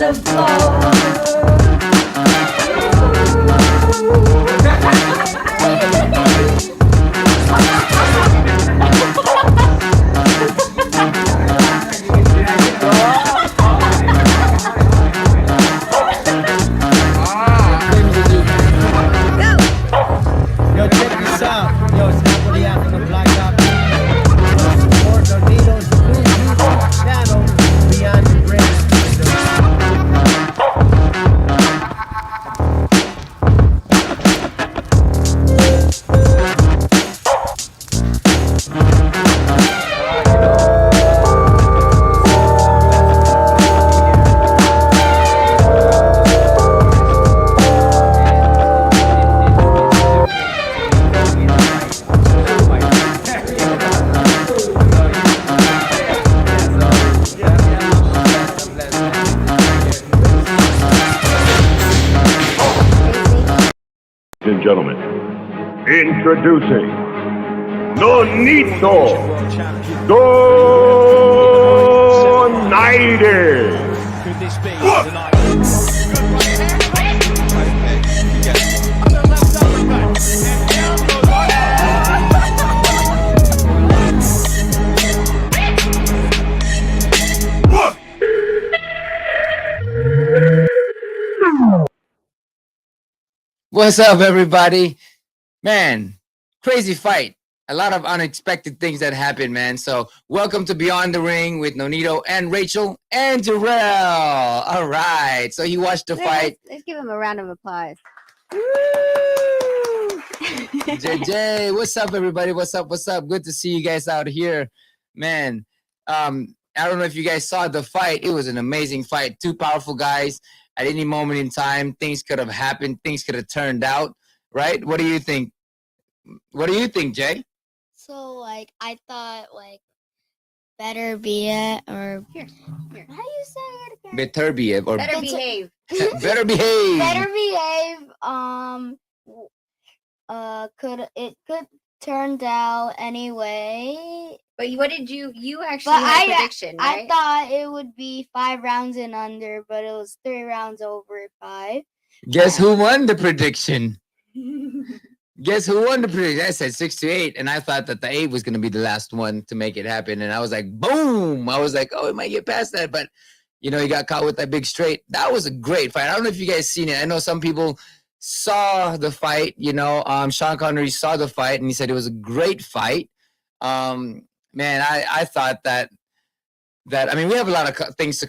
the floor. Yo, check this out. Yo, it's Napoli African Black Dog. Support Tornadoes, please YouTube channel Beyond the Bridge. Ladies and gentlemen, introducing Nonito Donaire. Could this be tonight? What's up, everybody? Man, crazy fight. A lot of unexpected things that happened, man. So welcome to Beyond the Ring with Nonito and Rachel and Jarrell. All right. So you watched the fight. Let's give him a round of applause. JJ, what's up, everybody? What's up? What's up? Good to see you guys out here. Man, I don't know if you guys saw the fight. It was an amazing fight. Two powerful guys. At any moment in time, things could have happened. Things could have turned out, right? What do you think? What do you think, Jay? So, like, I thought, like, Beterbiev or... Here. How do you say it again? Beterbiev or Better behave. better behave. Beterbiev, could turned out anyway. But what did you actually But had a prediction, right? I thought it would be 5 rounds and under, but it was 3 rounds over 5. Guess who won the prediction? Guess who won the prediction? I said 6-8, and I thought that the 8 was going to be the last one to make it happen. And I was like, boom! I was like, oh, it might get past that, but you know, he got caught with that big straight. That was a great fight. I don't know if you guys seen it. I know some people saw the fight. You know, Sean Connery saw the fight, and he said it was a great fight. Man, I thought that I mean, we have a lot of things to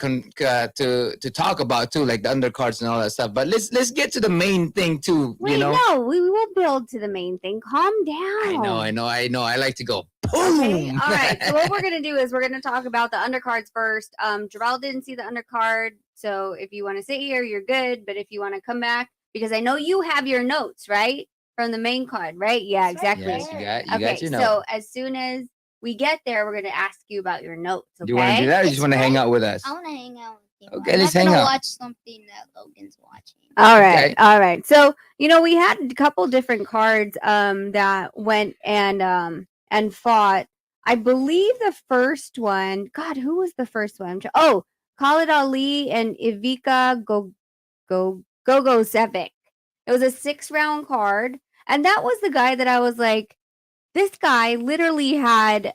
talk about too, like the undercards and all that stuff. But let's get to the main thing too. Wait, you know? no, we will build to the main thing. Calm down. I know. I like to go boom. Okay, all right. So what we're gonna do is we're gonna talk about the undercards first. Jarrell didn't see the undercard, so if you want to sit here, you're good. But if you want to come back, because I know you have your notes right from the main card, right? Yeah, exactly. Yes, you got your note. So as soon as we get there, we're gonna ask you about your notes. Okay? Do you want to do that, or you just want to hang out with us? I want to hang out with you. Okay, let's hang I'm out. gonna watch something that Logan's watching. All right, Okay. all right. So you know we had a couple different cards that went and fought. I believe the first one. God, who was the first one? Oh, Khalid Ali and Ivica Gogosevic. It was a 6-round card, and that was the guy that I was like, this guy literally had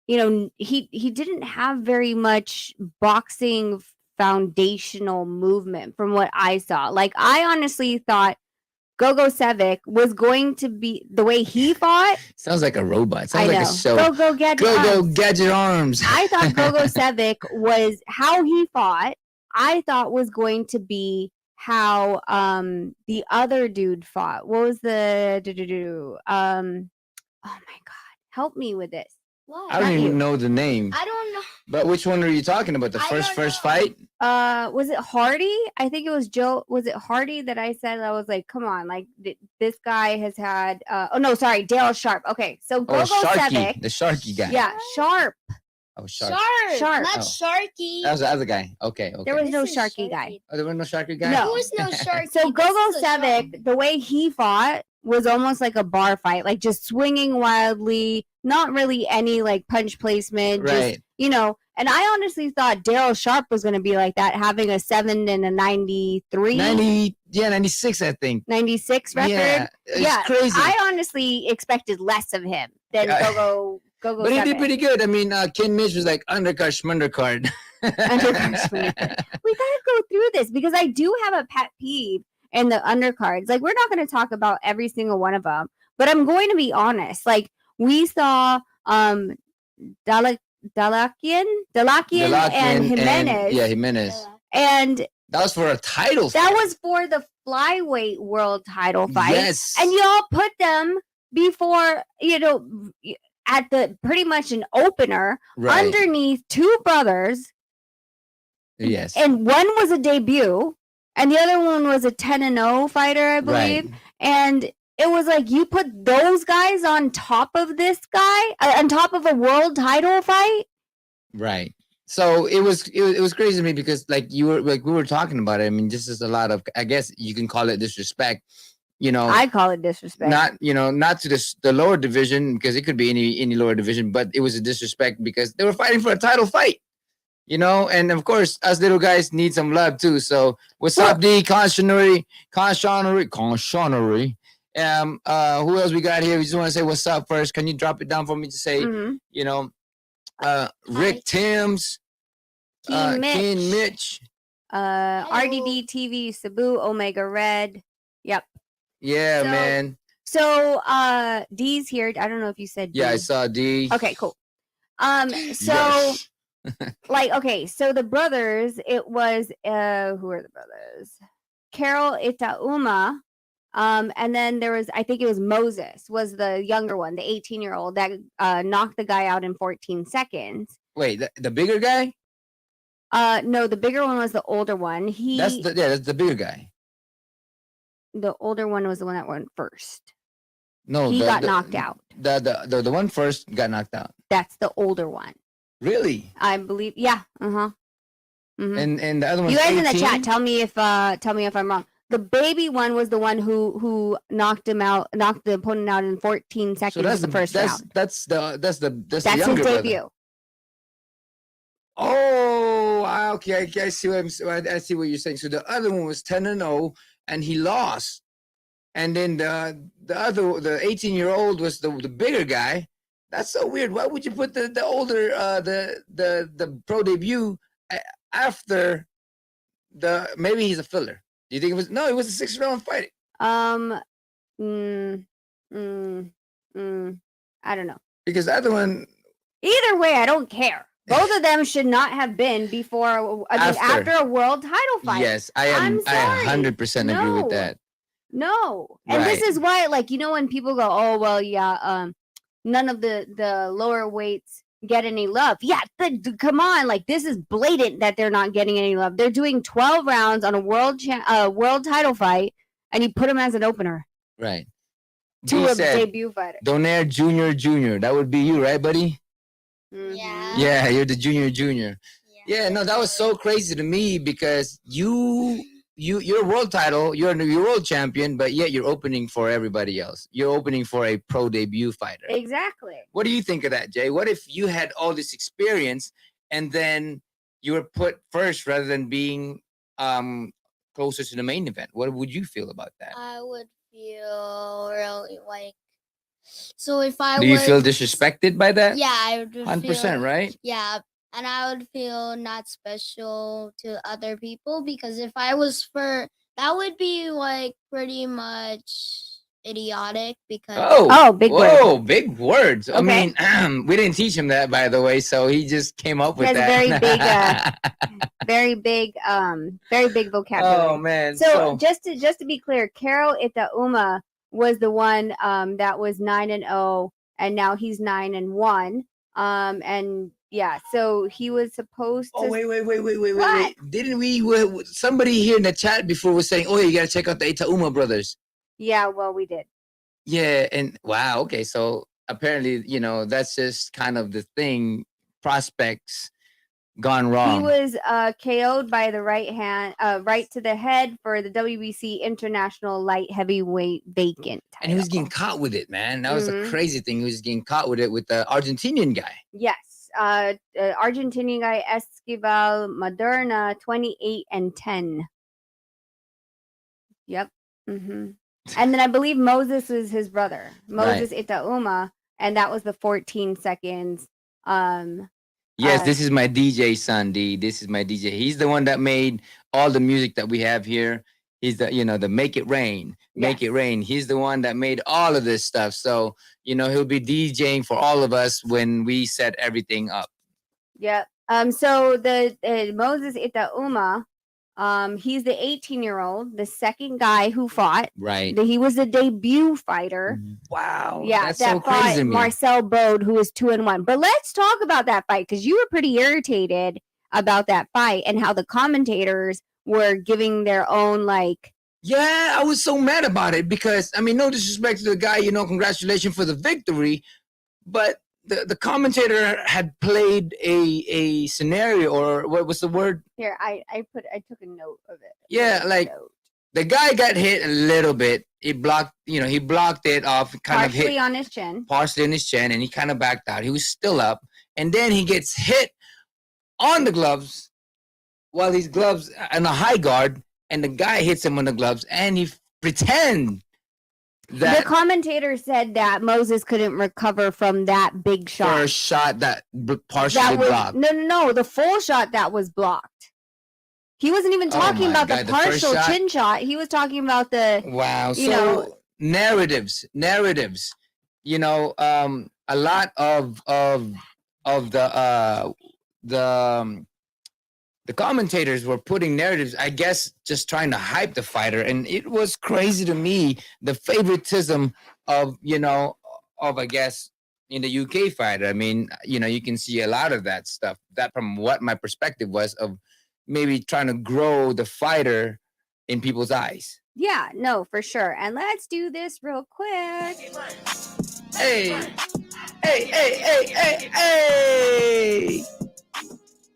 you know, he didn't have very much boxing foundational movement from what I saw. Like, I honestly thought Gogosevic was going to be the way he fought. Sounds like a robot. Sounds I like know. a show. Go gadget. Go Arms. gadget arms. I thought Gogosevic was how he fought. I thought was going to be how the other dude fought. What was the oh my god, help me with this. What? I don't even know the name. I don't know. But which one are you talking about? The I first don't know. fight? Was it Hardy? I think it was Joe. Was it Hardy that I said? I was like, come on, like this guy has had oh no, sorry, Dale Sharp. Okay, so Oh, Sharky, Gogosevic. the Sharky guy. Yeah, Sharp. Oh, Shark. Sharp. Not Oh. Sharky. That was the other guy. Okay. There was no This is Sharky guy. Oh, there was no Sharky guy. No. There was no Sharky. So This is a Gogosevic, the way he fought was almost like a bar fight, like just swinging wildly, not really any like punch placement, Right. just, and I honestly thought Daryl Sharp was going to be like that, having a 7 and a 93, 96, I think. 96 record. Yeah, it's crazy. I honestly expected less of him than Go But he did pretty good. I mean, Ken Mitch was like undercard, schmundercard. Undercard. We gotta go through this because I do have a pet peeve in the undercards. Like, we're not going to talk about every single one of them, but I'm going to be honest. Like, we saw Dalakian and Jimenez. Jimenez. And that was for a title fight. That fight. was for the flyweight world title fight. Yes. And y'all put them before, at the pretty much an opener underneath two brothers. Yes. And one was a debut and the other one was a 10-0 fighter, I believe. Right. And it was like you put those guys on top of this guy, on top of a world title fight. Right. So it was crazy to me because we were talking about it. I mean, this is a lot of, I guess you can call it disrespect. I call it disrespect. Not to the lower division, because it could be any lower division, but it was a disrespect because they were fighting for a title fight. And of course, us little guys need some love too. So what's up, D? Conscionery. Who else we got here? We just want to say what's up first. Can you drop it down for me to say, Rick Timms, King Mitch, RDD TV, Sabu, Omega Red. Yep. Yeah, man. So D's here. I don't know if you said D. Yeah, I saw D. Okay, cool. So so the brothers, it was who are the brothers? Carol Itauma. And then there was, I think it was Moses, was the younger one, the 18-year-old that knocked the guy out in 14 seconds. Wait, the bigger guy? No, the bigger one was the older one. That's the bigger guy. The older one was the one that went first. No, he got knocked out. The one first got knocked out. That's the older one. Really? I believe. Yeah. Mm-hmm. And the other one. You guys 18? In the chat, tell me if I'm wrong. The baby one was the one who knocked him out, knocked the opponent out in 14 seconds. So that's the first round. That's the his younger debut. Brother. Oh, okay. I see I see what you're saying. So the other one was 10-0, and he lost. And then the 18-year-old was the bigger guy. That's so weird. Why would you put the older the pro debut after maybe he's a filler? Do you think it was? No, it was a 6-round fight. I don't know. Because the other one. Either way, I don't care. Both of them should not have been before. After a world title fight. Yes, I am. I 100% agree with that. No, and this is why, when people go, oh well, yeah, none of the lower weights get any love. Yeah, come on, this is blatant that they're not getting any love. They're doing 12 rounds on a world title fight, and you put them as an opener. Right. To a debut fighter. Donaire Junior. That would be you, right, buddy? Mm-hmm. Yeah. Yeah, you're the junior. Yeah, no, that was so crazy to me because you're a world title, you're world champion, but yet you're opening for everybody else. You're opening for a pro debut fighter. Exactly. What do you think of that, Jay? What if you had all this experience and then you were put first rather than being closer to the main event? What would you feel about that? I would feel really so if I do you feel disrespected by that? Yeah, I would 100%, right? Yeah. And I would feel not special to other people because if I was that would be pretty much idiotic because big words. Big words. Okay. I mean, we didn't teach him that, by the way, so he just came up with that. Very big vocabulary. Oh man. So just to be clear, Carol Itauma was the one that was 9-0, and now he's 9-1. And yeah, so he was supposed to. Oh wait! Didn't we? Somebody here in the chat before was saying, "Oh, you gotta check out the Itauma brothers." Yeah, well, we did. Yeah, and wow. Okay, so apparently, that's just kind of the thing. Prospects gone wrong. He was KO'd by the right to the head for the WBC International Light Heavyweight Vacant title. And he was getting caught with it, man. That was a Mhm. crazy thing. He was getting caught with it with the Argentinian guy. Yes. Argentinian guy Esquivel Moderna, 28-10. Yep. And then I believe Moses was his brother, Moses Itauma, and that was the 14 seconds. Yes, this is my DJ son, D. This is my DJ. He's the one that made all the music that we have here. He's the, the Make It Rain, Make It Rain. He's the one that made all of this stuff. So, he'll be DJing for all of us when we set everything up. Yep. So the Moses Itauma, he's the 18-year-old, the second guy who fought. Right. He was a debut fighter. Wow. Yeah, that's that so fought crazy to me. Marcel Bode, who was 2-1. But let's talk about that fight because you were pretty irritated about that fight and how the commentators were giving their own Yeah, I was so mad about it because no disrespect to the guy, congratulations for the victory, but the commentator had played a scenario, or what was the word? Here, I took a note of it. Yeah, the guy got hit a little bit. He blocked it off, partially on his chin. Partially on his chin, and he kind of backed out. He was still up, and then he gets hit on the gloves while his gloves on a high guard, and the guy hits him on the gloves, and he pretend that the commentator said that Moses couldn't recover from that big shot. First shot that partially blocked. No, the full shot that was blocked. He wasn't even talking about the partial chin shot. He was talking about the narratives. A lot of the commentators were putting narratives, I guess, just trying to hype the fighter, and it was crazy to me the favoritism of I guess in the UK fighter. You can see a lot of that stuff. That from what my perspective was of maybe trying to grow the fighter in people's eyes. Yeah, no, for sure. And let's do this real quick. Hey.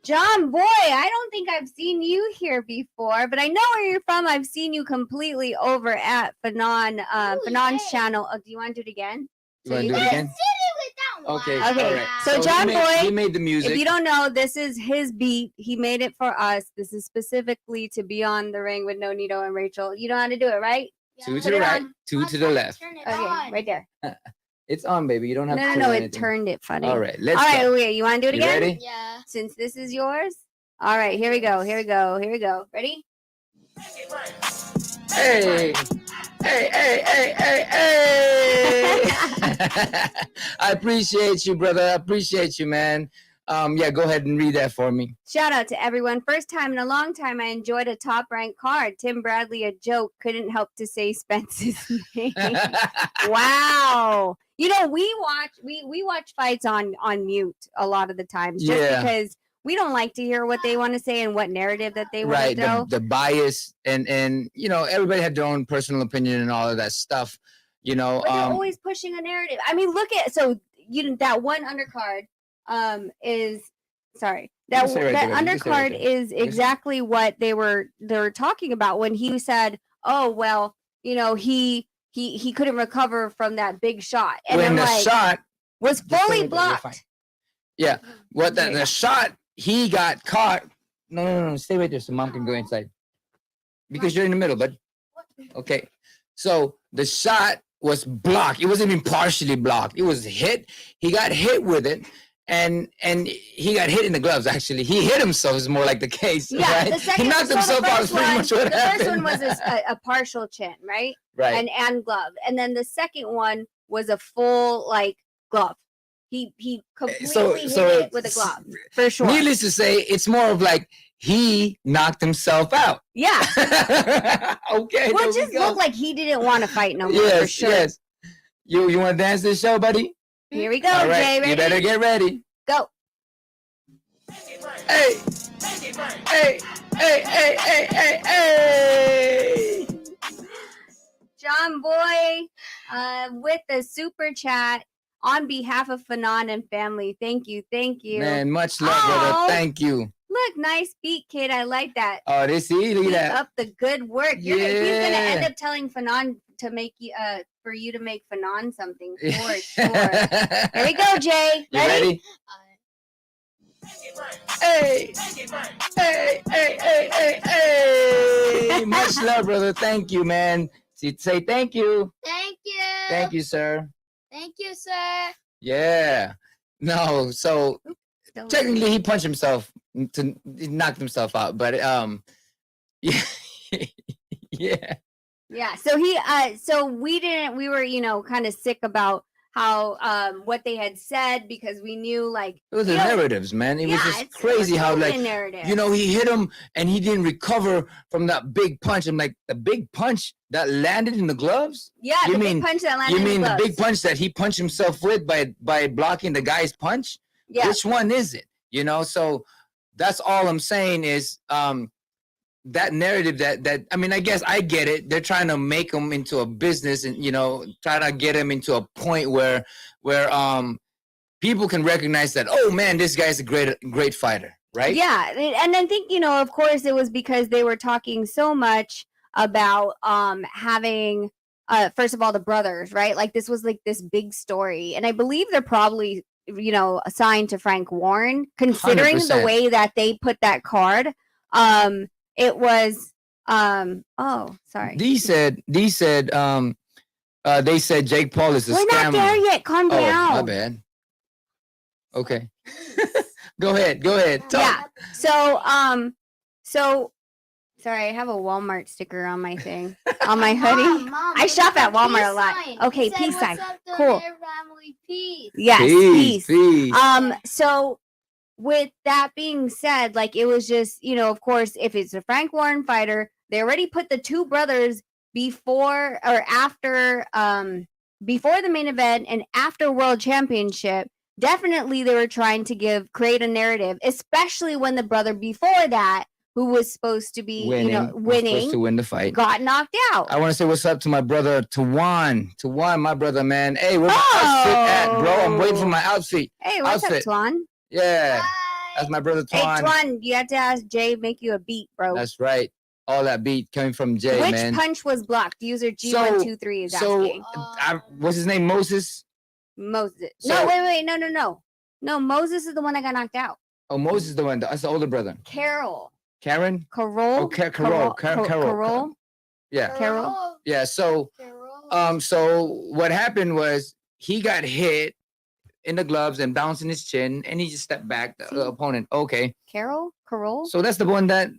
John Boy, I don't think I've seen you here before, but I know where you're from. I've seen you completely over at Fanon's channel. Oh, do you want to do it again? You want to do it again? Okay. Okay. Right. So John Boy, he made the music. If you don't know, this is his beat. He made it for us. This is specifically to be on the ring with Nonito and Rachel. You know how to do it, right? Yeah. 2 to the right, 2 to the left. Turn it Okay, on. right there. It's on, baby. You don't have to. No, it turned it funny. All right, let's All right, go. okay, you want to do it You again? ready? Yeah. Since this is yours. All right, here we go. Ready? Hey. I appreciate you, brother. I appreciate you, man. Yeah, go ahead and read that for me. Shout out to everyone. First time in a long time I enjoyed a top ranked card. Tim Bradley, a joke. Couldn't help to say Spence's name. Wow. We watch fights on mute a lot of the times just because we don't like to hear what they want to say and what narrative that they want to tell. The bias and everybody had their own personal opinion and all of that stuff. But they're always pushing a narrative. That one undercard undercard is exactly what they were talking about when he said, "Oh well, he couldn't recover from that big shot." And when the shot was fully blocked. Yeah, the shot he got caught. No, stay right there so mom can go inside because you're in the middle, bud. Okay, so the shot was blocked. It wasn't even partially blocked. It was hit. He got hit with it. And he got hit in the gloves, actually. He hit himself is more like the case, right? He knocked himself out is pretty much what happened. The first one was a partial chin, right? Right. And glove. And then the second one was a full, glove. He completely hit it with a glove, for sure. Needless to say, it's more of he knocked himself out. Yeah. Okay. Well, it just looked like he didn't want to fight no more, for sure. Yes. You want to dance this show, buddy? Here we go, all right, Jay. Ready? You better get ready. Go. Hey. John Boy with the super chat. on behalf of Fanon and family. Thank you. Man, much love, brother. Oh. Thank you. Look, nice beat, kid. I like that. Oh, look Keep at that. up the good work. He's gonna end Yeah. up telling Fanon to make you for you to make Fanon something for sure. Here we go, Jay. You ready? Hey, hey. Much love, brother. Thank you, man. Say thank you. Thank you. Thank you, sir. Thank you, sir. Yeah. No, so technically he punched himself he knocked himself out, but yeah. Yeah. So we were, kind of sick about how what they had said because we knew like It was the narratives, man. It was just crazy how like he hit him and he didn't recover from that big punch. I'm like, the big punch that landed in the gloves? Yeah, You the mean- big punch that landed You mean in the the gloves. big punch that he punched himself with by blocking the guy's punch? Yeah. Which one is it? So that's all I'm saying is that narrative that I mean, I guess I get it. They're trying to make him into a business and try to get him into a point where people can recognize that, oh man, this guy's a great fighter, right? Yeah, and I think of course it was because they were talking so much about having first of all the brothers, right? Like this was like this big story, and I believe they're probably assigned to Frank Warren, considering 100%. the way that they put that card. It was oh sorry. They said Jake Paul is a We're scammer. not there yet. Calm Oh, down. my bad. Okay. Go ahead. Talk. Yeah. So sorry, I have a Walmart sticker on my thing. On my hoodie. Mom, I shop at peace Walmart a lot. sign. Okay, He said, peace sign. "What's up, Cool. Donaire family? Peace." Yes, peace. Peace. So with that being said, like it was just, of course, if it's a Frank Warren fighter, they already put the two brothers before or after before the main event and after World Championship. Definitely they were trying to create a narrative, especially when the brother before that, who was supposed to be was supposed to win the fight. got knocked out. I want to say what's up to my brother Tawan. Tawan, my brother, man. Hey, where's my outfit at, bro? I'm waiting for my outfit. Hey, what's outfit. up, Twan? Yeah, that's my brother Hey, Tawan. Twan, you have to ask Jay make you a beat, bro. That's right. All that beat coming from Jay, Which man. punch was blocked? User G123 is asking. What's his name? Moses? Moses. So- No, wait. No. No, Moses is the one that got knocked out. Oh, Moses is the one. That's the older brother. Carol. Karen? Carol. Oh, Carol. Carol. Yeah. Carol? Yeah. So, so what happened was he got hit in the gloves and bouncing his chin, and he just stepped back. The opponent. Okay. Carol. So that's the one that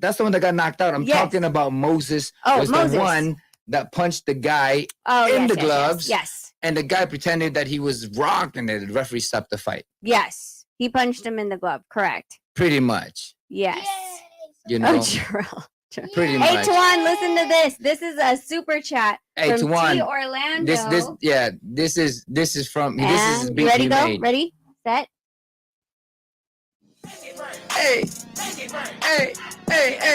got knocked out. I'm Yes. talking about Moses. Oh, was Moses. the one that punched the guy Oh, in yes, the yes, gloves. Yes. And the guy pretended that he was rocked, and the referee stopped the fight. Yes. He punched him in the glove. Correct. Pretty much. Yes. You know. Oh, Jarrell. Pretty Hey, much. Tuan, listen to this. This is a super chat Hey, from Tuan, T Orlando. this is from and this is beat ready you go? made. Ready? Set. Hey, hey.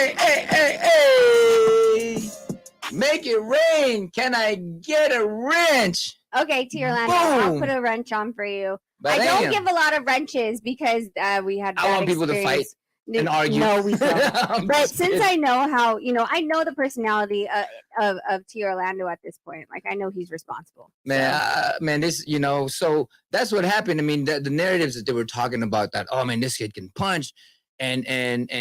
Make it rain. Can I get a wrench? Okay, T Orlando. I'll Boom. put a wrench on for you. But I don't damn, give a lot of wrenches because we had. I want bad people to fight experience. and argue. No, we don't. I'm But just since kidding. I know how, I know the personality of T Orlando at this point. Like I know he's responsible. Man, this, so that's what happened. I mean, the narratives that they were talking about that, oh man, this kid can punch and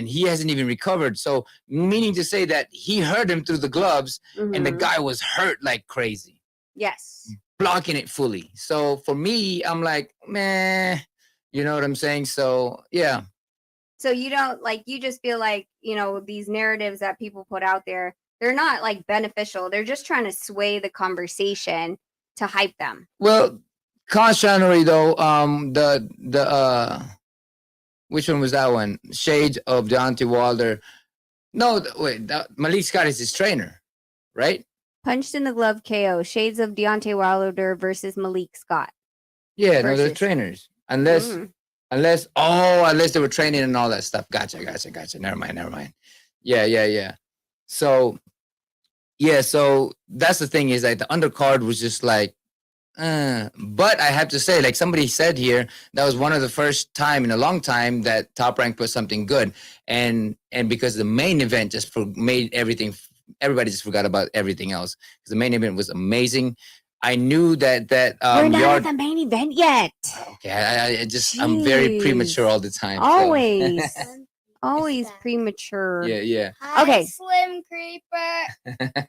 he hasn't even recovered. So meaning to say that he hurt him through the gloves and the Mhm. guy was hurt like crazy, Yes. blocking it fully. So for me, I'm like, man, you know what I'm saying? So yeah. So you don't you just feel like, these narratives that people put out there, they're not like beneficial. They're just trying to sway the conversation to hype them. Well, contrary though, which one was that one? Shades of Deontay Wilder. No, Malik Scott is his trainer, right? Punched in the glove KO. Shades of Deontay Wilder versus Malik Scott. Yeah, no, they're Versus. trainers. Unless they were training and all that stuff. Gotcha. Never mind. Yeah. So that's the thing is like the undercard was just like, But I have to say, like somebody said here, that was one of the first time in a long time that Top Rank put something good, and because the main event just made everything, everybody just forgot about everything else because the main event was amazing. I knew that We're not at the main event yet. Okay, I'm very Jeez. premature all the time. so- Always, always that? premature. yeah, yeah. Hi, Okay. Slim Creeper.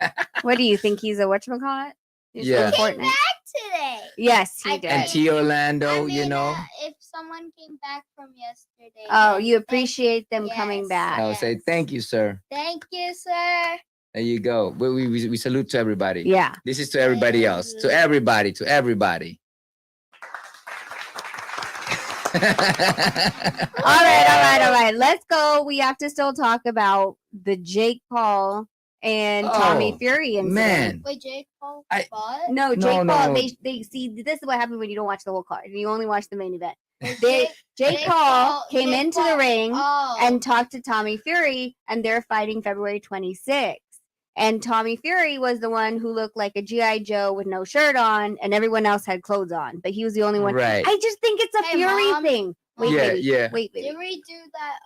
What do you think? He's a whatchamacallit? He's so Yeah. Came important. back today. Yes, he I did. And did. T Orlando, I you mean, know. if someone came back from yesterday. Oh, then you thank- appreciate them coming Yes. back. I would say Yes. thank you, sir. Thank you, sir. There you go. We salute to everybody. Yeah. This is to everybody else. To everybody. To everybody. All right. Let's go. We have to still talk about the Jake Paul and Tommy Oh, Fury incident. Man, Wait, Jake Paul I- fought? No, Jake No, Paul. no. They see. This is what happens when you don't watch the whole card. You only watch the main event. Well, Jake Paul came Jake into Paul- the ring Oh. and talked to Tommy Fury, and they're fighting February 26th. And Tommy Fury was the one who looked like a G.I. Joe with no shirt on, and everyone else had clothes on, but he was the only one. Right. I just think it's a Hey, Fury Mom. thing. Wait, Yeah, baby. yeah. Wait, baby. Did we do that?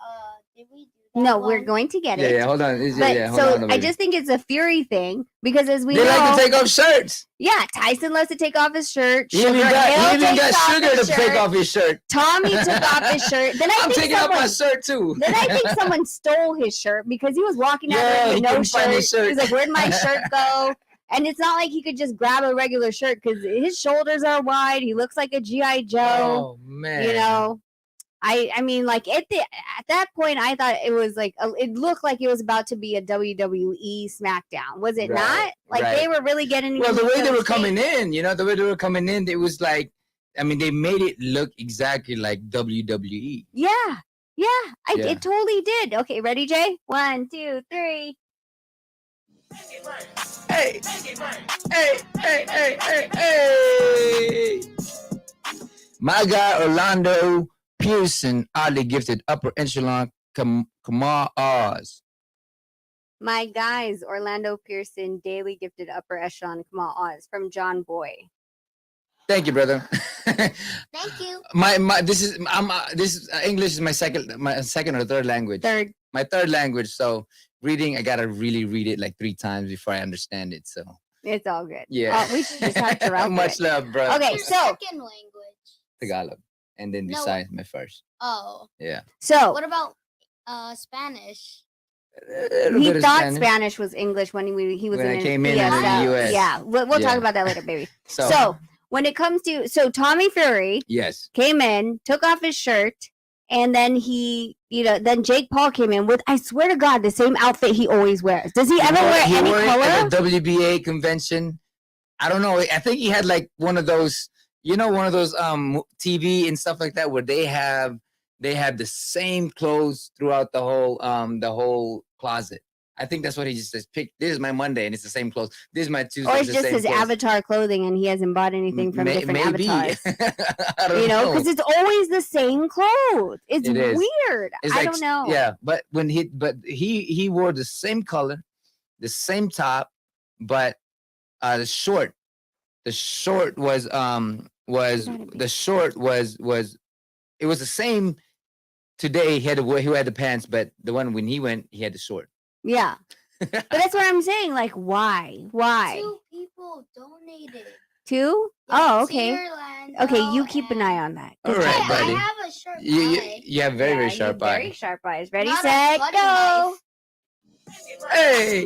Did we do that? No, we're one? going to get Yeah, it. yeah. Hold on. But Hold so on, I baby. just think it's a Fury thing because as we They know, like to take off shirts. yeah, Tyson loves to take off his shirt. He even Sugar got, Hill he even takes got off Sugar his to take shirt. off his shirt. Tommy took off his shirt. Then I I'm think taking off my someone. shirt too. Then I think someone stole his shirt because he was walking out Yeah, there he with no couldn't find his shirt. shirt. He's like, "Where'd my shirt go?" And it's not like he could just grab a regular shirt because his shoulders are wide. He looks like a GI Joe. Oh man. You know, I mean, like at that point, I thought it was like it looked like it was about to be a WWE SmackDown. Was it Right, not? Like right. they were really getting. Well, the way they into were coming shape. in, the way they were coming in, it was like, I mean, they made it look exactly like WWE. Yeah, yeah, Yeah. it totally did. Okay, ready, Jay? 1, 2, 3. Hey, hey. My guy Orlando Pearson, oddly gifted upper echelon Kamar Oz. My guys, Orlando Pearson, daily gifted upper echelon Kamal Oz from John Boy. Thank you, brother. Thank you. This is English is my second or third language. Third. My third language. So reading, I gotta really read it like 3 times before I understand it. So It's all good. yeah. We should just have to route Much love, bro. Okay, Your so second language. Tagalog, and then No. besides my first. Oh. Yeah. so What about Spanish? A little he bit of thought Spanish was English when he was When in I came in in the ESL. US. Yeah, we'll Yeah. talk about that later, baby. So, So when it comes to Tommy Fury yes. came in, took off his shirt, and then then Jake Paul came in with, I swear to God, the same outfit he always wears. Does he ever wear any wore it color? at the WBA convention. I don't know. I think he had like one of those, TV and stuff like that where they have the same clothes throughout the whole closet. I think that's what he just says. Pick. This is my Monday, and it's the same clothes. This is my Tuesday. Or it's the just same his clothes. avatar clothing, and he hasn't bought anything from different Maybe. avatars. I don't know. Because it's always the same clothes. It's It is. weird. It's I like, don't know. Yeah, but he wore the same color, the same top, but the short was it was the same. Today he had the pants, but the one when he went, he had the short. Yeah. But that's what I'm saying. Like, why? 2 people donated. 2? Yeah, Oh, okay. Orlando Okay, you keep an eye on that. All Good right, job. buddy. I have a sharp You eye. have very Yeah, very you sharp Very eye. sharp eyes. Ready, Not a set, butter go. knife. Hey.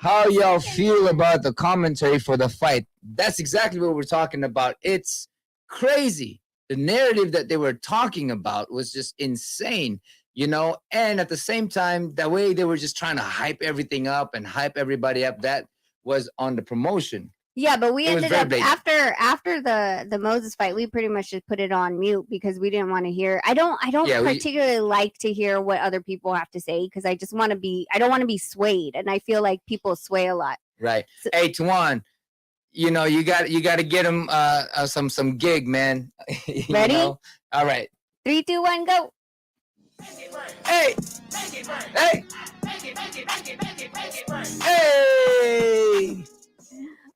How y'all feel about the commentary for the fight? That's exactly what we're talking about. It's crazy. The narrative that they were talking about was just insane, and at the same time, the way they were just trying to hype everything up and hype everybody up, that was on the promotion. Yeah, but we It was ended very up blatant. after the Moses fight, we pretty much just put it on mute because we didn't want to hear. I don't Yeah, particularly like to hear what other people have to say because I don't want to be swayed, and I feel like people sway a lot. Right. So- Hey, Tuan, you got to get him some gig, man. You Ready? know? All right. 3, 2, 1, go. Hey! Hey! Hey!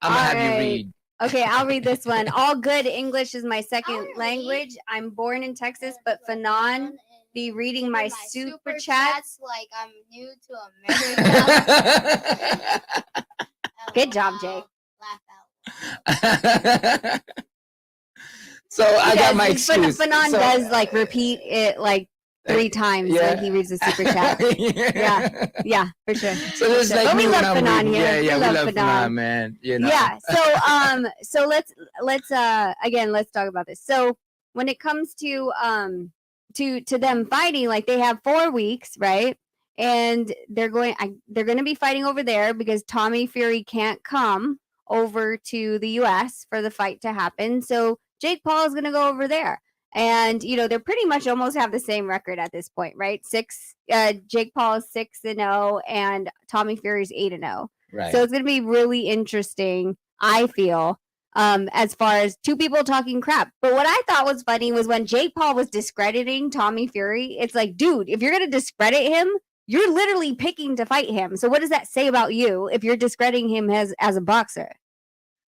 I'm gonna All have you right. read. Okay, I'll read this one. All good. English is my second language. I'm born in Texas, but Fanon be reading my super chats. like I'm new to America. Good job, Jake. Laugh out. So I got my Does, excuse. Fanon So- does like repeat it like 3 times Yeah. when he reads the super chat. Yeah, for sure. So this is Sure. like But we me when love I'm Fanon reading. here. Yeah, We we love love Fanon. Fanon, man. You know. Yeah. So let's again let's talk about this. So when it comes to them fighting, like they have 4 weeks, right? And they're going to be fighting over there because Tommy Fury can't come over to the US for the fight to happen. So Jake Paul is going to go over there. And they're pretty much almost have the same record at this point, right? Jake Paul is 6-0 and Tommy Fury is 8-0. Right. So it's going to be really interesting, I feel, as far as 2 people talking crap. But what I thought was funny was when Jake Paul was discrediting Tommy Fury. It's like, dude, if you're going to discredit him, you're literally picking to fight him. So what does that say about you if you're discrediting him as a boxer?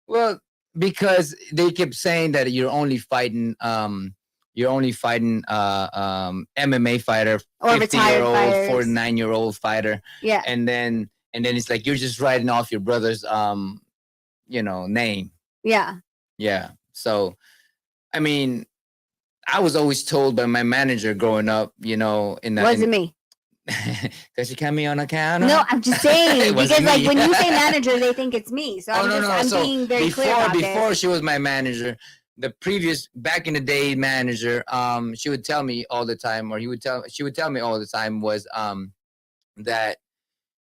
Well, because they kept saying that you're only fighting MMA fighter, Or retired 50-year-old, fighters. 49-year-old fighter. Yeah. And then it's like you're just writing off your brother's name. Yeah. Yeah. So I mean, I was always told by my manager growing up, Wasn't me. because you got me on a counter. No, I'm just saying It wasn't because like me. when you say manager, they think it's me. So I'm So being very clear about before this. she was my manager, the previous back in the day manager, she would tell me all the time, or she would tell me all the time was that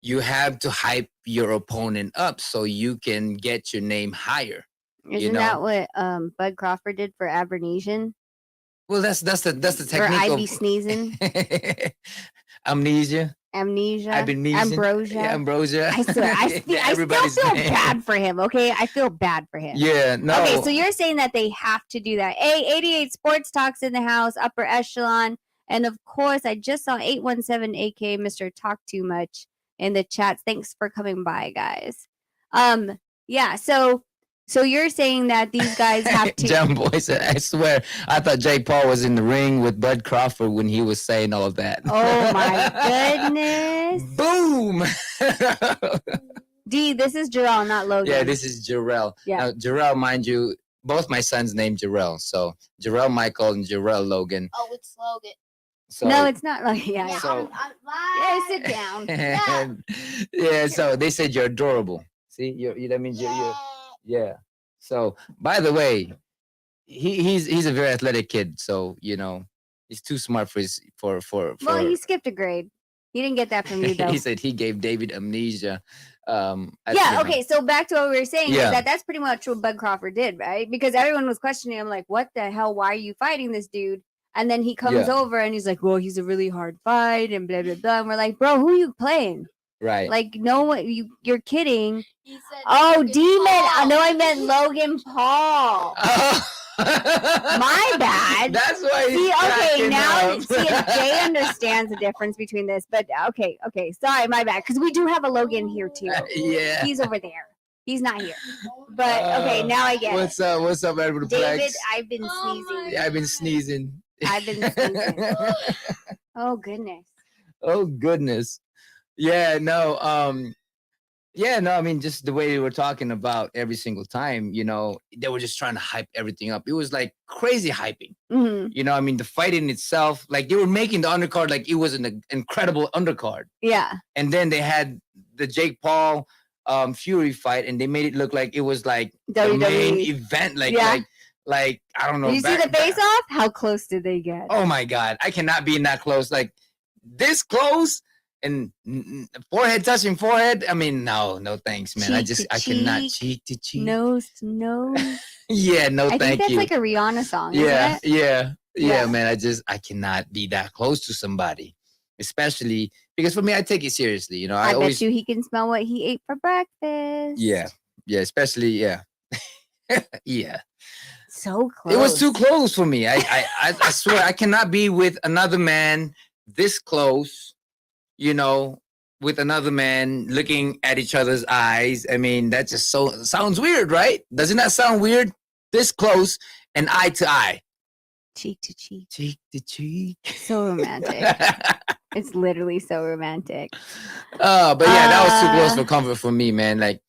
you have to hype your opponent up so you can get your name higher. Isn't that what Bud Crawford did for Abernesian? Well, that's the technique Or I'd of be sneezing. amnesia. Amnesia. Abernesian. Ambrosia. Yeah, ambrosia. I swear, I still Everybody's feel name. bad for him. Okay, I feel bad for him. Yeah, no. Okay, so you're saying that they have to do that. 88 Sports Talks in the house, upper echelon, and of course, I just saw 817 AK Mr. Talk Too Much in the chats. Thanks for coming by, guys. Yeah. So you're saying that these guys have to. John Boy said, I swear, I thought Jake Paul was in the ring with Bud Crawford when he was saying all of that. Oh my goodness. Boom. D, this is Jarrell, not Logan. Yeah, this is Jarrell. Yeah. Now, Jarrell, mind you, both my sons named Jarrell. So Jarrell Michael and Jarrell Logan. Oh, it's Logan. So, No, it's not like yeah. Yeah, So- Yeah, sit down. yeah, so they said you're adorable. See, that means you're yeah. So by the way, he's a very athletic kid. So he's too smart for his for. Well, he skipped a grade. He didn't get that from you though. He said he gave David amnesia. Yeah, okay. So back to what we were saying Yeah. is that's pretty much what Bud Crawford did, right? Because everyone was questioning him, like, what the hell? Why are you fighting this dude? And then he comes Yeah. over and he's like, well, he's a really hard fight and blah, blah, blah. And we're like, bro, who are you playing? Right. Like, no, you're kidding. He said Oh, Logan Demon. Paul. No, I meant Logan Paul. My bad. That's why he's See, okay, cracking now up. see if Jay understands the difference between this, but okay, sorry, my bad, because we do have a Logan here too. Yeah. He's over there. He's not here. But okay, now I get What's it. up? What's up, Edward David, Plex? I've been Oh my sneezing. Yeah, I've been sneezing. I've been sneezing. Oh goodness. Oh goodness. Yeah, no, I mean, just the way they were talking about every single time, they were just trying to hype everything up. It was like crazy hyping. Hmm. I mean, the fight in itself, like they were making the undercard like it was an incredible undercard. Yeah. And then they had the Jake Paul Fury fight, and they made it look like it was like the main WWE. event. Yeah. Like I don't know. Did you see the face off? How close did they get? Oh my God, I cannot be that close. Like this close and forehead touching forehead. I mean, no thanks, man. Cheek to I cannot cheek, cheek to cheek. Nose to nose. Yeah, no, I think thank that's you. like a Rihanna song, Yeah, isn't it? yeah, Yeah. man. I cannot be that close to somebody, especially because for me, I take it seriously. I always, bet you he can smell what he ate for breakfast. yeah, especially, yeah, yeah. So close. It was too close for me. I swear, I cannot be with another man this close, you know, with another man looking at each other's eyes. I mean, that just sounds weird, right? Doesn't that sound weird? This close and eye to eye. Cheek to cheek. Cheek to cheek. So romantic. It's literally so romantic. But yeah, that was too close for comfort for me, man. Like,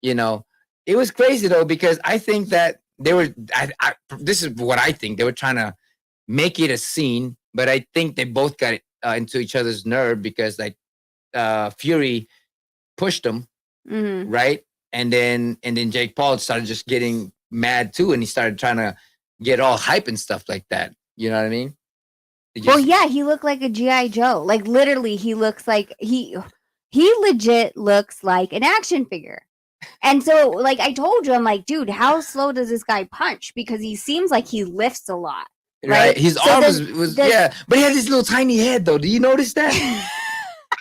you know, it was crazy though, because I think that they were, this is what I think. They were trying to make it a scene, but I think they both got into each other's nerve because like Fury pushed him, Mhm. right? And then Jake Paul started just getting mad too, and he started trying to get all hype and stuff like that. You know what I mean? Well, yeah, he looked like a GI Joe. Like literally, he looks like he legit looks like an action figure. And so, like I told you, I'm like, dude, how slow does this guy punch? Because he seems like he lifts a lot. Right? His So arm the- was the- yeah, but he had this little tiny head though. Do you notice that?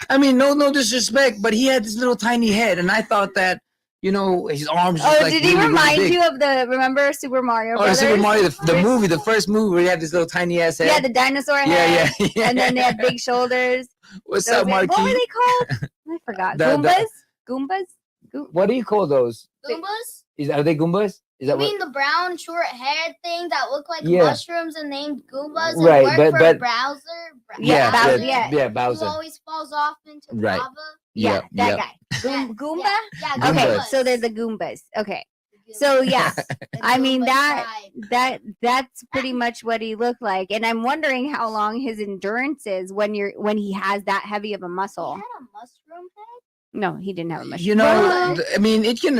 I mean, no disrespect, but he had this little tiny head, and I thought that, you know, his arms. Oh, Just like did he really, remind really big. you of remember Super Mario Oh, Brothers? Super Mario, the movie, the first movie where he had this little tiny ass head. Yeah, the dinosaur head. Yeah. And then they had big shoulders. What's Those up, Marquis? What were they called? I forgot. Goombas? What do you call those? Goombas? Are they Goombas? Is I that mean the brown short haired thing that look like Yeah. mushrooms and named Goombas Right, and work but- for Bowser? Yeah, Bowser. Who always falls off into Right. lava? Yeah, Yep, that yep. guy. Goomba? Yeah, Okay, Goombas. so they're the Goombas. Okay. So yeah, I mean that's pretty much what he looked like, and I'm wondering how long his endurance is when he has that heavy of a He muscle. had a mushroom head? No, he didn't have a mushroom. You know, But- I mean, it can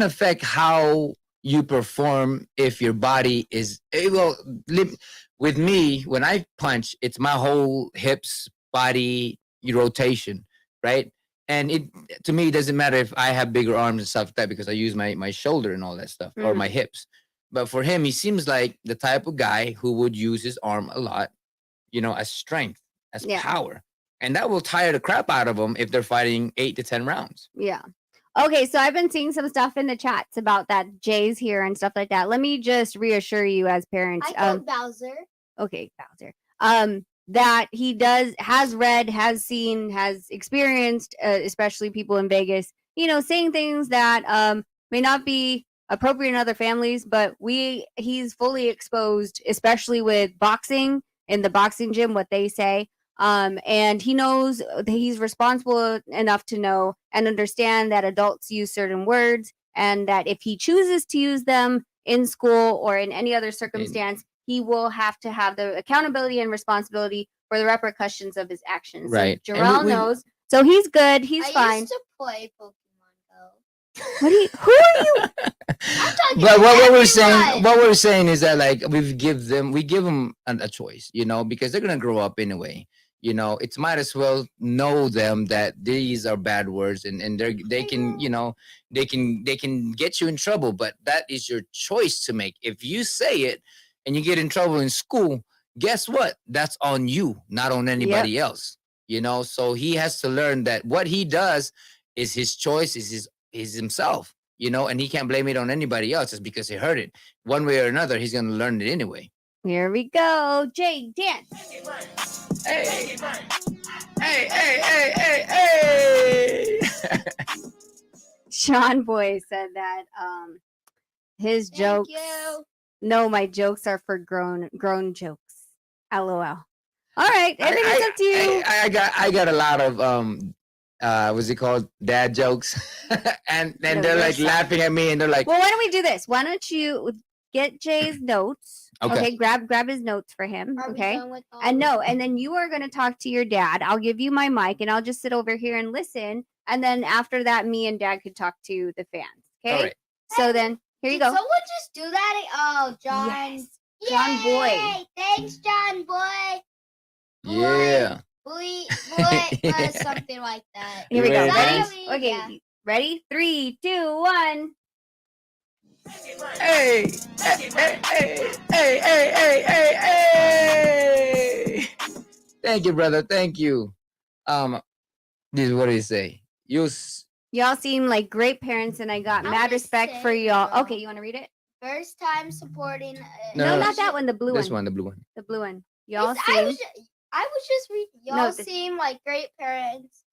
affect how you perform if your body is with me, when I punch, it's my whole hips, body rotation, right? And it to me, it doesn't matter if I have bigger arms and stuff like that because I use my shoulder and all that stuff or my hips. But for him, he seems like the type of guy who would use his arm a lot, you know, as strength, as Yeah. power. And that will tire the crap out of them if they're fighting 8 to 10 rounds. Yeah. Okay, so I've been seeing some stuff in the chats about that Jay's here and stuff like that. Let me just reassure you as parents. I thought Bowser. Okay, Bowser. That he has read, has seen, has experienced, especially people in Vegas, you know, saying things that may not be appropriate in other families, but he's fully exposed, especially with boxing in the boxing gym, what they say. And he knows that he's responsible enough to know and understand that adults use certain words, and that if he chooses to use them in school or in any other circumstance, he will have to have the accountability and responsibility for the repercussions of his actions. Right. So And Jarrell knows. So he's good. He's I fine. used to play Pokemon Go. Who are you? I'm talking But to what everyone. we're saying is that like we give them a choice, you know, because they're gonna grow up anyway. You know, it's might as well know them that these are bad words and they can, you know, they can get you in trouble, but that is your choice to make. If you say it and you get in trouble in school, guess what? That's on you, not on anybody else. You know, so he has to learn that what he does is his choice, is himself, you know, and he can't blame it on anybody else just because he heard it. One way or another, he's gonna learn it anyway. Here we go. Jay, dance. Hey. Hey. Sean Boy said that his Thank jokes. you. No, my jokes are for grown jokes. LOL. All right, I think it's up to you. I got a lot of what's it called, dad jokes, and No, they're you're like sad. laughing at me, and they're like, Well, why don't we do this? Why don't you get Jay's notes? Okay. Grab his notes for him. Are we Okay. done with all And of no, it? and then you are going to talk to your dad. I'll give you my mic, and I'll just sit over here and listen. And then after that, me and Dad could talk to the fans. Okay. all right, So then here you Did go. someone just do that? Oh, John. Yes. John Boy. Yay! Thanks, John Boy. yeah. Boy, something like that. Here we You go. ready to Ready? dance? Okay. Yeah. Ready? 3, 2, 1. Hey. Hey. Thank you, brother. Thank you. This is what do you say? Y'all seem like great parents, and I got I'm mad gonna respect for say, y'all. girl. Okay, you want to read it? First time supporting. No, No, no, not that one. The blue this one. one, the blue one. The blue one. Y'all I seem. was, I was just y'all No, this- seem like great parents.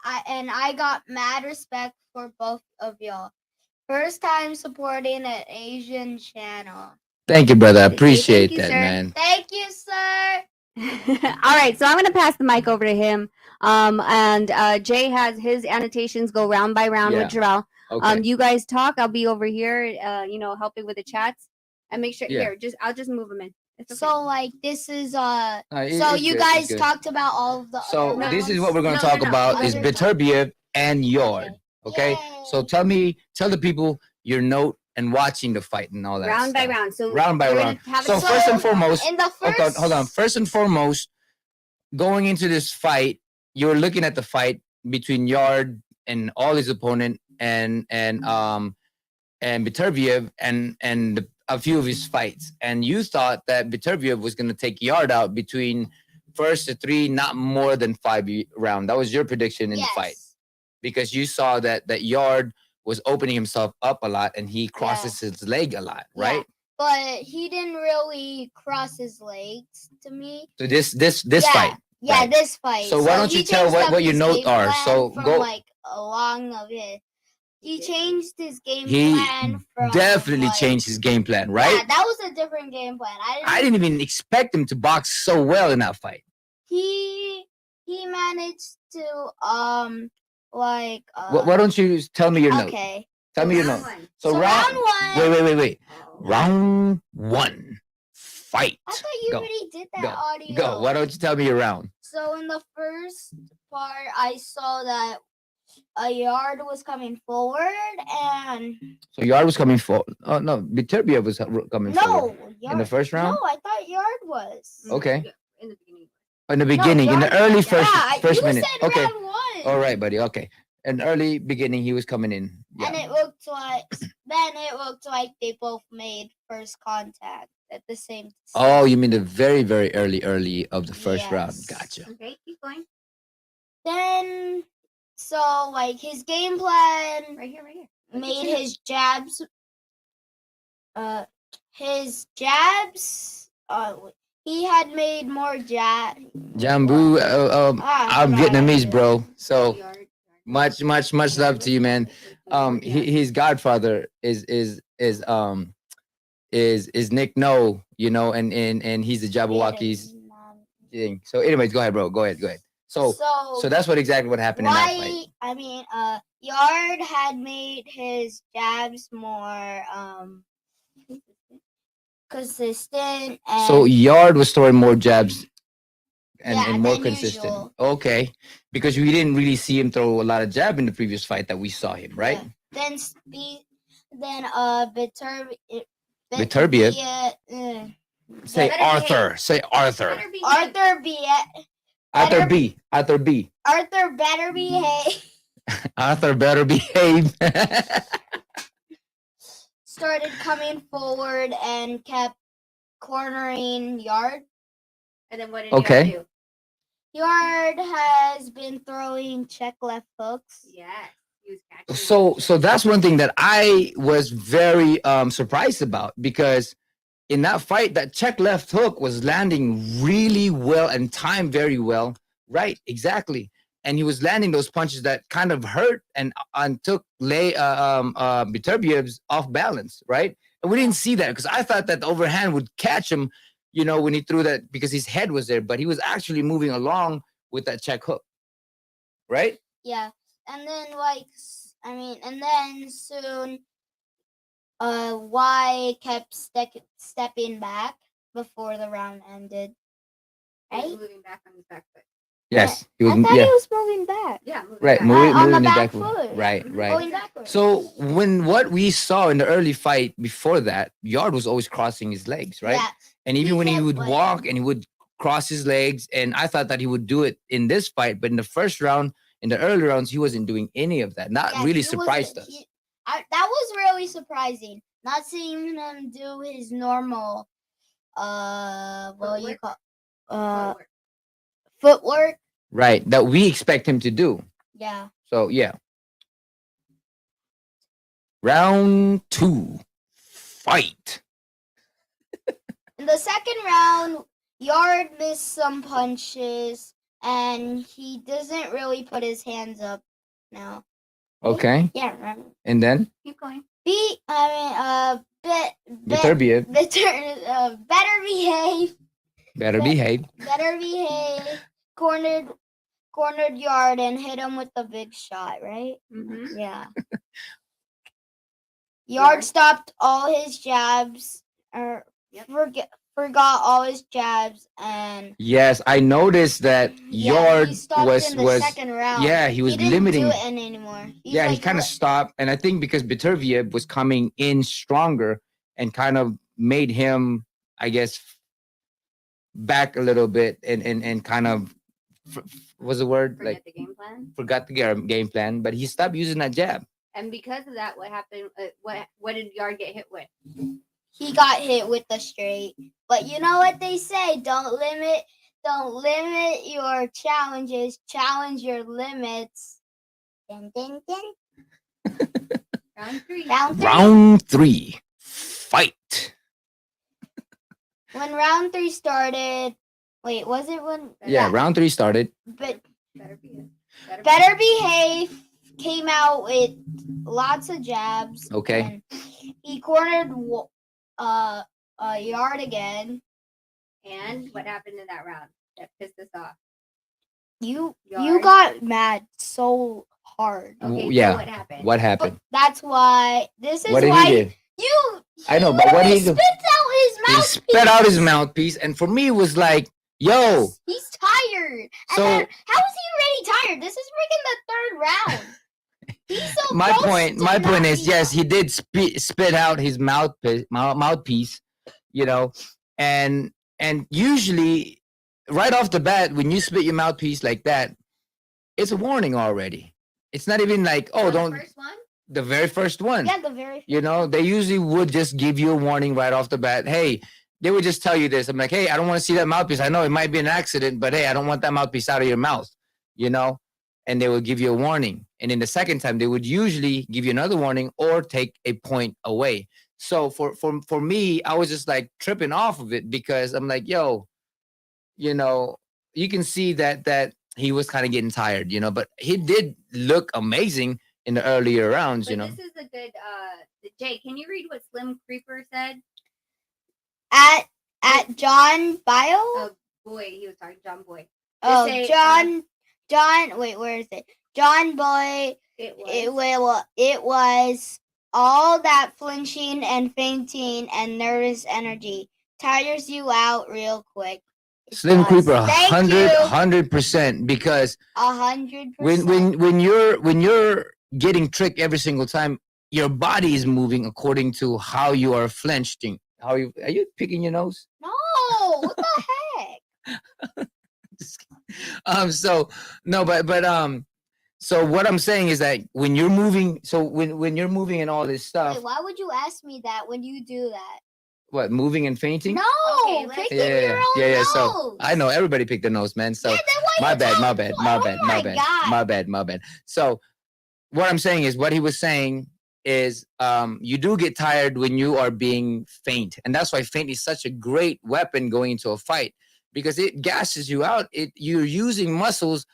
I got mad respect for both of y'all. First time supporting an Asian channel. Thank you, brother. I Thank appreciate you, that, sir. man. Thank you, sir. All right, so I'm going to pass the mic over to him. And Jay has his annotations go round by round with Jarrell. Okay. You guys talk. I'll be over here, helping with the chats, and make sure Yeah. I'll just move them in. It's okay. So like this is so it's you good, guys it's good. talked about all of the So other this is rounds? what we're going to No, talk no, no. about is Other- Beterbiev and Yarde. Okay. Yay. So tell the people your note and watching the fight and all that. round by stuff. round. So Round by we're round. gonna have So it first and foremost, in the first okay, hold on. First and foremost, going into this fight, you're looking at the fight between Yarde and all his opponent and Beterbiev and a few of his fights, and you thought that Beterbiev was going to take Yarde out between first to three, not more than 5 round. That was your prediction in the fight because you saw that Yarde was opening himself up a lot and he crosses his leg a lot, right? But he didn't really cross his legs to me. So this fight. Yeah, Right. this fight. So why don't he you tell changed up what your his notes game are? plan So from, go. like along of it. He changed his game He plan from definitely like, changed his game plan, right? Yeah, that was a different game plan. I didn't even expect him to box so well in that fight. He managed to Why don't you tell me your note? okay. Tell me your round note. one. So round one. Wait. Round one. Fight. I thought you Go. already did that Go. audio. Go. Why don't you tell me your round? So in the first part, I saw that a Yarde was coming forward, and So Yarde was coming forward. Oh no, Beterbiev was coming forward. Yarde In the first round? No, I thought Yarde was. Okay. In the beginning. In the beginning, in the Yarde- early first you minute. said Okay. round one. All right, buddy. Okay. In early beginning, he was coming in. Yeah. And it looked like they both made first contact at the same time. Oh, you mean the very, very early of the first round. Yes. Gotcha. Okay, keep going. Then, so like his game plan Right here. made his jabs. He had made more jab. Jambu, I'm hold on. Vietnamese, bro. So Yard. much love to you, man. His godfather is Nick No, and he's the Jabberwockies thing. So, anyways, go ahead, bro. Go ahead. So that's exactly what happened in that fight. I mean, Yarde had made his jabs more consistent. And So Yarde was throwing more jabs and more than consistent. usual. Okay, because we didn't really see him throw a lot of jab in the previous fight that we saw him, right? Yeah. Beterbiev. Say Better Arthur. behave. Say Arthur. Better be Arthur better behave. Arthur better behave. Started coming forward and kept cornering Yarde. And then what did Okay. you do? Yarde has been throwing check left hooks. Yes. He was catching So that's one thing that I was very surprised about, because in that fight, that check left hook was landing really well and timed very well. Right, exactly. And he was landing those punches that kind of hurt and took Beterbiev's off balance, right? And we didn't see that because I thought that the overhand would catch him, when he threw that, because his head was there, but he was actually moving along with that check hook, right? Yeah. And then and then soon Y kept stepping back before the round ended. He was Right? moving back on his back foot. Yes, he I was. thought Yeah, he was moving back. Yeah. Moving right. back. Moving on the his back foot. foot. Right. Going backwards. So what we saw in the early fight before that, Yarde was always crossing his legs, right? Yeah. And even He when he kept, would like- walk and he would cross his legs, and I thought that he would do it in this fight, but in the first round, in the early rounds, he wasn't doing any of that. Not Yeah, really he wasn't- surprised us. That was really surprising. Not seeing him do his normal what do you call Footwork. footwork. Right, that we expect him to do. Yeah. So yeah. Round 2, fight. In the second round, Yard missed some punches, and he doesn't really put his hands up now. Okay. Yeah, remember. And then Keep going. Beterbiev. Better behave. Better behave. Better behave. Cornered Yard and hit him with the big shot, right? Mm-hmm. Yeah. Yard. Yard stopped all his jabs, or forgot all his jabs, and Yes, I noticed that Yard he stopped was in the second round. yeah, he was didn't limiting. do it anymore. He's Yeah, he like, kind of stopped, and I think because Beterbiev was coming in stronger and kind of made him, I guess, back a little bit and kind of was the word Forget like the game plan. forgot the game plan, but he stopped using that jab. And because of that, what happened? What did Yard get hit with? He got hit with the straight. But you know what they say? Don't limit your challenges. Challenge your limits. Dun, dun, dun. Round 3. Round 3, fight. When round 3 started, wait, was it when? Yeah, round 3 started. But Better be. Better Behave came out with lots of jabs. Okay. And he cornered Yard again. And what happened in that round that pissed us off? You Yard. got mad so hard. Okay, Yeah. so what happened? What happened? That's why. This is What did why he do? I know, but what literally he do? spits out his He mouth. spit out his mouthpiece, and for me, it was like, yo. He's tired. And So- then, how is he already tired? This is freaking the third round. He's so My close point to not is, being yes, out. he did spit out his mouthpiece, you know, and usually right off the bat when you spit your mouthpiece like that, it's a warning already. It's not even like, oh, The don't first one? the very first one. Yeah, the very. You know, they usually would just give you a warning right off the bat. Hey, they would just tell you this. I'm like, hey, I don't want to see that mouthpiece. I know it might be an accident, but hey, I don't want that mouthpiece out of your mouth, you know? And they would give you a warning. And in the second time, they would usually give you another warning or take a point away. So for me, I was just like tripping off of it because I'm like, yo, you know, you can see that he was kind of getting tired, you know, but he did look amazing in the earlier rounds, But you know. this is a good. Jay, can you read what Slim Creeper said? At John Bio. Oh boy, he was talking John Boy. Oh, say, John. Wait, where is it? John Boy. It was all that flinching and fainting and nervous energy tires you out real quick. It Slim does. Creeper, Thank you. 100%, because 100%. when you're getting tricked every single time, your body is moving according to how you are flinching. Are you picking your nose? No, what the heck? So no, but so what I'm saying is that when you're moving, so when you're moving and all this stuff, Wait, why would you ask me that when you do that? what, moving and fainting? No, Okay, let's- picking Yeah, your own nose. So I know everybody picked their nose, man. So Yeah, then why my you bad, telling my me? bad, Oh my bad, my my bad, God. my bad. So what I'm saying is, what he was saying is, you do get tired when you are being faint, and that's why faint is such a great weapon going into a fight, because it gasses you out. You're using muscles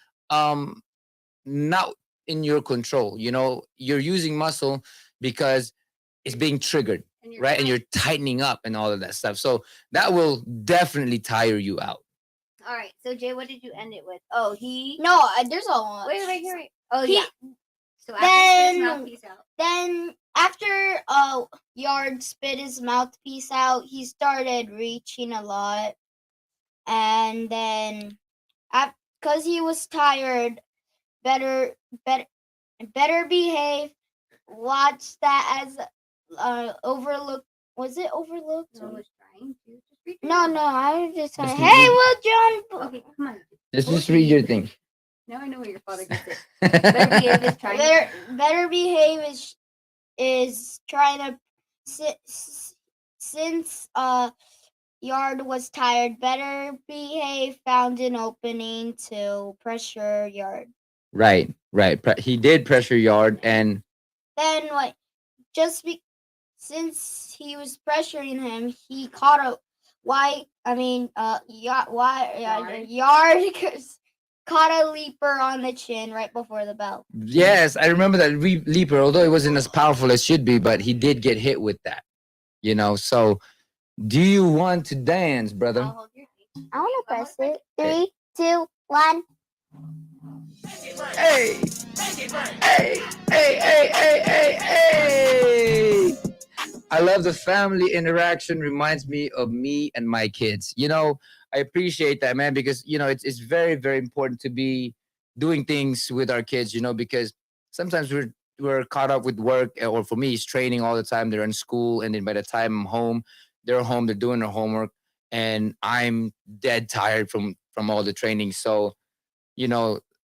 not in your control. You know, you're using muscle because it's being triggered, And right? And you're tightening up and all of that stuff. So that will definitely tire you out. All right. So Jay, what did you end it with? Oh, he. No, there's a lot. Wait, right here. Right. Oh He- yeah. So after he spit his then- mouthpiece out. Then after Yard spit his mouthpiece out, he started reaching a lot, and then because he was tired, better behave. Watch that as overlooked. Was it overlooked? No, I was trying to just read. No, I was just saying. Just Hey, read- well, John. Okay, come on. Just read your thing. Now I know what your father gets it. Better behave is trying. Better behave is trying to since Yard was tired. Better behave found an opening to pressure Yard. Right. He did pressure Yard, and Then since he was pressuring him, he Yarde caught a leaper on the chin right before the bell. Yes, I remember that leaper, although it wasn't as powerful as should be, but he did get hit with that. So do you want to dance, brother? I want to press it. 3, 2, 1. Hey, hey, hey. I love the family interaction. Reminds me of me and my kids. I appreciate that, man, because it's very, very important to be doing things with our kids. Because sometimes we're caught up with work, or for me, it's training all the time. They're in school, and then by the time I'm home, they're home. They're doing their homework, and I'm dead tired from all the training. So,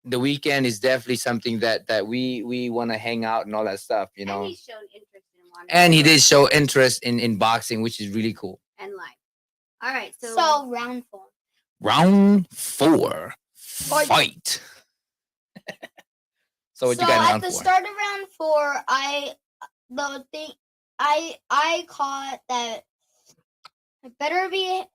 the weekend is definitely something that we want to hang out and all that stuff. And he's shown interest in one. And he did show interest in boxing, which is really cool. And life. All right, so round 4. Round 4, fight. So what you got in round 4? At the start of round 4, I caught that Beterbiev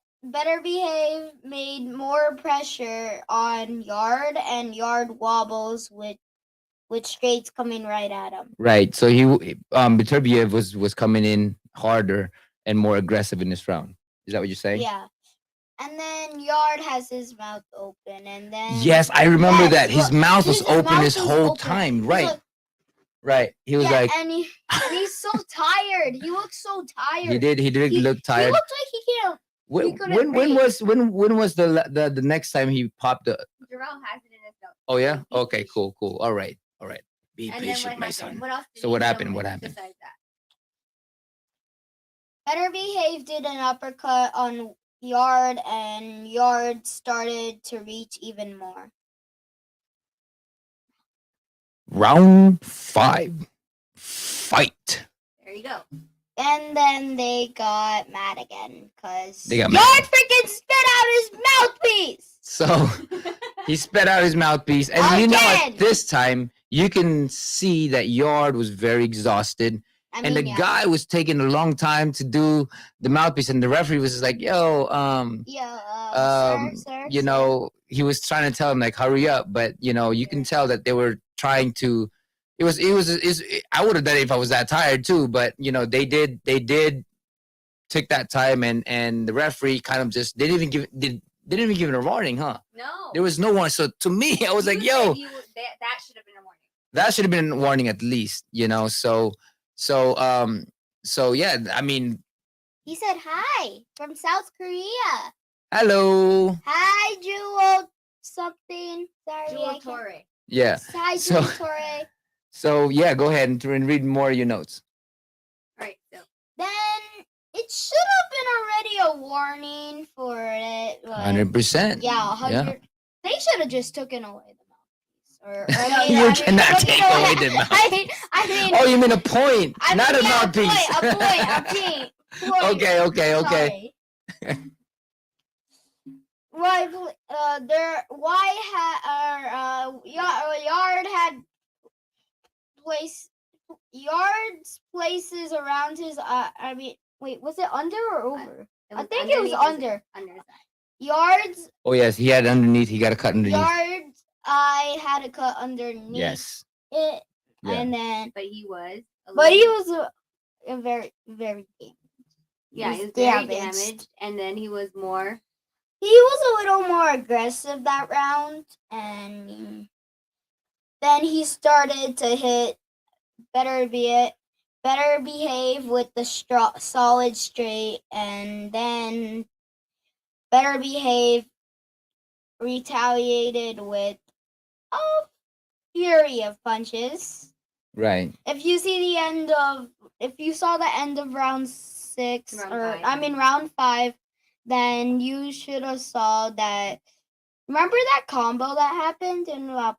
made more pressure on Yarde, and Yarde wobbles with straights coming right at him. Right. So Beterbiev was coming in harder and more aggressive in this round. Is that what you're saying? Yeah. And then Yarde has his mouth open, and then yes, I remember that his mouth was open this whole time. Right. Right. He was like, and he's so tired. He looks so tired. He did look tired. He looks like he can't. When was the next time he popped the? Jarrell has it in his notes. Oh yeah. Okay. Cool. All right. Be And patient, then my what son. happened? What else did So he what do happened? What happened? besides that? Beterbiev did an uppercut on Yarde, and Yarde started to reach even more. Round 5, fight. There you go. And then they got mad again because Yarde freaking spit out his mouthpiece. So he spat out his mouthpiece, and at this time you can see that Yarde was very exhausted. And the guy was taking a long time to do the mouthpiece, and the referee was just like, "Yo, sir, he was trying to tell him like, hurry up." But you can tell that they were trying to. I would have done it if I was that tired too, but they did take that time, and the referee kind of just didn't even give it a warning, huh? No, there was no warning. So to me, I was like, "Yo, that should have been a warning. That should have been a warning at least." So yeah, I mean, he said hi from South Korea. Hello. Hi, Jewel something. Sorry, Jewel Torre. Yeah. Hi, Jewel Torre. So yeah, go ahead and read more of your notes. All right. So then it should have been already a warning for it. 100%. Yeah, 100. Yeah. They should have just taken away the mouthpiece. You cannot take away the mouthpiece. I mean. Oh, you mean a point, not a mouthpiece. A point. Okay. Yarde had Yarde's places around his. Was it under or over? I think it was under. Yarde's. Oh yes, he had underneath. He got a cut underneath. Yarde's eye had a cut underneath. Yes. It. Yeah. And then. But he was. A very, very damaged. Yeah, he was very damaged, and then he was more. He was a little more aggressive that round, and then he started to hit Beterbiev with the solid straight, and then Beterbiev retaliated with a fury of punches. Right. If you saw the end of round 6, round 5, then you should have saw that. Remember that combo that happened in was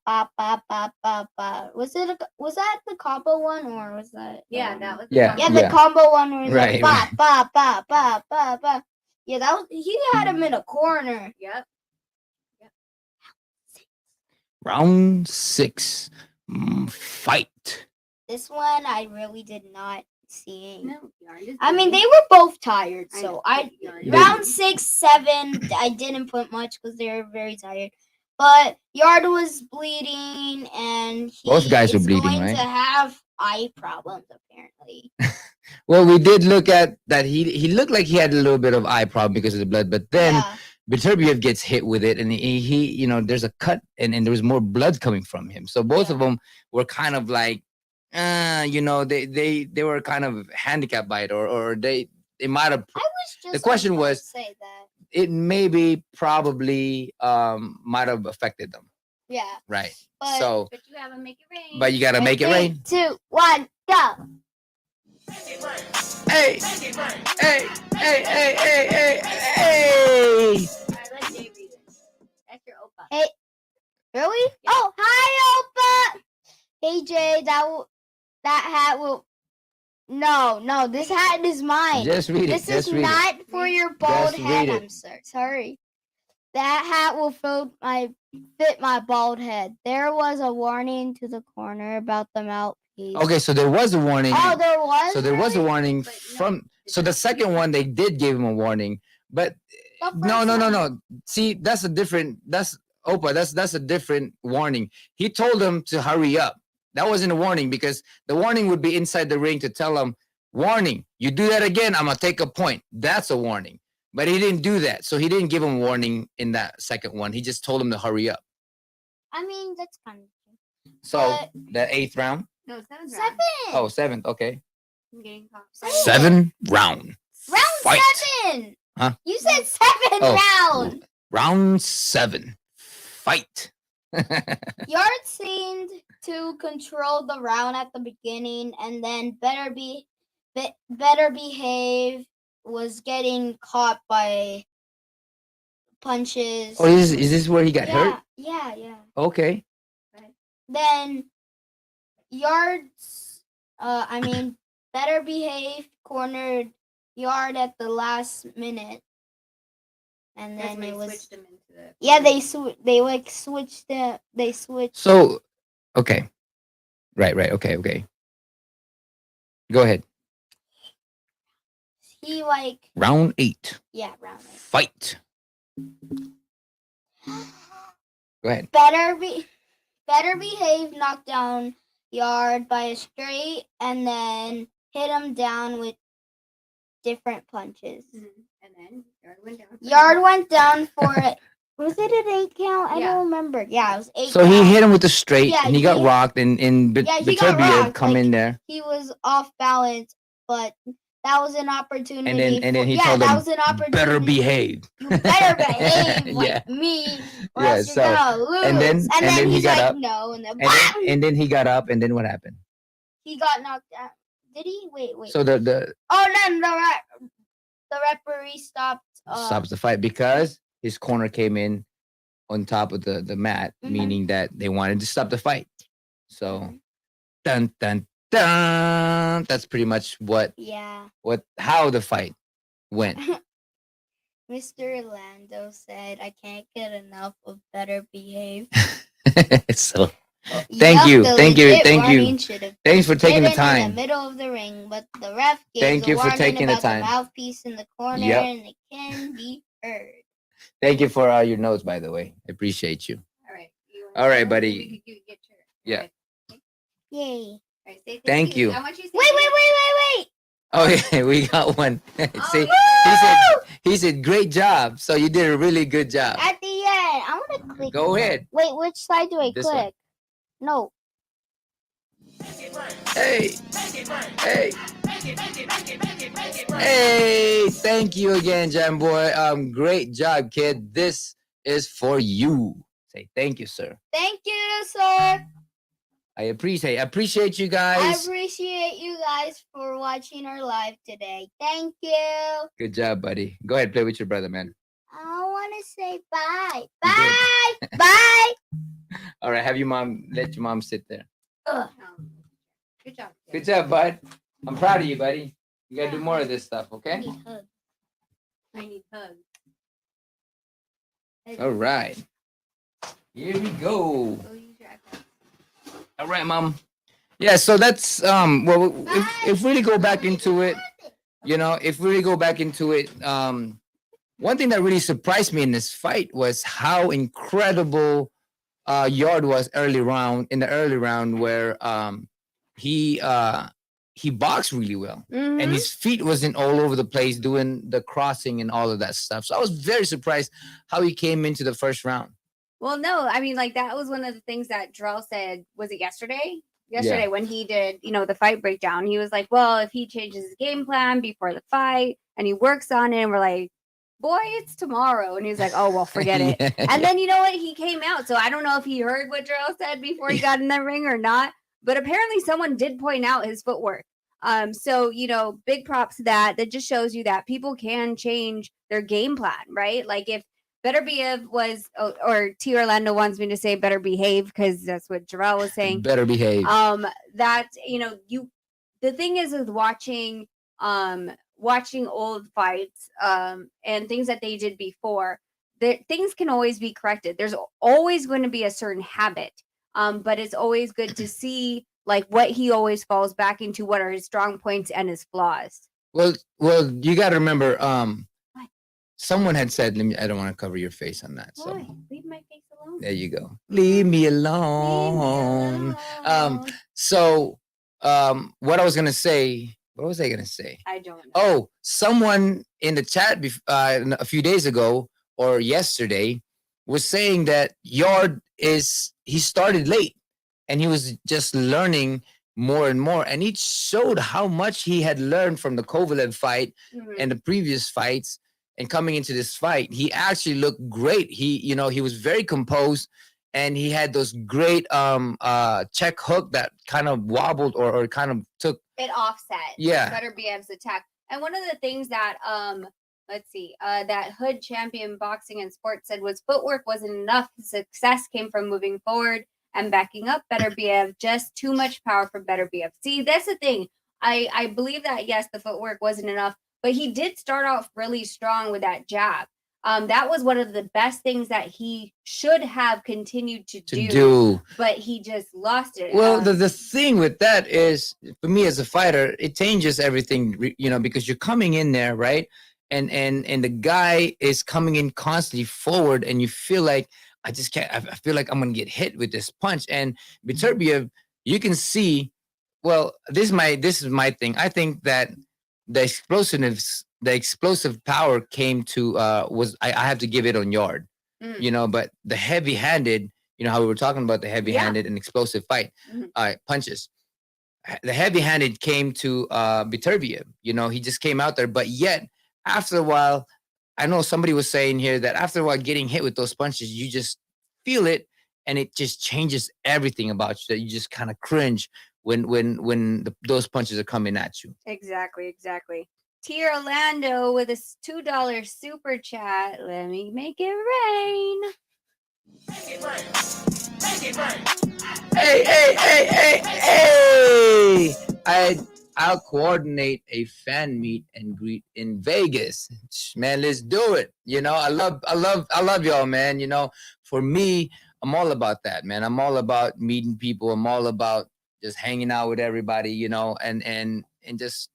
that the combo one, or was that? Yeah, that was. The combo one was like ba ba ba ba ba ba. Yeah, that was. He had him in a corner. Yep. Round 6, fight. This one I really did not seeing. No, Yarde is I mean, bleeding. they were both tired, I so know, I but Yarde is round bleeding. 6, 7. I didn't put much because they were very tired. But Yarde was bleeding, and he Both guys were is bleeding, going right? to have eye problems apparently. Well, we did look at that. He looked like he had a little bit of eye problem because of the blood, but then Yeah. Beterbiev gets hit with it, and he you know, there's a cut, and there was more blood coming from him. So both of them were kind of like, you know, they were kind of handicapped by it, or they might have. I was just The question about to was, say that. it maybe probably might have affected them, Yeah. right? But, So, But you haven't make it rain. but you gotta make it rain. 3, 2, 1, go. Hey, hey, hey, hey, hey, hey, hey. All right, let Jay read it. That's your Opa. Hey, really? Oh, hi, Opa. Hey, Jay, that hat will. No, this hat is mine. Just read it. This Just is read it. not for your bald Just head. read it. I'm sorry. That hat will fit my bald head. There was a warning to the corner about the mouthpiece. Okay, so there was a warning. Oh, there was. So there was a really? warning But no, from. So the second one, they did give him a warning, but The no, first no, no, one. no. See, that's a different. That's Opa. That's a different warning. He told him to hurry up. That wasn't a warning, because the warning would be inside the ring to tell him, warning, you do that again, I'm gonna take a point. That's a warning. But he didn't do that, so he didn't give him a warning in that second one. He just told him to hurry up. I mean, that's kind of. So But- the eighth round. No, seventh round. 7. Oh, seventh. Okay. I'm getting caught. Seven round. Round Fight. 7. Huh? You said 7 Oh. round. Round 7. Fight. Yarde seemed to control the round at the beginning, and then better behave was getting caught by punches. Oh, is this where he got hurt? Yeah. Okay. Then Better Behave cornered Yarde at the last minute, and That's then when it they was switched him into the. yeah they switched it. They switched. So, okay. Right. Okay. Go ahead. He Round 8. round 8. Fight. Go ahead. Better Behave knocked down Yarde by a straight, and then hit him down with different punches. Mhm. And then Yarde went down. Yarde went down for it. Was it an 8 count? I Yeah. don't remember. Yeah, it was 8. So he hit him with the straight, Yeah, and he got he- rocked, and he got Beterbiev rocked, come in there. He was off balance, but that was an opportunity. And then he yeah, told that him, was an opportunity. better behave. You better behave like Yeah. me, or Yeah, else you're so- gonna lose. and then he he's got like, up, no, and then, And then he got up, and then what happened? he got knocked out. Did he? Wait. So the Oh no, the referee stopped. stops the fight because his corner came in on top of the mat, Mhm. meaning that they wanted to stop the fight. So, Mhm. dun dun dun. That's pretty much Yeah. how the fight went. Mr. Lando said, "I can't get enough of Better Behave." So, Yup, you, the thank you, legit thank you. warning should have Thanks for taking the given in time. the middle of the ring, but the ref gave Thank the you for warning taking the about time. the mouthpiece in the corner, Yep. and it can be heard. Thank you for your notes, by the way. I appreciate you. All right. All right, buddy. You get your. Yeah. Yay! All right, say Thank you. I want you to say Wait! Oh yeah, we got one. See, he said, great job. So you did a really good job. At the end, I want to click. Go ahead. Wait, which side do I This one. click? No. Hey. Hey, thank you again, Jam Boy. Great job, kid. This is for you. Say thank you, sir. Thank you, sir. I appreciate you I guys. appreciate you guys for watching our live today. Thank you. Good job, buddy. Go ahead, play with your brother, man. I want to say bye. You Bye. Bye. All right, have your mom let your mom sit there. Ugh. Good job. Good job, bud. I'm proud of you, buddy. You gotta do more of this stuff, I okay? need hugs. I need hugs. All right. Here we go. Go use your iPad. All right, mom. Yeah, so that's well, if we really go back into it, if we really go back into it, one thing that really surprised me in this fight was how incredible Yard was in the early round where he he boxed really well. And Mhm. his feet wasn't all over the place doing the crossing and all of that stuff. So I was very surprised how he came into the first round. Well, no, I mean, like that was one of the things that Drell said. Was it yesterday? Yesterday when he did, the fight breakdown, he was like, "Well, if he changes his game plan before the fight and he works on it," and we're like, "Boy, it's tomorrow," and he's like, "Oh, well, forget it." Yeah. And then you know what? He came out, so I don't know if he heard what Drell said before he got in the ring or not. But apparently, someone did point out his footwork. So big props to that. That just shows you that people can change their game plan, right? Like if Beterbiev was, or T. Orlando wants me to say better behave because that's what Jarrell was saying. Better behave. That the thing is with watching old fights and things that they did before, things can always be corrected. There's always going to be a certain habit, but it's always good to see like what he always falls back into, what are his strong points and his flaws. Well, you got to remember. Someone had said, I don't want to cover your face on that. So Why? Leave my face alone. there you go. Leave me alone. So what I was gonna say, what was I gonna say? I don't know. Oh, someone in the chat a few days ago or yesterday was saying that he started late and he was just learning more and more, and he showed how much he had learned from the Kovalev fight and the previous fights. And coming into this fight, he actually looked great. He was very composed, and he had those great check hook that kind of wobbled or kind of took it offset. Yeah. Beterbiev's attack. And one of the things that that Hood Champion Boxing and Sports said was footwork wasn't enough. The success came from moving forward and backing up Beterbiev. Just too much power for Beterbiev. See, that's the thing. I believe that yes, the footwork wasn't enough. But he did start off really strong with that jab. That was one of the best things that he should have continued to do. But he just lost it. Well, the thing with that is, for me as a fighter, it changes everything, because you're coming in there, right? And the guy is coming in constantly forward, and you feel like, I just can't, I feel like I'm going to get hit with this punch. And Beterbiev, you can see, well, this is my thing. I think that the explosive power came to I have to give it on Yard, but the heavy-handed, how we were talking about the heavy-handed and explosive fight punches. The heavy-handed came to Beterbiev. He just came out there, but yet after a while, I know somebody was saying here that after a while getting hit with those punches, you just feel it, and it just changes everything about you. That you just kind of cringe when those punches are coming at you. Exactly. T. Orlando with a $2 super chat. Let me make it rain. Make it rain. Make it rain. Hey! I'll coordinate a fan meet and greet in Vegas. Man, let's do it. I love y'all, man. For me, I'm all about that, man. I'm all about meeting people. I'm all about just hanging out with everybody, and just,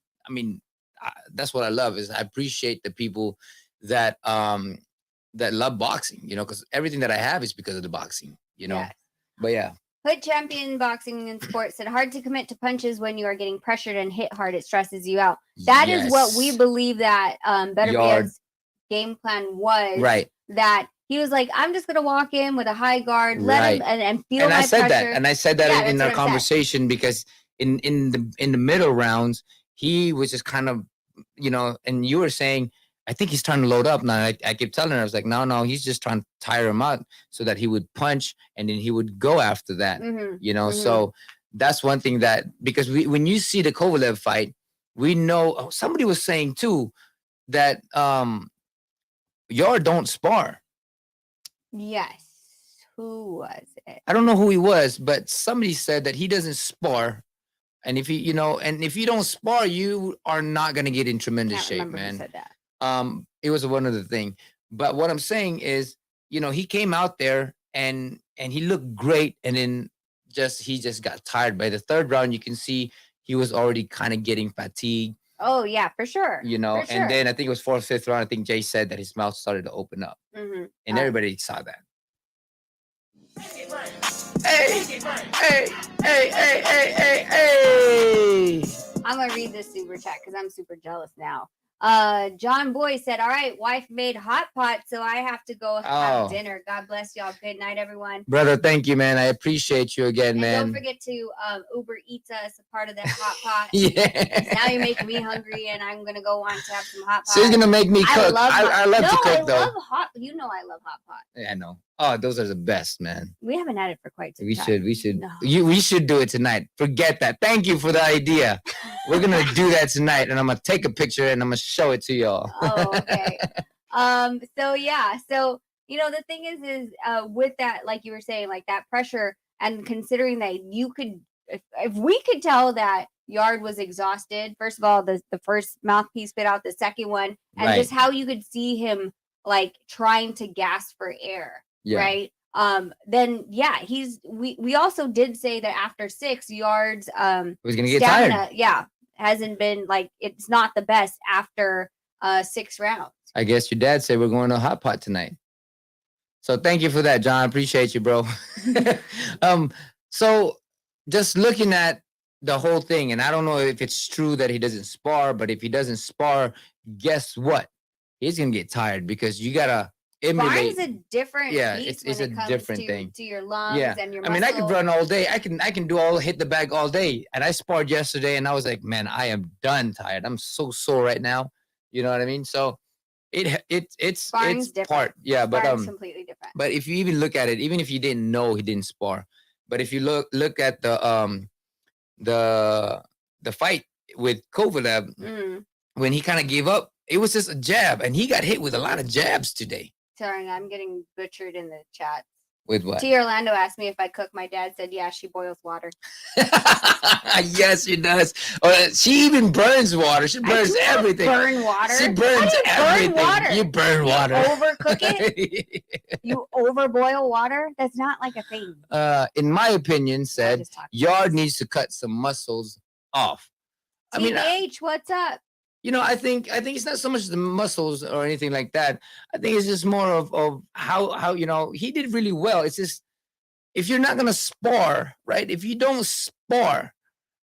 that's what I love. Is I appreciate the people that love boxing, because everything that I have is because of the boxing, Yes. But yeah. Hood Champion Boxing and Sports said, hard to commit to punches when you are getting pressured and hit hard. It stresses you out. That is what we believe that Beterbiev's game plan was. Right. That he was like, I'm just going to walk in with a high guard, let him and feel my pressure. And I said that in our conversation, because in the middle rounds, he was just kind of, and you were saying, I think he's trying to load up. Now I kept telling her, I was like, no, he's just trying to tire him out so that he would punch and then he would go after that. So that's one thing that, because when you see the Kovalev fight, we know, somebody was saying too that Yarde don't spar. Yes. Who was it? I don't know who he was, but somebody said that he doesn't spar. And if if you don't spar, you are not going to get in tremendous shape, man. Who said that. It was one other thing. But what I'm saying is, he came out there and he looked great. And then just he just got tired. By the third round, you can see he was already kind of getting fatigued. Oh yeah, for sure. You know, For and sure. then I think it was fourth, fifth round. I think Jay said that his mouth started to open up, and everybody saw that. Hey, hey, hey, hey, hey, hey, hey. I'm gonna read this super chat because I'm super jealous now. John Boy said, "All right, wife made hot pot, so I have to go have dinner. God bless y'all. Good night, everyone." Brother, thank you, man. I appreciate you again, and man. Don't forget to Uber Eats us a part of that hot pot. Yeah. Now you're making me hungry, and I'm gonna go want to have some hot pot. She's gonna make me cook. I love to cook, though. I love hot. You know I love hot pot. Yeah, I know. Oh, those are the best, man. We haven't had it for quite some time. We should. No. We should do it tonight. Forget that. Thank you for the idea. We're gonna do that tonight, and I'm gonna take a picture and I'm gonna show it to y'all. Oh, okay. So yeah. So the thing is with that, like you were saying, like that pressure, and considering that you could, if we could tell that Yarde was exhausted. First of all, the first mouthpiece spit out, the second one, and just how you could see him like trying to gasp for air. Yeah. Right. Then yeah, we also did say that after 6 yards, was gonna get tired. Yeah, hasn't been like, it's not the best after 6 rounds. I guess your dad said we're going to hot pot tonight. So thank you for that, John. Appreciate you, bro. So just looking at the whole thing, and I don't know if it's true that he doesn't spar, but if he doesn't spar, guess what? He's gonna get tired because you gotta emulate. Sparring's a different it's a different thing to your lungs and your muscle. I mean, I could run all day. I can do hit the bag all day. And I sparred yesterday, and I was like, man, I am done tired. I'm so sore right now. You know what I mean? So it's different. part, yeah, but completely different. But if you even look at it, even if you didn't know he didn't spar, but if you look at the fight with Kovalev, when he kind of gave up, it was just a jab, and he got hit with a lot of jabs today. Sorry, I'm getting butchered in the chat. With what? T. Orlando asked me if I cook. My dad said, yeah, she boils water. Yes, she does. She even burns water. She burns everything. Burn water? She burns everything. Burn water? You burn water. You overcook it? You overboil water? That's not like a thing. In my opinion, said Yarde needs to cut some muscles off. TBH, what's up? I think it's not so much the muscles or anything like that. I think it's just more of how he did really well. It's just, if you're not gonna spar, right? If you don't spar,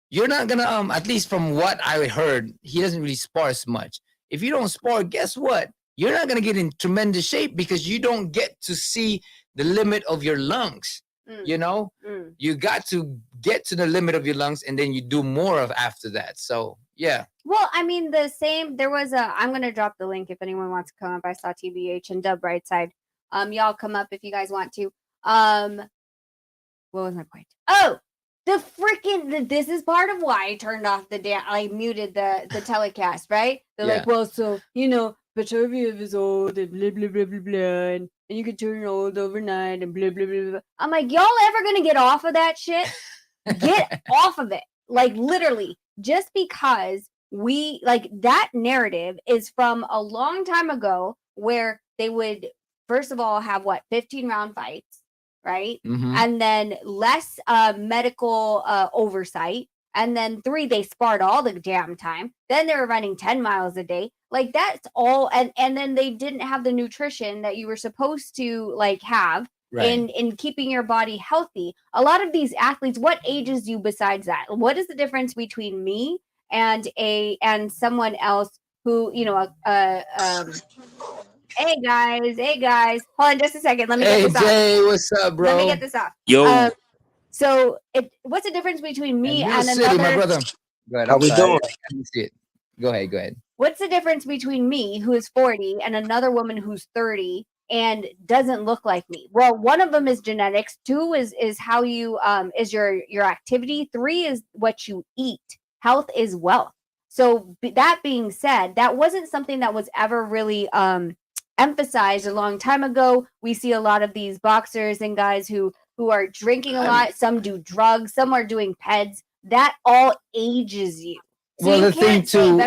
you're not gonna at least from what I heard, he doesn't really spar as much. If you don't spar, guess what? You're not gonna get in tremendous shape because you don't get to see the limit of your lungs. You got to get to the limit of your lungs, and then you do more of after that. So yeah. Well, I mean, there was I'm going to drop the link if anyone wants to come up. I saw TBH and Dub Brightside. Y'all come up if you guys want to. What was my point? Oh, the freaking, this is part of why I turned off I muted the telecast, right? They're like, well, so, Beterbiev is old and blah, blah, blah, blah, blah, and you can turn old overnight and blah, blah, blah, blah. I'm like, y'all ever going to get off of that shit? Get off of it. Like, literally, just because that narrative is from a long time ago where they would, first of all, have 15-round fights, right? Mm-hmm. And then less medical oversight. And then 3, they sparred all the damn time. Then they were running 10 miles a day. Like, that's all. And then they didn't have the nutrition that you were supposed to have. Right. In keeping your body healthy. A lot of these athletes, what ages you besides that? What is the difference between me and someone else who, hey guys, hold on just a second. Let me get this off. Hey Jay, what's up, bro? Let me get this off. Yo. So what's the difference between me and City, another? My brother. Go ahead, how we doing? Let me see it. Go ahead. What's the difference between me, who is 40, and another woman who's 30 and doesn't look like me? Well, one of them is genetics. 2 is how you is your activity. 3 is what you eat. Health is wealth. So that being said, that wasn't something that was ever really emphasized a long time ago. We see a lot of these boxers and guys who are drinking a lot. Some do drugs. Some are doing PEDs. That all ages you. So well, the thing too,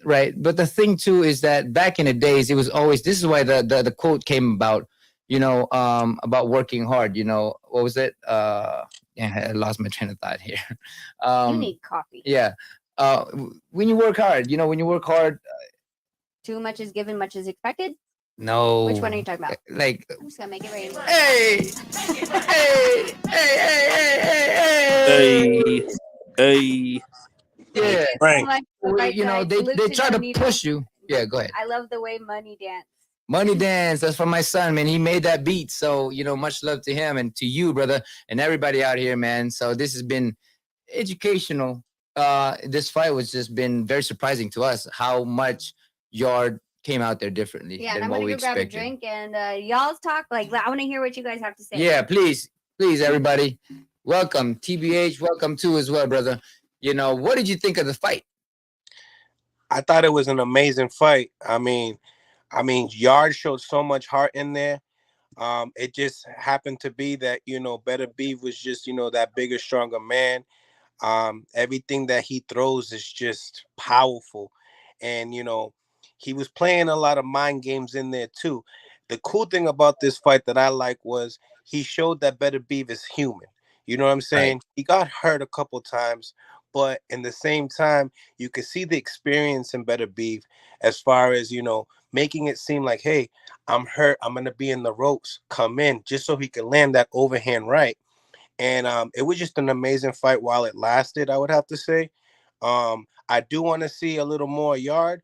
right? But the thing too is that back in the days, it was always. This is why the quote came about. About working hard. What was it? Yeah, I lost my train of thought here. You need coffee. Yeah. When you work hard, when you work hard, Too much is given, much is expected. no. Which one are you talking about? Like, I'm just gonna make it rain. hey, hey, hey. Hey, Yeah. Frank. They try to push you. Yeah, go ahead. I love the way Money dance. Money Dance, that's from my son, man. He made that beat. So, much love to him and to you, brother, and everybody out here, man. So this has been educational. This fight was just been very surprising to us how much Yard came out there differently Yeah, and than I'm what gonna we go grab a expected. drink and y'all's talk. Like, I want to hear what you guys have to say. Yeah, please, everybody. Welcome, TBH. Welcome too as well, brother. What did you think of the fight? I thought it was an amazing fight. I mean, Yard showed so much heart in there. It just happened to be that Beterbiev was just that bigger, stronger man. Everything that he throws is just powerful, and he was playing a lot of mind games in there too. The cool thing about this fight that I like was he showed that Beterbiev is human. You know what I'm saying? Right. He got hurt a couple times, but in the same time, you could see the experience in Beterbiev as far as making it seem like, hey, I'm hurt, I'm gonna be in the ropes, come in, just so he could land that overhand right. And it was just an amazing fight while it lasted, I would have to say. I do want to see a little more Yard.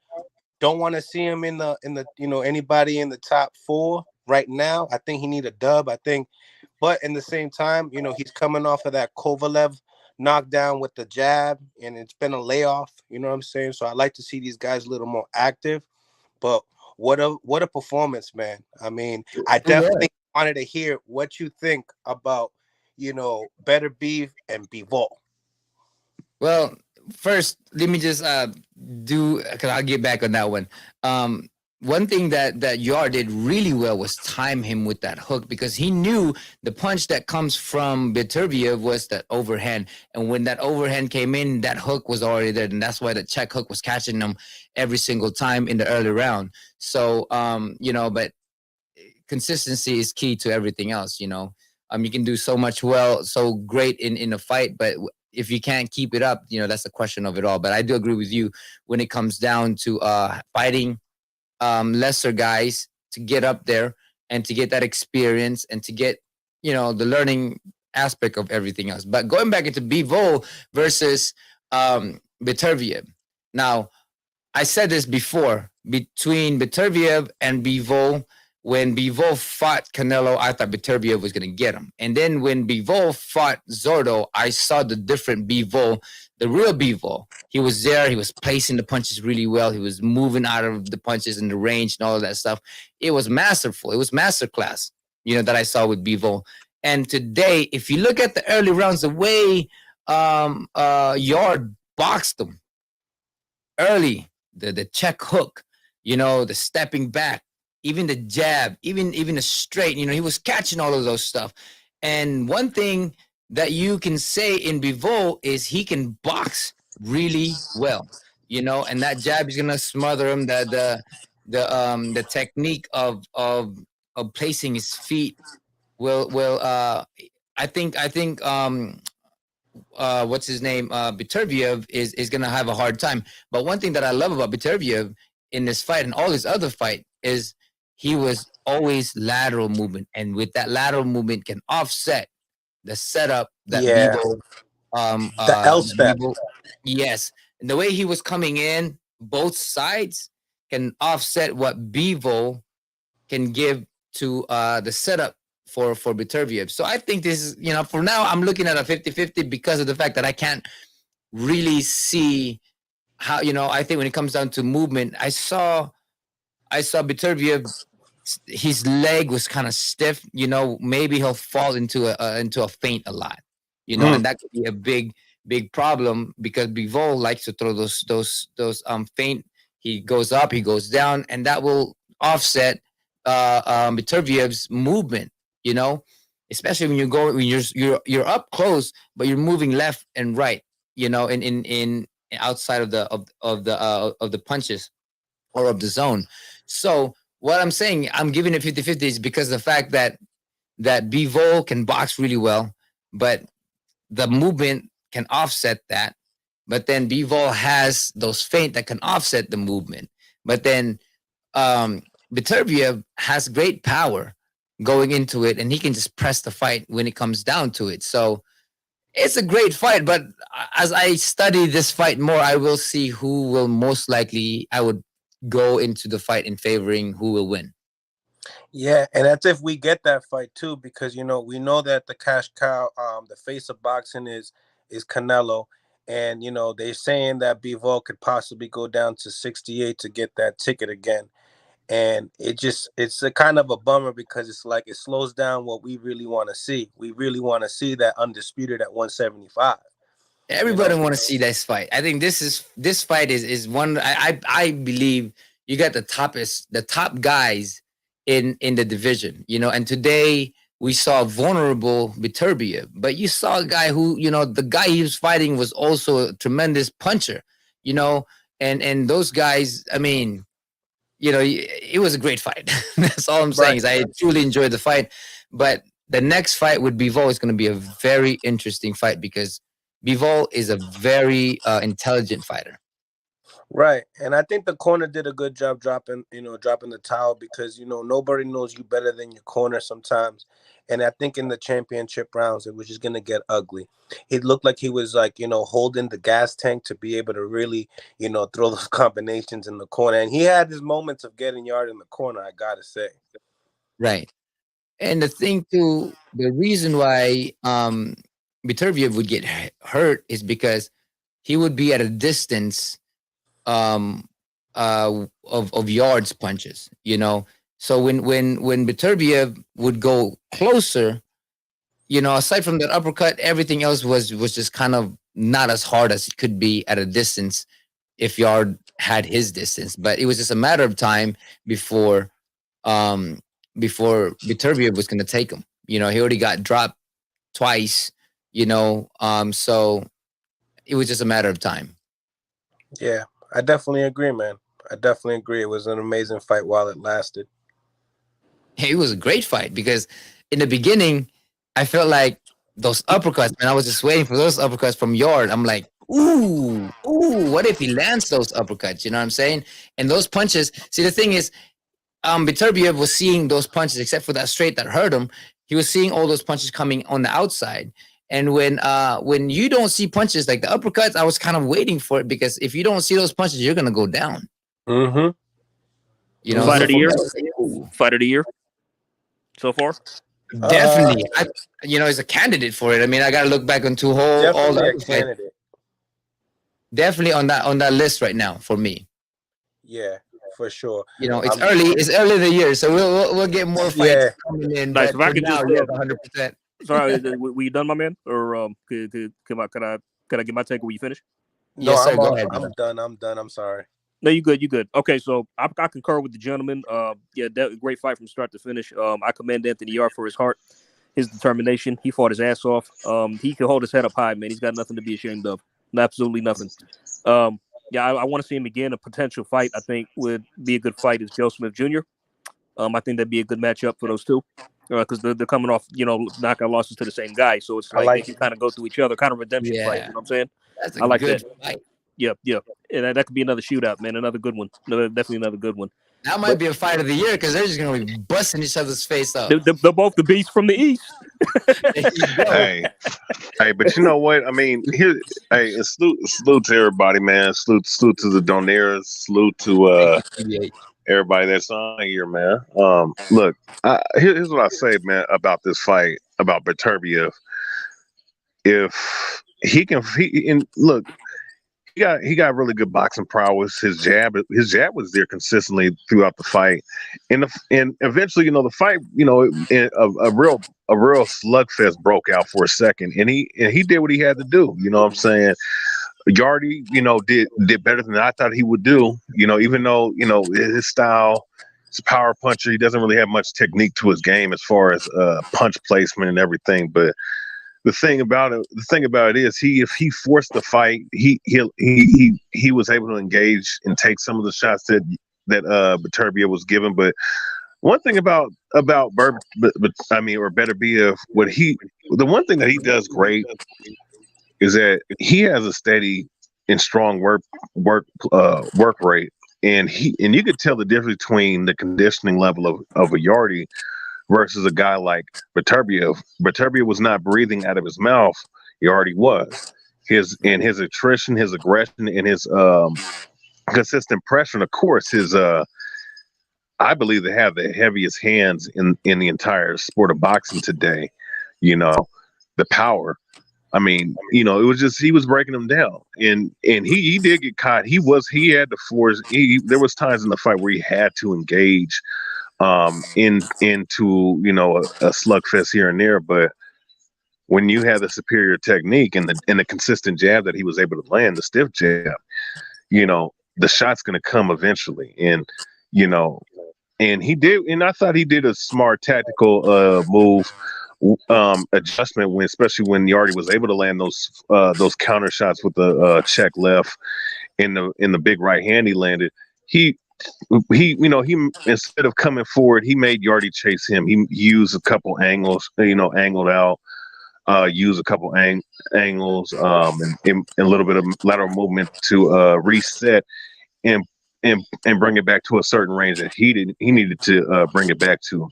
Don't want to see him in the anybody in the top 4 right now. I think he need a dub. I think, but in the same time, he's coming off of that Kovalev knockdown with the jab, and it's been a layoff. You know what I'm saying? So I like to see these guys a little more active. But what a performance, man! I mean, I definitely wanted to hear what you think about Beterbiev and Bivol. Well, first, let me just because I'll get back on that one. One thing that Yard did really well was time him with that hook, because he knew the punch that comes from Beterbiev was that overhand, and when that overhand came in, that hook was already there, and that's why the check hook was catching him every single time in the early round. So, but consistency is key to everything else. You can do so much so great in a fight, but if you can't keep it up, that's the question of it all. But I do agree with you when it comes down to fighting lesser guys to get up there and to get that experience and to get the learning aspect of everything else. But going back into Bivol versus Beterbiev. Now, I said this before, between Beterbiev and Bivol, when Bivol fought Canelo, I thought Beterbiev was going to get him. And then when Bivol fought Zordo, I saw the different Bivol, the real Bivol. He was there. He was placing the punches really well. He was moving out of the punches in the range and all of that stuff. It was masterful. It was masterclass, that I saw with Bivol. And today, if you look at the early rounds, the way Yard boxed him early, the check hook, the stepping back, even the jab, even the straight, he was catching all of those stuff. And one thing that you can say in Bivol is he can box really well, and that jab is gonna smother him. The technique of placing his feet will I think what's his name, Beterbiev is gonna have a hard time. But one thing that I love about Beterbiev in this fight and all his other fight is he was always lateral movement, and with that lateral movement can offset the setup that Bivol, the L step. Yes, and the way he was coming in, both sides can offset what Bivol can give to the setup for Beterbiev. So I think this is, for now, I'm looking at a 50-50 because of the fact that I can't really see how, I think when it comes down to movement, I saw Beterbiev, his leg was kind of stiff, maybe he'll fall into a feint a lot, and that could be a big problem because Bivol likes to throw those feint. He goes up, he goes down, and that will offset Beterbiev's movement, especially when you're up close, but you're moving left and right, in outside of the punches or of the zone. So what I'm saying, I'm giving it 50-50 is because of the fact that Bivol can box really well, but the movement can offset that. But then Bivol has those feint that can offset the movement. But then Beterbiev has great power going into it, and he can just press the fight when it comes down to it. So it's a great fight. But as I study this fight more, I will see who will most likely, I would go into the fight in favoring who will win. Yeah, and that's if we get that fight too, because we know that the cash cow, the face of boxing is Canelo, and they're saying that Bivol could possibly go down to 68 to get that ticket again, and it's a kind of a bummer because it's like it slows down what we really want to see. We really want to see that undisputed at 175. Everybody want to see this fight. I think this fight is one. I believe you got the top guys in the division, and today we saw vulnerable Beterbiev, but you saw a guy who, the guy he was fighting was also a tremendous puncher, and those guys, I mean, it was a great fight. That's all I'm saying is I truly enjoyed the fight, but the next fight with Bivol is going to be a very interesting fight because Bivol is a very intelligent fighter. Right. And I think the corner did a good job dropping the towel because, nobody knows you better than your corner sometimes. And I think in the championship rounds, it was just going to get ugly. It looked like he was holding the gas tank to be able to really, throw those combinations in the corner. And he had his moments of getting Yarde in the corner, I got to say. Right. And the thing too, the reason why Beterbiev would get hurt is because he would be at a distance of Yarde's punches, So when Beterbiev would go closer, aside from that uppercut, everything else was just kind of not as hard as it could be at a distance if Yarde had his distance. But it was just a matter of time before Beterbiev was going to take him. He already got dropped twice, so it was just a matter of time. Yeah, I definitely agree, man. I definitely agree. It was an amazing fight while it lasted. Hey, it was a great fight because in the beginning, I felt like those uppercuts, man, I was just waiting for those uppercuts from Yarde. I'm like, ooh, what if he lands those uppercuts? You know what I'm saying? And those punches, see, the thing is, Beterbiev was seeing those punches, except for that straight that hurt him. He was seeing all those punches coming on the outside. And when you don't see punches like the uppercuts, I was kind of waiting for it because if you don't see those punches, you're gonna go down. Mm-hmm. Fight of the year. Fight of the year. So far, definitely. He's a candidate for it. I mean, I gotta look back into all the candidate. Definitely on that list right now for me. Yeah, for sure. It's early. It's early in the year, so we'll get more fights coming in. Nice. If I could just 100%. Sorry, were you done, my man? Or could I get my take? Were you finished? No, yes, sir. Go ahead. I'm done. I'm sorry. No, you good. You good. Okay, so I concur with the gentleman. Great fight from start to finish. I commend Anthony Yarde for his heart, his determination. He fought his ass off. He can hold his head up high, man. He's got nothing to be ashamed of. Absolutely nothing. I want to see him again. A potential fight, I think, would be a good fight is Joe Smith Jr. I think that'd be a good matchup for those two. Because they're coming off, knockout losses to the same guy. So it's like they can kind of go through each other, kind of redemption fight. You know what I'm saying? That's a good fight. Yeah. And that could be another shootout, man. Another good one. Definitely another good one. That might be a fight of the year because they're just going to be busting each other's face up. They're both the beasts from the East. Hey, but you know what? I mean, salute to everybody, man. Salute to the donors. Salute to everybody that's on here, man. Look, here's what I say, man, about this fight, about Beterbiev. If he got really good boxing prowess. His jab was there consistently throughout the fight, and eventually, the fight, a real slugfest broke out for a second, and he did what he had to do. You know what I'm saying? Yarde, did better than I thought he would do. Even though his style, he's a power puncher, he doesn't really have much technique to his game as far as punch placement and everything, but. The thing about it is if he forced the fight, he was able to engage and take some of the shots that Beterbiev was given. But one thing about Beterbiev, the one thing that he does great is that he has a steady and strong work rate, and you could tell the difference between the conditioning level of a Yarde versus a guy like Beterbiev. Beterbiev was not breathing out of his mouth. Yarde was. His attrition, his aggression, and his consistent pressure, and of course his I believe they have the heaviest hands in the entire sport of boxing today. You know, the power. I mean, it was just he was breaking them down, and he did get caught. He had to force. There was times in the fight where he had to engage into a slugfest here and there, but when you have the superior technique and the consistent jab that he was able to land, the stiff jab, the shot's going to come eventually, and he did, and I thought he did a smart tactical move adjustment especially when Yarde was able to land those counter shots with the check left in the big right hand he landed. He instead of coming forward, he made Yarde chase him. He used a couple angles, angled out, use a couple angles, and a little bit of lateral movement to reset and bring it back to a certain range that he needed to bring it back to.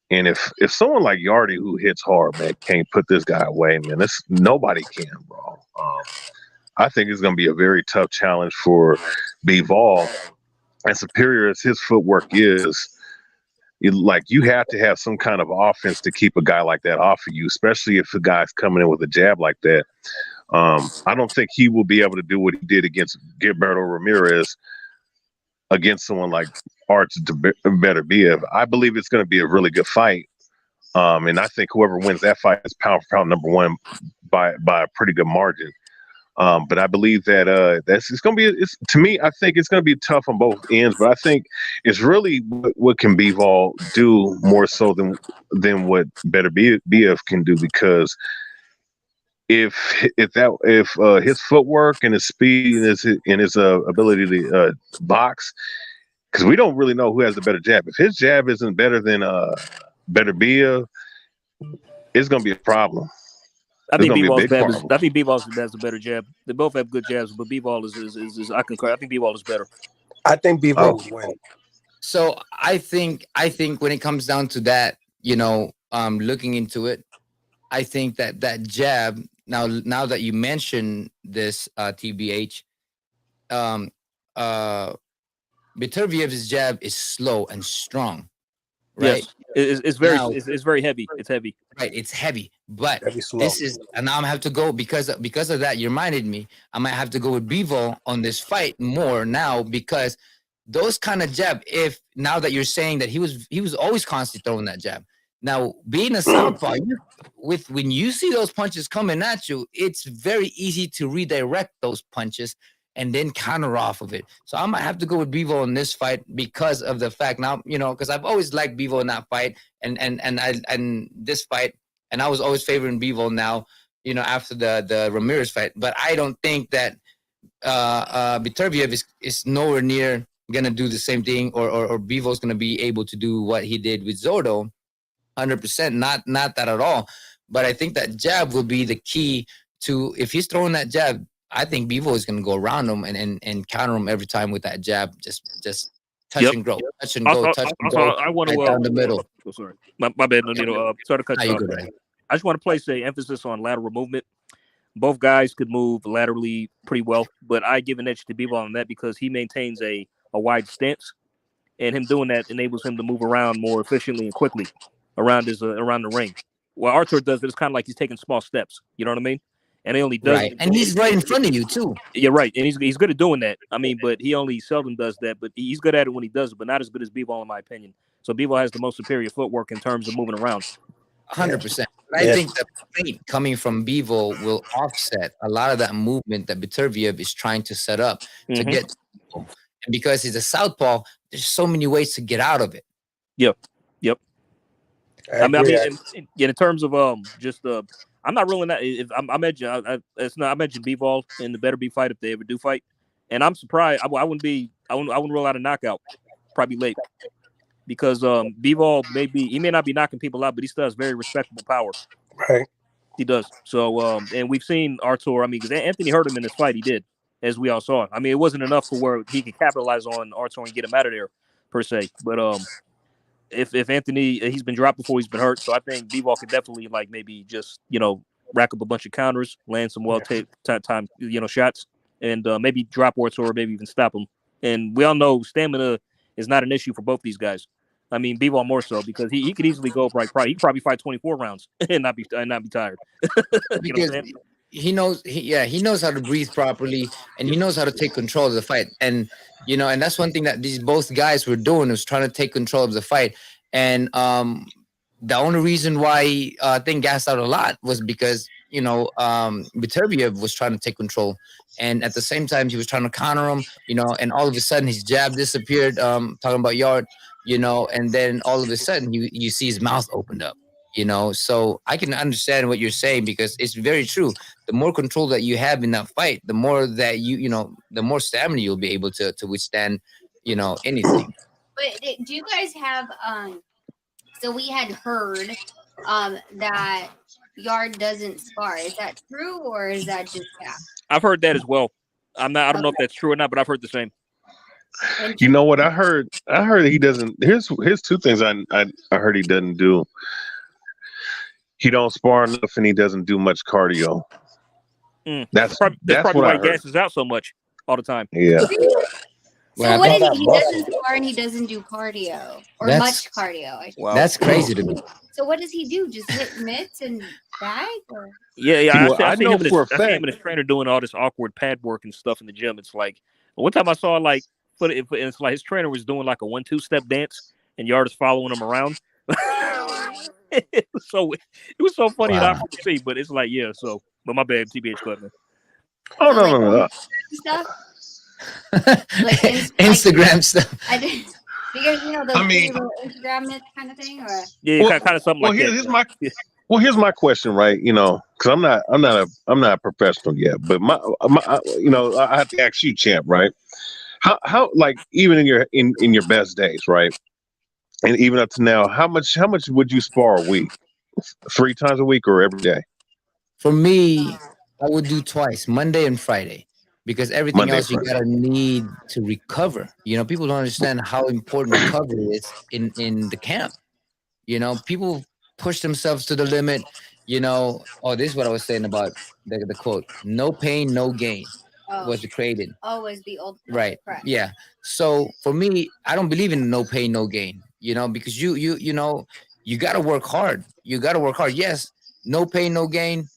And if someone like Yarde, who hits hard, man, can't put this guy away, man, nobody can, bro. I think it's going to be a very tough challenge for Bivol. As superior as his footwork is, you have to have some kind of offense to keep a guy like that off of you, especially if the guy's coming in with a jab like that. I don't think he will be able to do what he did against Gilberto Ramirez against someone like Arch Beterbiev. I believe it's going to be a really good fight. And I think whoever wins that fight is pound for pound number one by a pretty good margin. But I believe that it's going to be. To me, I think it's going to be tough on both ends. But I think it's really what can Bivol do more so than what Beterbiev can do, because if his footwork and his speed and his ability to box, because we don't really know who has the better jab. If his jab isn't better than Beterbiev, it's going to be a problem. I think Bivol's has a better jab. They both have good jabs, but Bivol is I concur. I think Bivol is better. I think Bivol would win. So I think when it comes down to that, looking into it, I think that jab. Now that you mention this, TBH, Beterbiev's jab is slow and strong, right? Yes. It's very heavy. It's heavy. Right, it's heavy, but slow. This is, and now I'm have to go because of that. You reminded me. I might have to go with Bivol on this fight more now, because those kind of jab. If now that you're saying that he was always constantly throwing that jab. Now, being a southpaw, when you see those punches coming at you, it's very easy to redirect those punches and then counter off of it. So I might have to go with Bivol in this fight because of the fact now, because I've always liked Bivol in that fight and this fight, and I was always favoring Bivol now, after the Ramirez fight. But I don't think that Beterbiev is nowhere near gonna do the same thing, or Bivol's gonna be able to do what he did with Zordo. 100%, not that at all. But I think that jab will be the key to, if he's throwing that jab, I think Bivol is going to go around him and counter him every time with that jab. Just touch and go, touch and go, touch and go. I want to down the middle. Oh, sorry, my bad. No, sorry to cut you off. Right. I just want to place a emphasis on lateral movement. Both guys could move laterally pretty well, but I give an edge to Bivol on that because he maintains a wide stance, and him doing that enables him to move around more efficiently and quickly around the ring. Well, Arthur does it. It's kind of like he's taking small steps. You know what I mean? And he only does right. And he's right in front of you too. Yeah, right. And he's good at doing that. I mean, but he only seldom does that. But he's good at it when he does it, but not as good as Bivol, in my opinion. So Bivol has the most superior footwork in terms of moving around. 100%. I think the weight coming from Bivol will offset a lot of that movement that Beterbiev is trying to set up to get to Bivol. And because he's a southpaw, there's so many ways to get out of it. Yep. I mean, in terms of I'm not ruling that. If I mentioned Bivol in the Beterbiev fight if they ever do fight, and I'm surprised. I wouldn't rule out a knockout, probably late, because Bivol may not be knocking people out, but he still has very respectable power. Right. He does. So, and we've seen Artur. I mean, because Anthony hurt him in this fight. He did, as we all saw. I mean, it wasn't enough for where he could capitalize on Artur and get him out of there, per se. But if Anthony, he's been dropped before he's been hurt, so I think Bivol could definitely maybe just rack up a bunch of counters, land some time shots, and maybe drop Artur, or maybe even stop him. And we all know stamina is not an issue for both these guys. I mean, Bivol more so because he could easily go he could probably fight 24 rounds and not be tired. Because he knows he knows how to breathe properly, and he knows how to take control of the fight. And and that's one thing that these both guys were doing, was trying to take control of the fight. And the only reason why I think gassed out a lot was because Beterbiev was trying to take control, and at the same time he was trying to counter him, and all of a sudden his jab disappeared. Talking about Yarde, and then all of a sudden you see his mouth opened up. So I can understand what you're saying, because it's very true. The more control that you have in that fight, the more that the more stamina you'll be able to withstand, anything. But do you guys have so we had heard that Yarde doesn't spar. Is that true, or is that just that? I've heard that as well. I don't know if that's true or not, but I've heard the same. You know what I heard? I heard he doesn't. Here's two things I heard he doesn't do. He don't spar enough, and he doesn't do much cardio. That's probably why he gasses out so much all the time. Yeah. So what did he doesn't spar and he doesn't do cardio or much cardio. Wow. That's crazy to me. So what does he do? Just hit mitts and bag? Or? Yeah. I see know him for a fact. and his trainer doing all this awkward pad work and stuff in the gym. It's like one time I saw it's like his trainer was doing like a 1-2 step dance, and Yarde is following him around. It was so funny and awkward to see, but it's like but my bad, TBH Club, man. Oh no. Stuff? Like Instagram stuff. Because those Instagram myths kind of thing, or kind of something like that. Here's my question, right? Because I'm not a professional yet, but my I have to ask you, champ, right? How like even in your best days, right? And even up to now, how much would you spar a week? 3 times a week or every day? For me, I would do twice, Monday and Friday, because everything else you gotta need to recover. People don't understand how important recovery is in the camp. People push themselves to the limit. This is what I was saying about the quote: "No pain, no gain." Was created. Always the old right. Correct. Yeah. So for me, I don't believe in no pain, no gain. Because you gotta work hard. You gotta work hard. Yes, no pain, no gain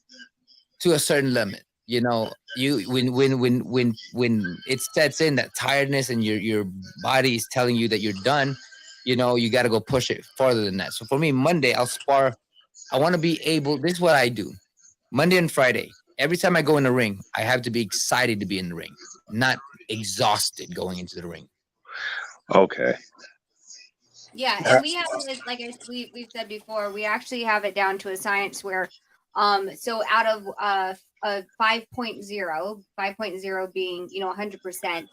to a certain limit. When it sets in that tiredness and your body is telling you that you're done, you gotta go push it farther than that. So for me, Monday I'll spar. I want to be able. This is what I do. Monday and Friday. Every time I go in the ring, I have to be excited to be in the ring, not exhausted going into the ring. Okay. Yeah, and we have this, like we've said before, we actually have it down to a science where, so out of 5.0 being 100%,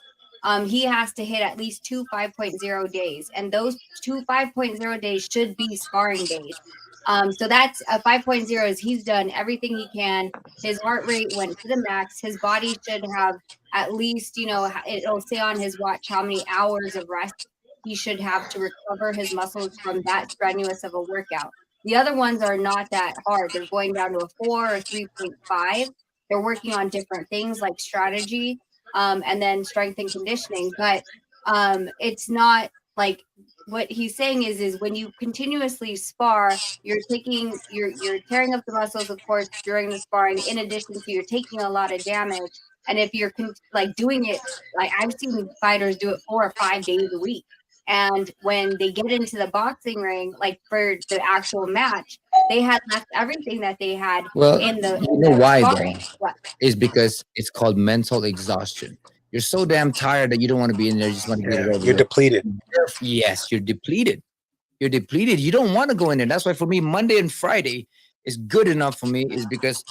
he has to hit at least 2 5.0 days, and those 2 5.0 days should be sparring days. So that's a 5.0 is he's done everything he can. His heart rate went to the max. His body should have at least, it'll say on his watch how many hours of rest he should have to recover his muscles from that strenuous of a workout. The other ones are not that hard. They're going down to a 4 or 3.5. They're working on different things like strategy, and then strength and conditioning. But it's not like what he's saying is when you continuously spar, you're tearing up the muscles, of course, during the sparring. In addition to you're taking a lot of damage, and if you're doing it, like I've seen fighters do it 4 or 5 days a week, and when they get into the boxing ring, like for the actual match, they had left everything that they had in the. Why though? Is because it's called mental exhaustion. You're so damn tired that you don't want to be in there. You just want to get it over. You're depleted. Yes, you're depleted. You're depleted. You don't want to go in there. That's why for me, Monday and Friday is good enough for me, is because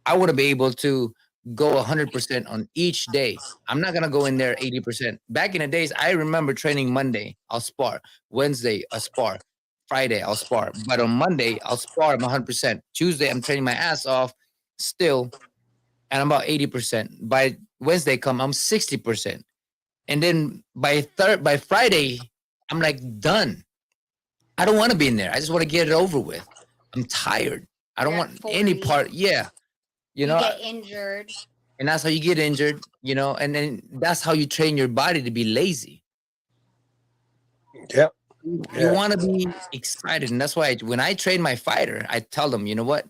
I want to be able to go 100% on each day. I'm not going to go in there 80%. Back in the days, I remember training Monday, I'll spar. Wednesday, a spar. Friday I'll spar, but on Monday I'll spar. I'm 100%. Tuesday I'm training my ass off still, and I'm about 80%. By Wednesday come, I'm 60%, and then by Friday I'm like done. I don't want to be in there. I just want to get it over with. I'm tired. I don't You're at want any 40. part. Yeah, you You know, get injured. and that's how you get injured. And then that's how you train your body to be lazy. Yep. You Yeah. want to be excited, and that's why when I train my fighter, I tell them, you know what,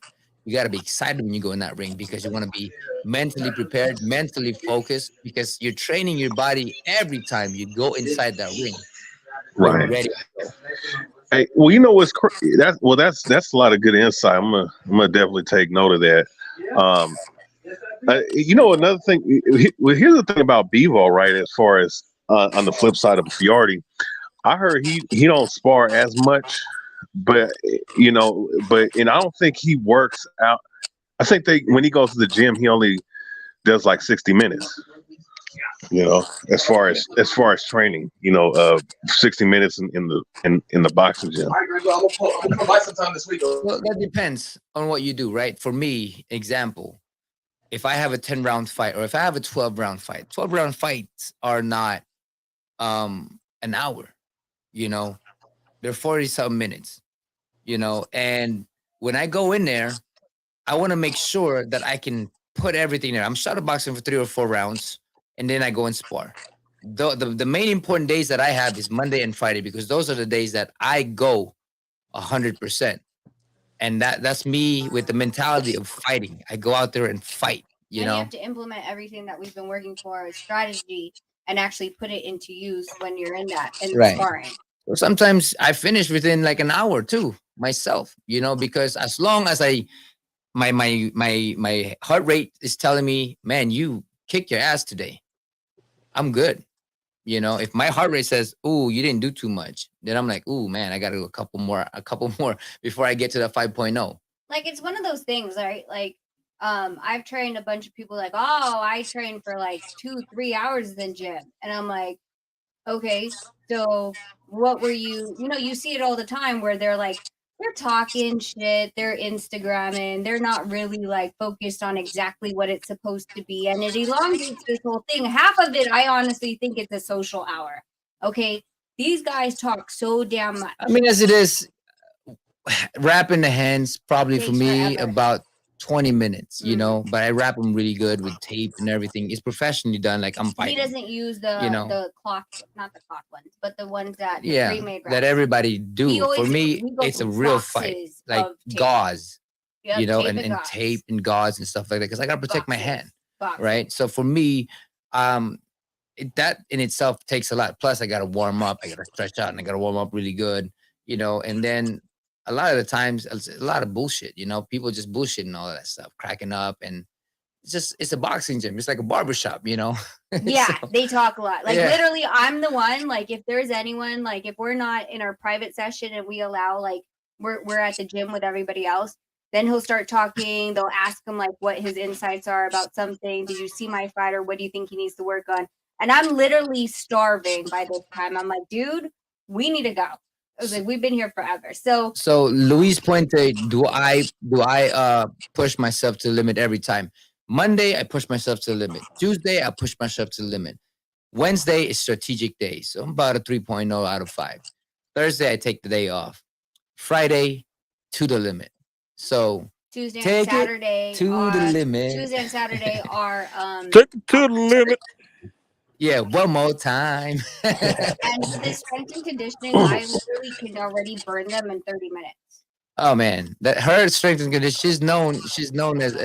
you got to be excited when you go in that ring because you want to be mentally prepared, mentally focused, because you're training your body every time you go inside that ring. You're Right. ready to go. Hey, well, that's a lot of good insight. I'm gonna definitely take note of that. Um, another thing. Well, here's the thing about Bivol, right? As far as on the flip side of Yarde, I heard he don't spar as much, but and I don't think he works out. I think when he goes to the gym, he only does like 60 minutes. As far as training, 60 minutes in the boxing gym. Well, that depends on what you do, right? For me, example, if I have a 10-round fight or if I have a 12-round fight, 12-round fights are not an hour, you know, they're 40-some minutes, and when I go in there, I want to make sure that I can put everything there. I'm shadow boxing for 3 or 4 rounds, and then I go and spar. The main important days that I have is Monday and Friday, because those are the days that I go 100%. And that's me with the mentality of fighting. I go out there and fight, And you have to implement everything that we've been working for as strategy and actually put it into use when you're in the Right. sparring. So sometimes I finish within like an hour too myself, because as long as my heart rate is telling me, man, you kicked your ass today, I'm good. If my heart rate says, "Ooh, you didn't do too much," then I'm like, "Ooh, man, I got to do a couple more before I get to the 5.0." Like, it's one of those things, right? Like, I've trained a bunch of people like, oh, I train for like 2-3 hours in the gym. And I'm like, okay, so what were you see it all the time where they're like, they're talking shit, they're Instagramming, they're not really like focused on exactly what it's supposed to be. And it elongates this whole thing. Half of it, I honestly think it's a social hour. Okay. These guys talk so damn much. I mean, as it is, wrapping the hands probably for Takes me forever. about 20 minutes, Mhm. but I wrap them really good with tape and everything. It's professionally done, like I'm He fighting. doesn't use the clock, not the clock ones, but the ones that the Yeah, pre-made that wraps. everybody He do. For always me, we go it's a through real fight, boxes like of tape. gauze, Yep, tape and, and and gauze. tape and gauze and stuff like that, because I gotta protect my hand, Boxes. right? So for me, that in itself takes a lot. Plus, I gotta warm up, I gotta stretch out, and I gotta warm up really good, and then a lot of the times, it's a lot of bullshit, people just bullshit and all of that stuff, cracking up, and it's a boxing gym. It's like a barbershop, Yeah, So, they talk a lot. Like, yeah. literally, I'm the one, like, if there's anyone, like, if we're not in our private session and we allow, like, we're at the gym with everybody else, then he'll start talking. They'll ask him, like, what his insights are about something. Did you see my fighter? What do you think he needs to work on? And I'm literally starving by this time. I'm like, dude, we need to go. I was like, we've been here forever. So Luis Puente, do I push myself to the limit every time? Monday, I push myself to the limit. Tuesday, I push myself to the limit. Wednesday is strategic day, so I'm about a 3.0 out of 5. Thursday, I take the day off. Friday, to the limit. So Tuesday and take Saturday it to the limit. Tuesday and Saturday are Take it to the limit. Yeah, one more time. and with this strength and conditioning, I literally can already burn them in 30 minutes. Oh man, that her strength and condition. She's known as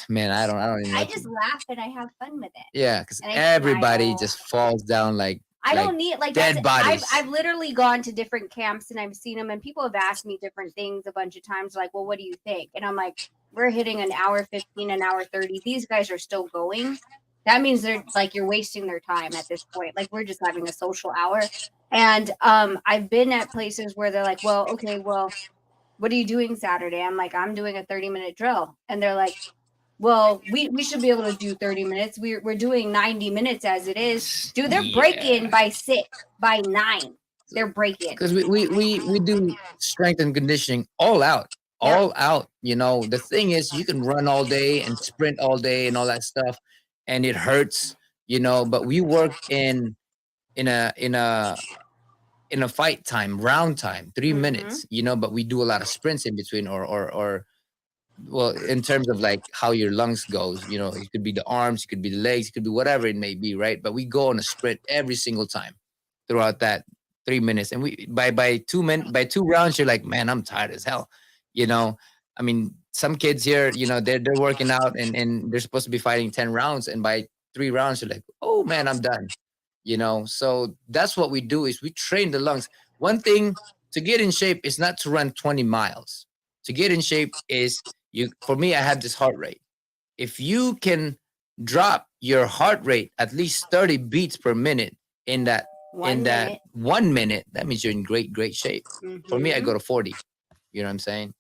man. I don't even know. I just laugh and I have fun with it. Yeah, because And I everybody smile. just falls down like I don't need like dead bodies. I've literally gone to different camps and I've seen them, and people have asked me different things a bunch of times, like, well, what do you think? And I'm like, we're hitting an hour 15, an hour 30. These guys are still going. That means they're like, you're wasting their time at this point. Like, we're just having a social hour. And I've been at places where they're like, well, okay, well, what are you doing Saturday? I'm like, I'm doing a 30-minute drill. And they're like, well, we should be able to do 30 minutes. We're doing 90 minutes as it is. Dude, they're breaking by 6, by 9. they're breaking. Because we do strength and conditioning all out. All out. The thing is, you can run all day and sprint all day and all that stuff, and it hurts. But we work in a fight time, round time, 3 minutes. But we do a lot of sprints in between, or well, in terms of like how your lungs goes. It could be the arms, it could be the legs, it could be whatever it may be, right? But we go on a sprint every single time throughout that 3 minutes, and we by 2 rounds, you're like, man, I'm tired as hell. I mean, some kids here, they're working out and they're supposed to be fighting 10 rounds, and by 3 rounds, you're like, oh man, I'm done. So that's what we do, is we train the lungs. One thing to get in shape is not to run 20 miles. To get in shape is, for me, I have this heart rate. If you can drop your heart rate at least 30 beats per minute in that 1 minute, that means you're in great shape. For me, I go to 40. You know what I'm saying?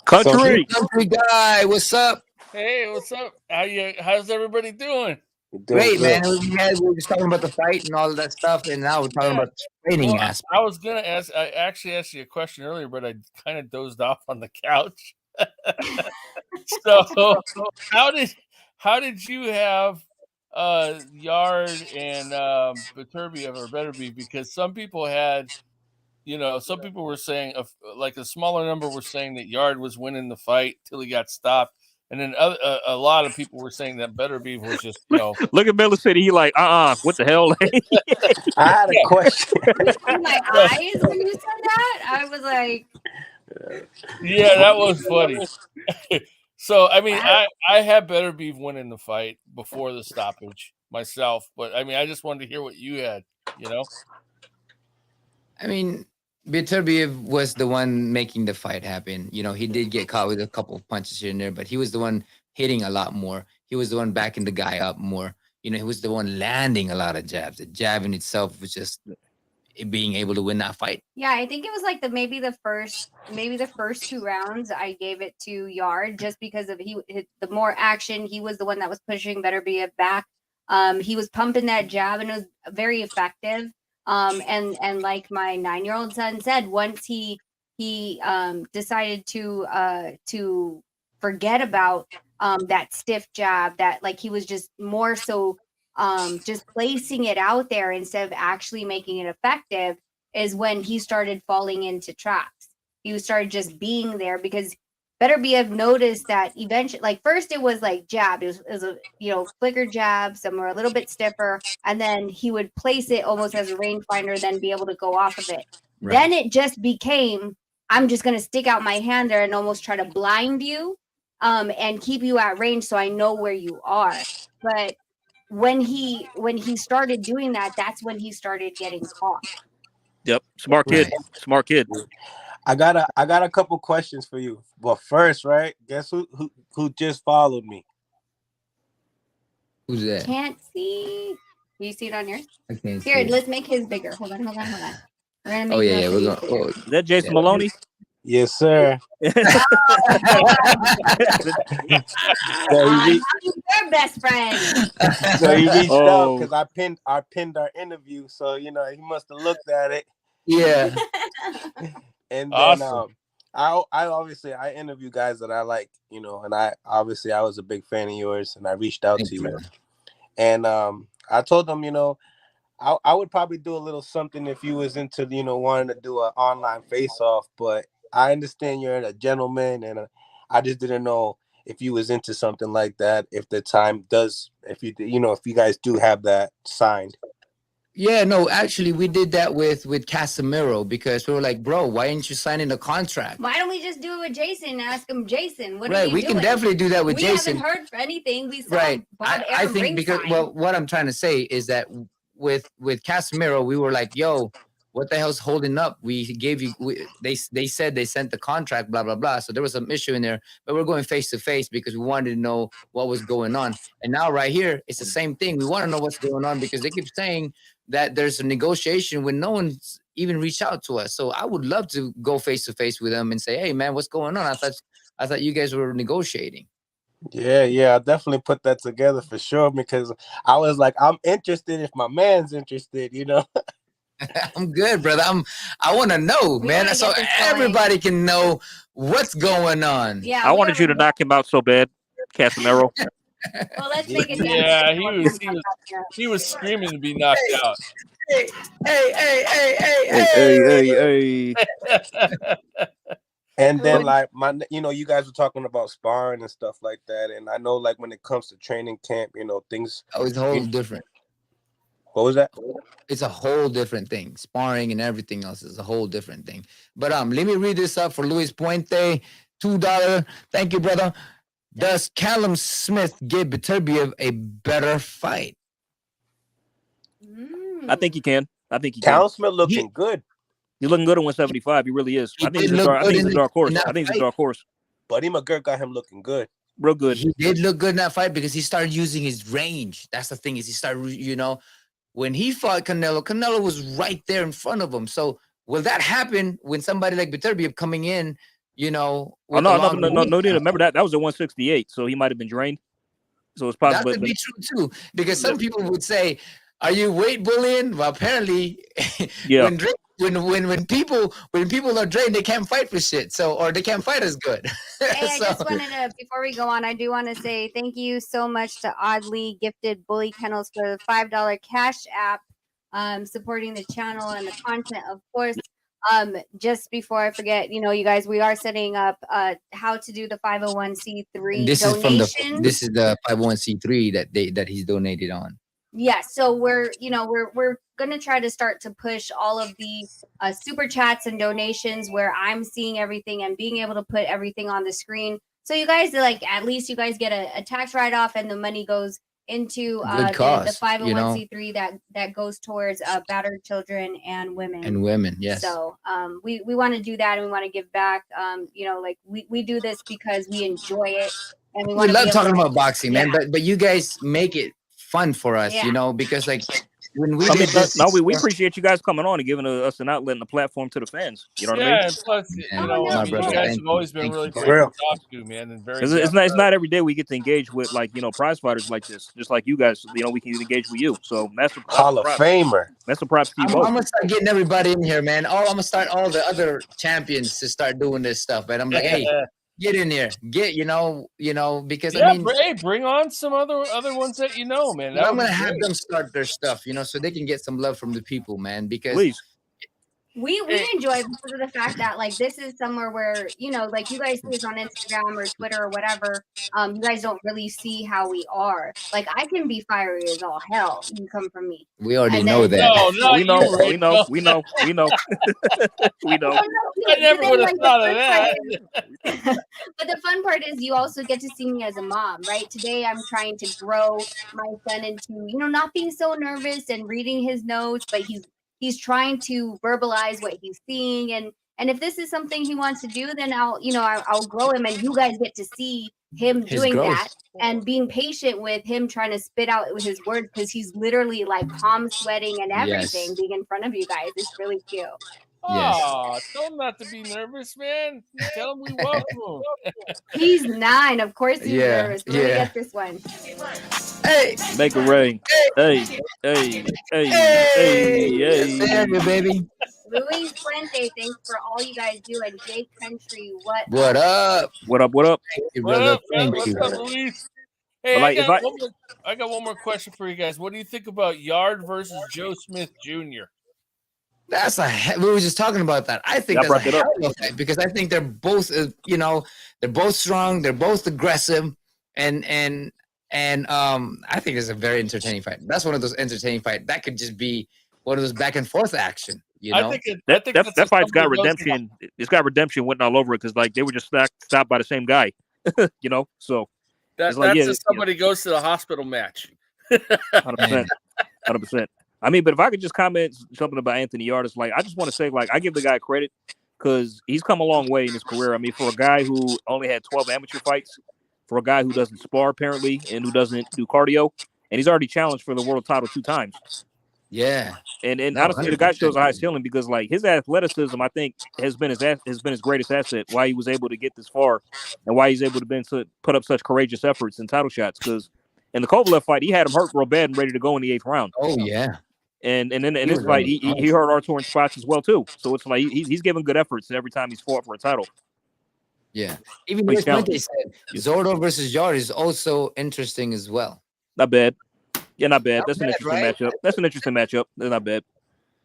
Country guy, what's up? Hey, what's up? How's everybody doing? Great, man. We were just talking about the fight and all of that stuff, and now we're talking about the training aspect. I was gonna ask. I actually asked you a question earlier, but I kind of dozed off on the couch. So how did you have Yarde and Beterbiev? Because some people had, some people were saying, like a smaller number were saying that Yarde was winning the fight till he got stopped. And then a lot of people were saying that Beterbiev was just, Look at Miller City. He like, what the hell? I had a question. In my eyes when you said that, I was like, yeah, that was funny. So, I mean, I had Beterbiev winning the fight before the stoppage myself, but I mean, I just wanted to hear what you had, I mean, Beterbiev was the one making the fight happen. He did get caught with a couple of punches here and there, but he was the one hitting a lot more. He was the one backing the guy up more. He was the one landing a lot of jabs. The jab in itself was just being able to win that fight. Yeah, I think it was like maybe the first 2 rounds I gave it to Yarde, just because of the more action. He was the one that was pushing Beterbiev back. He was pumping that jab, and it was very effective. And like my 9-year-old son said, once he decided to forget about that stiff jab, that like he was just more so just placing it out there instead of actually making it effective, is when he started falling into traps. He started just being there, because Beterbiev noticed that eventually, like first it was like jab, it was a flicker jab, some were a little bit stiffer, and then he would place it almost as a rangefinder, then be able to go off of it. Right. Then it just became, I'm just gonna stick out my hand there and almost try to blind you, and keep you at range so I know where you are. But when he started doing that, that's when he started getting caught. Yep, smart kid, right. Smart kid. I got a couple questions for you. But first, right? Guess who just followed me? Who's that? Can't see. Do you see it on yours? Okay. Here, let's make his bigger. Hold on. We're gonna make We're gonna. Is that Jason Maloney? Yes, sir. They're best friends. So he reached out because I pinned our interview. So he must have looked at it. Yeah. And then I obviously interview guys that I like, and I was a big fan of yours, and I reached out to you. And I told them, I would probably do a little something if you was into, wanting to do an online face-off, but I understand you're a gentleman, and I just didn't know if you was into something like that, if the time does, if you guys do have that signed. Yeah, no, actually, we did that with Casemiro, because we were like, bro, why didn't you sign in a contract? Why don't we just do it with Jason and ask him, Jason, what are you doing? We can definitely do that with Jason. We haven't heard anything. We saw Bob I think because, well, what I'm trying to say is that with Casemiro, we were like, yo, what the hell's holding up? We gave you, they said they sent the contract, blah, blah, blah. So there was some issue in there, but we're going face to face because we wanted to know what was going on. And now right here, it's the same thing. We want to know what's going on because they keep saying that there's a negotiation when no one's even reached out to us. So I would love to go face to face with them and say, hey man, what's going on? I thought you guys were negotiating. Yeah, I definitely put that together for sure, because I was like, I'm interested if my man's interested, I'm good, brother. I want to know, We man, wanna so get this going. everybody can know what's going on. Yeah, I we wanted you to already- knock him out so bad, Casemiro. Well, let's make it. Yeah, he was screaming to be knocked out. Hey, hey, hey, hey, hey, Hey. And then like you guys were talking about sparring and stuff like that, and I know like when it comes to training camp, things. Oh, it's a whole different. What was that? It's a whole different thing. Sparring and everything else is a whole different thing. But let me read this up for Luis Puente. $2. Thank you, brother. Does Callum Smith give Beterbiev a better fight? I think he can. I think he Callum can. Smith looking good. He's looking good at 175. He really is. I think he's a dark horse. I think he's a dark horse. Buddy McGirt got him looking good. Real good. He did look good in that fight because he started using his range. That's the thing, is he started, when he fought Canelo was right there in front of him. So will that happen when somebody like Beterbiev coming in, no, remember that was at 168, so he might have been drained. So it's possible. That could be true too, because some people would say, "Are you weight bullying?" Well, apparently, yeah. When people are drained, they can't fight for shit. Or they can't fight as good. Hey, I just wanted to, before we go on, I do want to say thank you so much to Oddly Gifted Bully Kennels for the $5 cash app, supporting the channel and the content, of course. Just before I forget, you guys, we are setting up how to do the 501c3 this donation. This is the 501c3 that he's donated on. Yeah, so we're gonna try to start to push all of the super chats and donations where I'm seeing everything and being able to put everything on the screen. So you guys, at least you guys get a tax write-off, and the money goes into the 501c3 that goes towards battered children and women. Yes. So we want to do that, and we want to give back. We do this because we enjoy it, and we love talking about boxing, man. But you guys make it fun for us, because when we did this, we appreciate you guys coming on and giving us an outlet and a platform to the fans. You know what I mean? And plus, you guys have always been really great to talk to, man, and very. It's not every day we get to engage with prize fighters like this, just like you guys. We can engage with you. So that's a Hall of Famer. That's a props to you both. I'm gonna start getting everybody in here, man. I'm gonna start all the other champions to start doing this stuff, man. I'm like, hey. Get in there, because bring on some other ones that man. I'm gonna have them start their stuff, so they can get some love from the people, man. Because please. We enjoy because of the fact that this is somewhere where you guys see us on Instagram or Twitter or whatever. You guys don't really see how we are. I can be fiery as all hell. You come from me. We already know that. No, we know. We know. We know. I never would have thought of that. But the fun part is you also get to see me as a mom, right? Today I'm trying to grow my son into not being so nervous and reading his notes, but he's trying to verbalize what he's seeing, and if this is something he wants to do, then I'll grow him, and you guys get to see him doing that and being patient with him trying to spit out with his words, because he's literally palm sweating and everything being in front of you guys. It's really cute. Oh, tell him not to be nervous, man. Tell him we welcome him. He's 9, of course he's nervous. Let me get this one. Hey, make it rain. Hey, baby. Luis Puente, thanks for all you guys do. And Jake Country, what up? What up? Thank you, brother. What's up, Luis? Hey, I got one more question for you guys. What do you think about Yarde versus Joe Smith Jr.? We were just talking about that. I think that's a hell of a fight, because I think they're both, they're both strong, they're both aggressive, and I think it's a very entertaining fight. That's one of those entertaining fights that could just be one of those back and forth action. I think that fight's got redemption. It's got redemption written all over it, because they were just stopped by the same guy. So that's somebody goes to the hospital match. 100%. I mean, but if I could just comment something about Anthony Yarde, I just want to say, I give the guy credit, because he's come a long way in his career. I mean, for a guy who only had 12 amateur fights, for a guy who doesn't spar apparently, and who doesn't do cardio, and he's already challenged for the world title 2 times. Yeah, and honestly, the guy shows a high ceiling, because his athleticism, I think, has been his greatest asset. Why he was able to get this far, and why he's able to put up such courageous efforts in title shots. Because in the Kovalev fight, he had him hurt real bad and ready to go in the 8th round. Oh yeah. And then in He this was fight, on he hurt Artur in spots as well too. So it's like he's giving good efforts every time he's fought for a title. Yeah. Even Please Luis challenge. Puente said Zordo versus Yarde is also interesting as well. Not bad. Yeah, not bad. Not That's an bad, interesting right? matchup. That's an interesting matchup. That's not bad.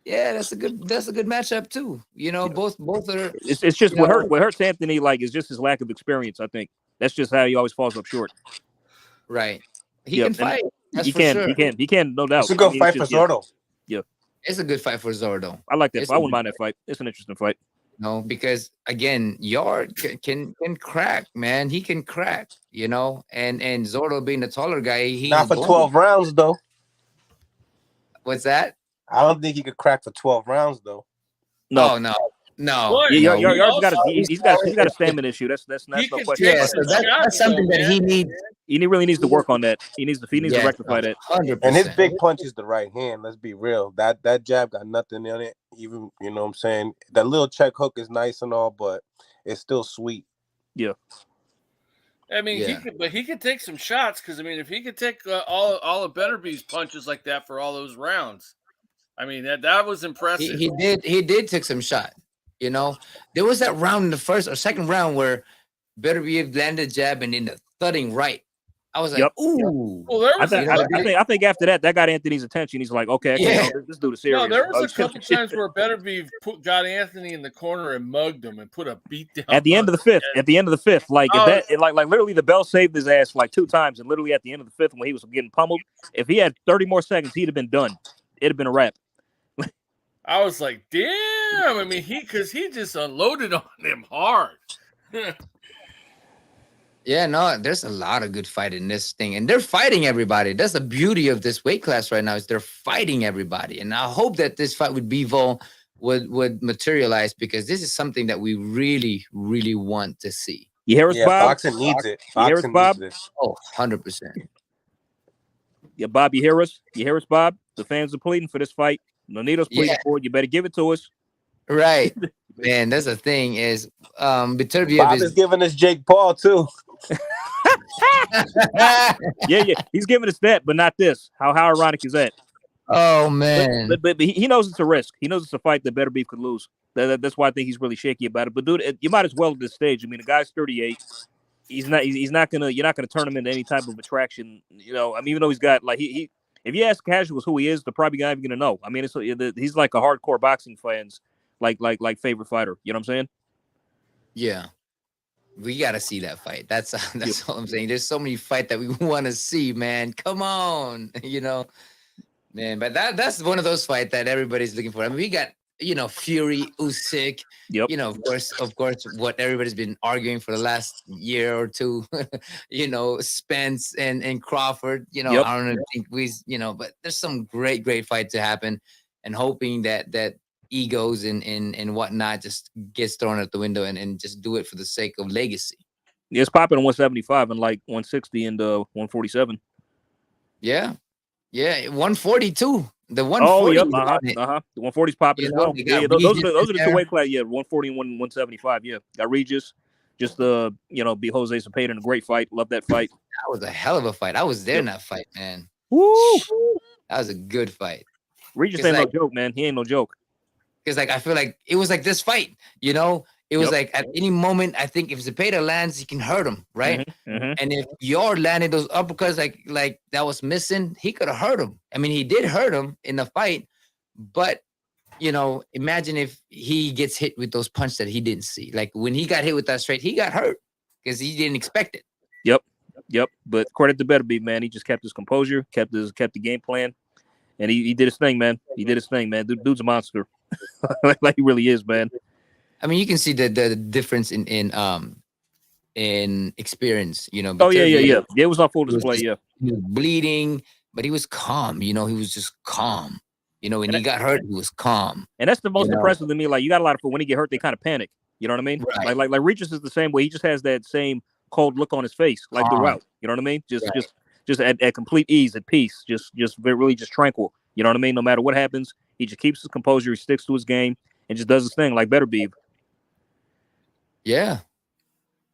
Yeah, that's a good matchup too. You know, both are. It's just you know, what hurts Anthony like is just his lack of experience. I think that's just how he always falls up short. right. He Yeah, can and fight. That's he for can, sure. he can, no doubt. It's a good fight for Zordo. Yeah, It's a good fight for Zordo. I like that. It's I wouldn't mind that fight. It's an interesting fight. No, because again, Yard can crack, man. He can crack, you know, and Zordo being the taller guy, he's Not for bulky. 12 rounds though. What's that? I don't think he could crack for 12 rounds though. No, Oh no. Boy, yeah, no. Yard's got also- he's got a stamina issue. That's no He question. can Yeah, take so some that's shots, something though, that he man. needs. He really needs to work on that. He needs to rectify that. 100%. And his big punch is the right hand. Let's be real. That jab got nothing in it. Even, you know what I'm saying? That little check hook is nice and all, but it's still sweet. Yeah. I mean, he could take some shots because I mean, if he could take all of Beterbiev's punches like that for all those rounds, I mean that was impressive. He did take some shot. You know, there was that round in the first or second round where Beterbiev landed a jab and then the thudding right. I was like, Yep. ooh. Well, there was I think after that got Anthony's attention. He's like, okay, Yeah. this dude is serious. No, there was a couple times where Beterbiev got Anthony in the corner and mugged him and put a beat down. At the end of the fifth, like if that, like literally the bell saved his ass like 2 times, and literally at the end of the fifth when he was getting pummeled, if he had 30 more seconds, he'd have been done. It'd have been a wrap. I was like, damn. I mean, he just unloaded on him hard. Yeah, no, there's a lot of good fight in this thing, and they're fighting everybody. That's the beauty of this weight class right now is they're fighting everybody, and I hope that this fight with Bivol would materialize because this is something that we really, really want to see. You hear us, Bob? Boxing needs it. You hear us, Boxing Bob? needs this. Oh, 100%. Yeah, Bob, you hear us? You hear us, Bob? The fans are pleading for this fight. Nonito's pleading for it. You better give it to us. Right. Man, that's the thing is Beterbiev Bob is giving us Jake Paul too. yeah. He's giving us that, but not this. How ironic is that? Oh man. But he knows it's a risk. He knows it's a fight that Beterbiev could lose. That's why I think he's really shaky about it. But dude, you might as well at this stage. I mean, the guy's 38. You're not gonna turn him into any type of attraction. You know, I mean, even though he's got like he if you ask casuals who he is, they're probably not even gonna know. I mean, he's like a hardcore boxing fans like favorite fighter. You know what I'm saying? Yeah. We got to see that fight. That's all I'm saying. There's so many fights that we want to see, man. Come on, you know, man. But that's one of those fights that everybody's looking for. I mean, we got, you know, Fury, Usyk. Yep. You know, of course, what everybody's been arguing for the last year or two. You know, Spence and Crawford. You know, Yep. I don't think you know, but there's some great fight to happen, and hoping that egos and whatnot just gets thrown out the window and just do it for the sake of legacy. Yeah, it's popping on 175 and like 160 and 147. Yeah. 142. The 140. Oh, yep. The 140's popping as well. Yeah, those are the two weight class. Yeah, 140 and 175. Yeah, got Regis. Just beat Jose Cepeda in a great fight. Love that fight. That was a hell of a fight. I was there in that fight, man. Woo! That was a good fight. Regis ain't no joke, man. He ain't no joke. Because I feel like it was like this fight, you know, it was like at any moment, I think if Cepeda lands, he can hurt him, right? Mm-hmm. And if Yard landed those uppercuts like that was missing, he could have hurt him. I mean, he did hurt him in the fight, but you know, imagine if he gets hit with those punches that he didn't see. Like when he got hit with that straight, he got hurt because he didn't expect it. Yep. But credit to Beterbiev, man. He just kept his composure, kept the game plan, and he did his thing, man. Dude's a monster. like he really is, man. I mean, you can see the difference in experience, you know. Oh yeah. It was on full display. He was bleeding, but he was calm. You know, he was just calm. You know, when he got hurt, he was calm. And that's the most impressive to me. Like you got a lot of when he get hurt, they kind of panic. You know what I mean? Right. Like Regis is the same way. He just has that same cold look on his face, like throughout. You know what I mean? Just at complete ease, at peace, just really just tranquil. You know what I mean? No matter what happens, he just keeps his composure. He sticks to his game and just does his thing like Beterbiev. Yeah.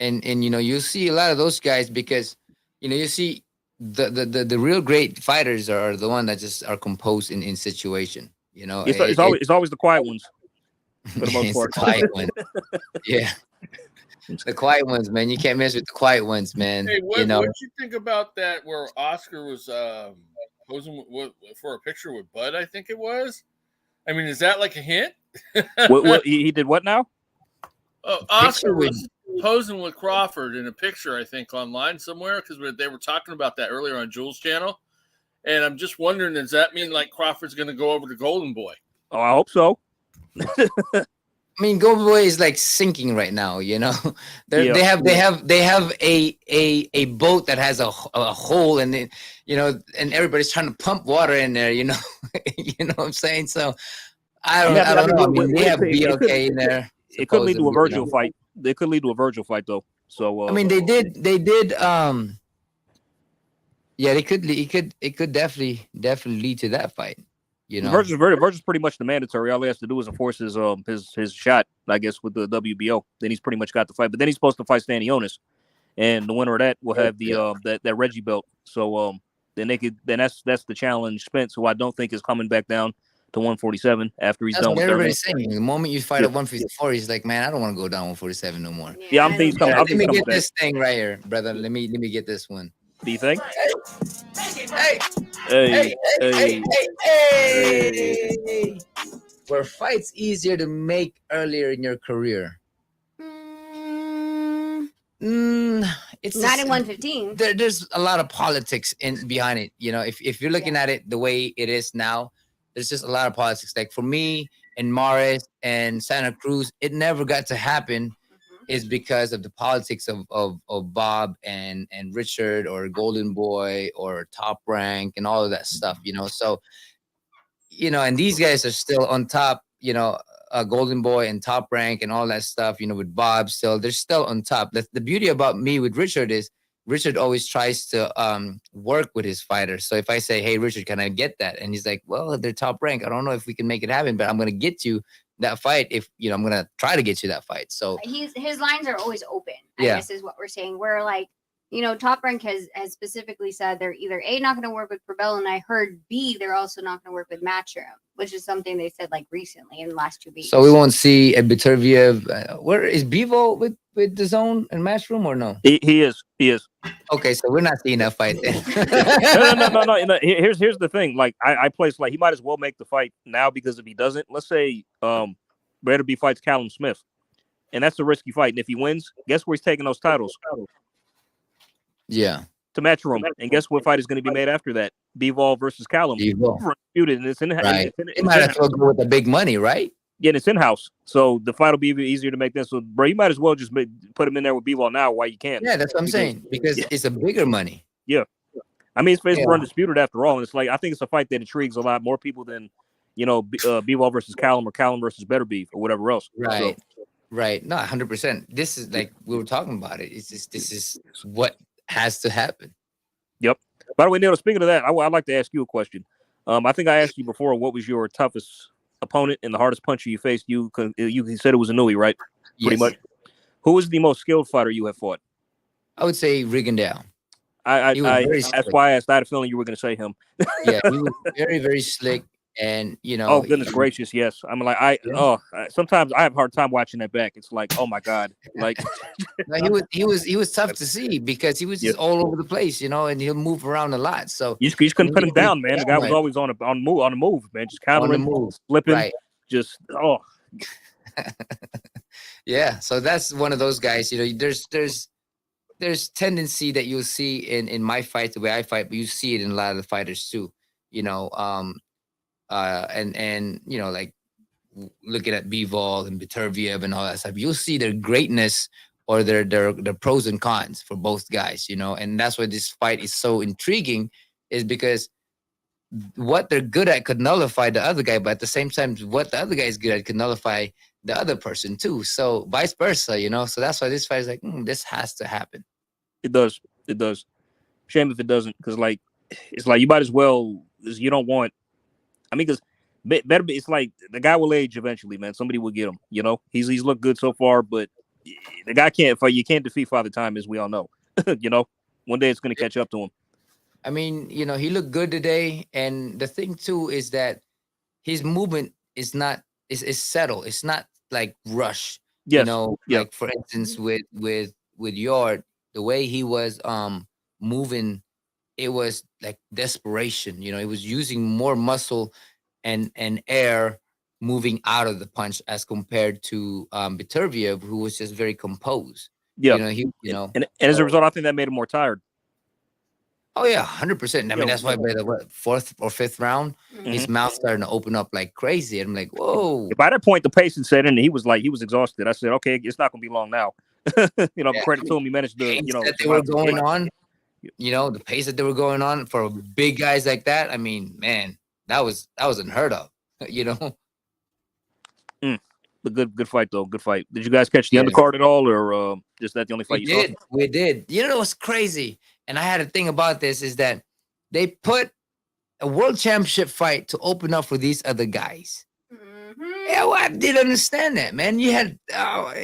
And you know, you see a lot of those guys because, you know, you see the real great fighters are the one that just are composed in situation. You know, It's always the quiet ones for the most it's the part. quiet one. Yeah, the quiet ones, man. You can't mess with the quiet ones, man. Hey, You know, what you think about that? Where Oscar was posing for a picture with Bud, I think it was. I mean, is that like a hint? What he did what now? Oscar was posing with Crawford in a picture, I think, online somewhere because they were talking about that earlier on Jules' channel. And I'm just wondering, does that mean like Crawford's going to go over to Golden Boy? Oh, I hope so. I mean, Golden Boy is like sinking right now. You know, they have a boat that has a hole in it. You know, and everybody's trying to pump water in there. You know, you know what I'm saying? So I don't know. I mean, they have BLK in there. It could lead to a Virgil you know. fight. They could lead to a Virgil fight though. So I mean, they did. Yeah, it could definitely lead to that fight. You know, Virgil's pretty much the mandatory. All he has to do is enforce his shot, I guess, with the WBO. Then he's pretty much got the fight. But then he's supposed to fight Stanionis, and the winner of that will have the that Reggie belt. So then that's the challenge Spence, who I don't think is coming back down to 147 after he's done with everybody's saying. The moment you fight at 154, he's like, man, I don't want to go down 147 no more. Yeah, I'm thinking he's coming. Let me get this thing right here, brother. Let me get this one. Do you think? Hey. Were fights easier to make earlier in your career? It's not in 115. There's a lot of politics behind it. You know, if you're looking at it the way it is now, there's just a lot of politics. Like for me and Morris and Santa Cruz, it never got to happen. Is because of the politics of Bob and Richard or Golden Boy or Top Rank and all of that stuff, you know. So, you know, and these guys are still on top, you know, Golden Boy and Top Rank and all that stuff, you know, with Bob still, they're still on top. The beauty about me with Richard is Richard always tries to work with his fighters. So if I say, hey, Richard, can I get that? And he's like, well, they're Top Rank. I don't know if we can make it happen, but I'm going to get you that fight. If you know, I'm gonna try to get you that fight. So his lines are always open. I guess is what we're saying. We're like, you know, Top Rank has specifically said they're either A, not going to work with Probell, and I heard B, they're also not going to work with Matchroom, which is something they said like recently in the last 2 weeks. So we won't see a Beterbiev. Where is Bivol with the Zone and Matchroom or no? He is. Okay, so we're not seeing that fight then. No. Here's the thing. Like I place like he might as well make the fight now, because if he doesn't, let's say Beterbiev fights Callum Smith, and that's a risky fight. And if he wins, guess where he's taking those titles? Yeah, to Matchroom. And guess what fight is going to be made after that? Bivol versus Callum. Bivol. And it's in right. It might as well go with the big money, right? Yeah, and it's in-house, so the fight will be even easier to make this. So, bro, you might as well just put him in there with Bivol now while you can. Yeah, that's what I'm saying, because it's a bigger money. Yeah, I mean, it's undisputed after all, and it's like I think it's a fight that intrigues a lot more people than, you know, Bivol versus Callum or Callum versus Beterbiev or whatever else. Right, so. Right. No, 100%. This is like we were talking about it. It's just this is what has to happen. Yep. By the way, Neil, speaking of that, I'd like to ask you a question. I think I asked you before, what was your toughest opponent and the hardest puncher you faced? You said it was Inouye, right? Pretty much. Who is the most skilled fighter you have fought? I would say Rigondeaux. That's why I asked. I had a feeling you were going to say him. Yeah, he was very, very slick, and you know. Oh goodness gracious, yes. I'm like sometimes I have a hard time watching that back. It's like, oh my god, like. No, he was tough to see because he was just all over the place, you know, and he'll move around a lot. So you just couldn't put him down, man. The guy was always on the move, man. Just countering, flipping, right. Just Yeah, so that's one of those guys. You know, there's tendency that you'll see in my fight, the way I fight, but you see it in a lot of the fighters too. You know, and you know, like looking at Bivol and Beterbiev and all that stuff, you'll see their greatness or their pros and cons for both guys. You know, and that's why this fight is so intriguing, is because what they're good at could nullify the other guy, but at the same time, what the other guy is good at could nullify the other person too. So vice versa, you know. So that's why this fight is like, this has to happen. It does. Shame if it doesn't, because like it's like you might as well. You don't want. I mean, because better. It's like the guy will age eventually, man. Somebody will get him. You know, he's looked good so far, but the guy can't fight. You can't defeat Father Time, as we all know. You know, one day it's going to catch up to him. I mean, he looked good today, and the thing too is that his movement is not is settled. It's not like rush. Yes. Yeah. Like for instance with Yard, the way he was moving, it was like desperation. He was using more muscle and air moving out of the punch as compared to Beterbiev, who was just very composed. Yeah. And as a so- result, I think that made him more tired. Oh yeah, 100%. I mean, Yeah, that's why by the fourth or fifth round, his mouth starting to open up like crazy. And I'm like, whoa. By that point, the pacing set in, and he was exhausted. I said, okay, it's not going to be long now. Credit to him, he managed to, That they were going on, the pace that they were going on for big guys like that. I mean, man, that was unheard of. But good fight though. Good fight. Did you guys catch the undercard at all, or just that the only fight you saw? We did. You know what's crazy? And I had a thing about this is that they put a world championship fight to open up for these other guys. Yeah, well, I didn't understand that, man. You had,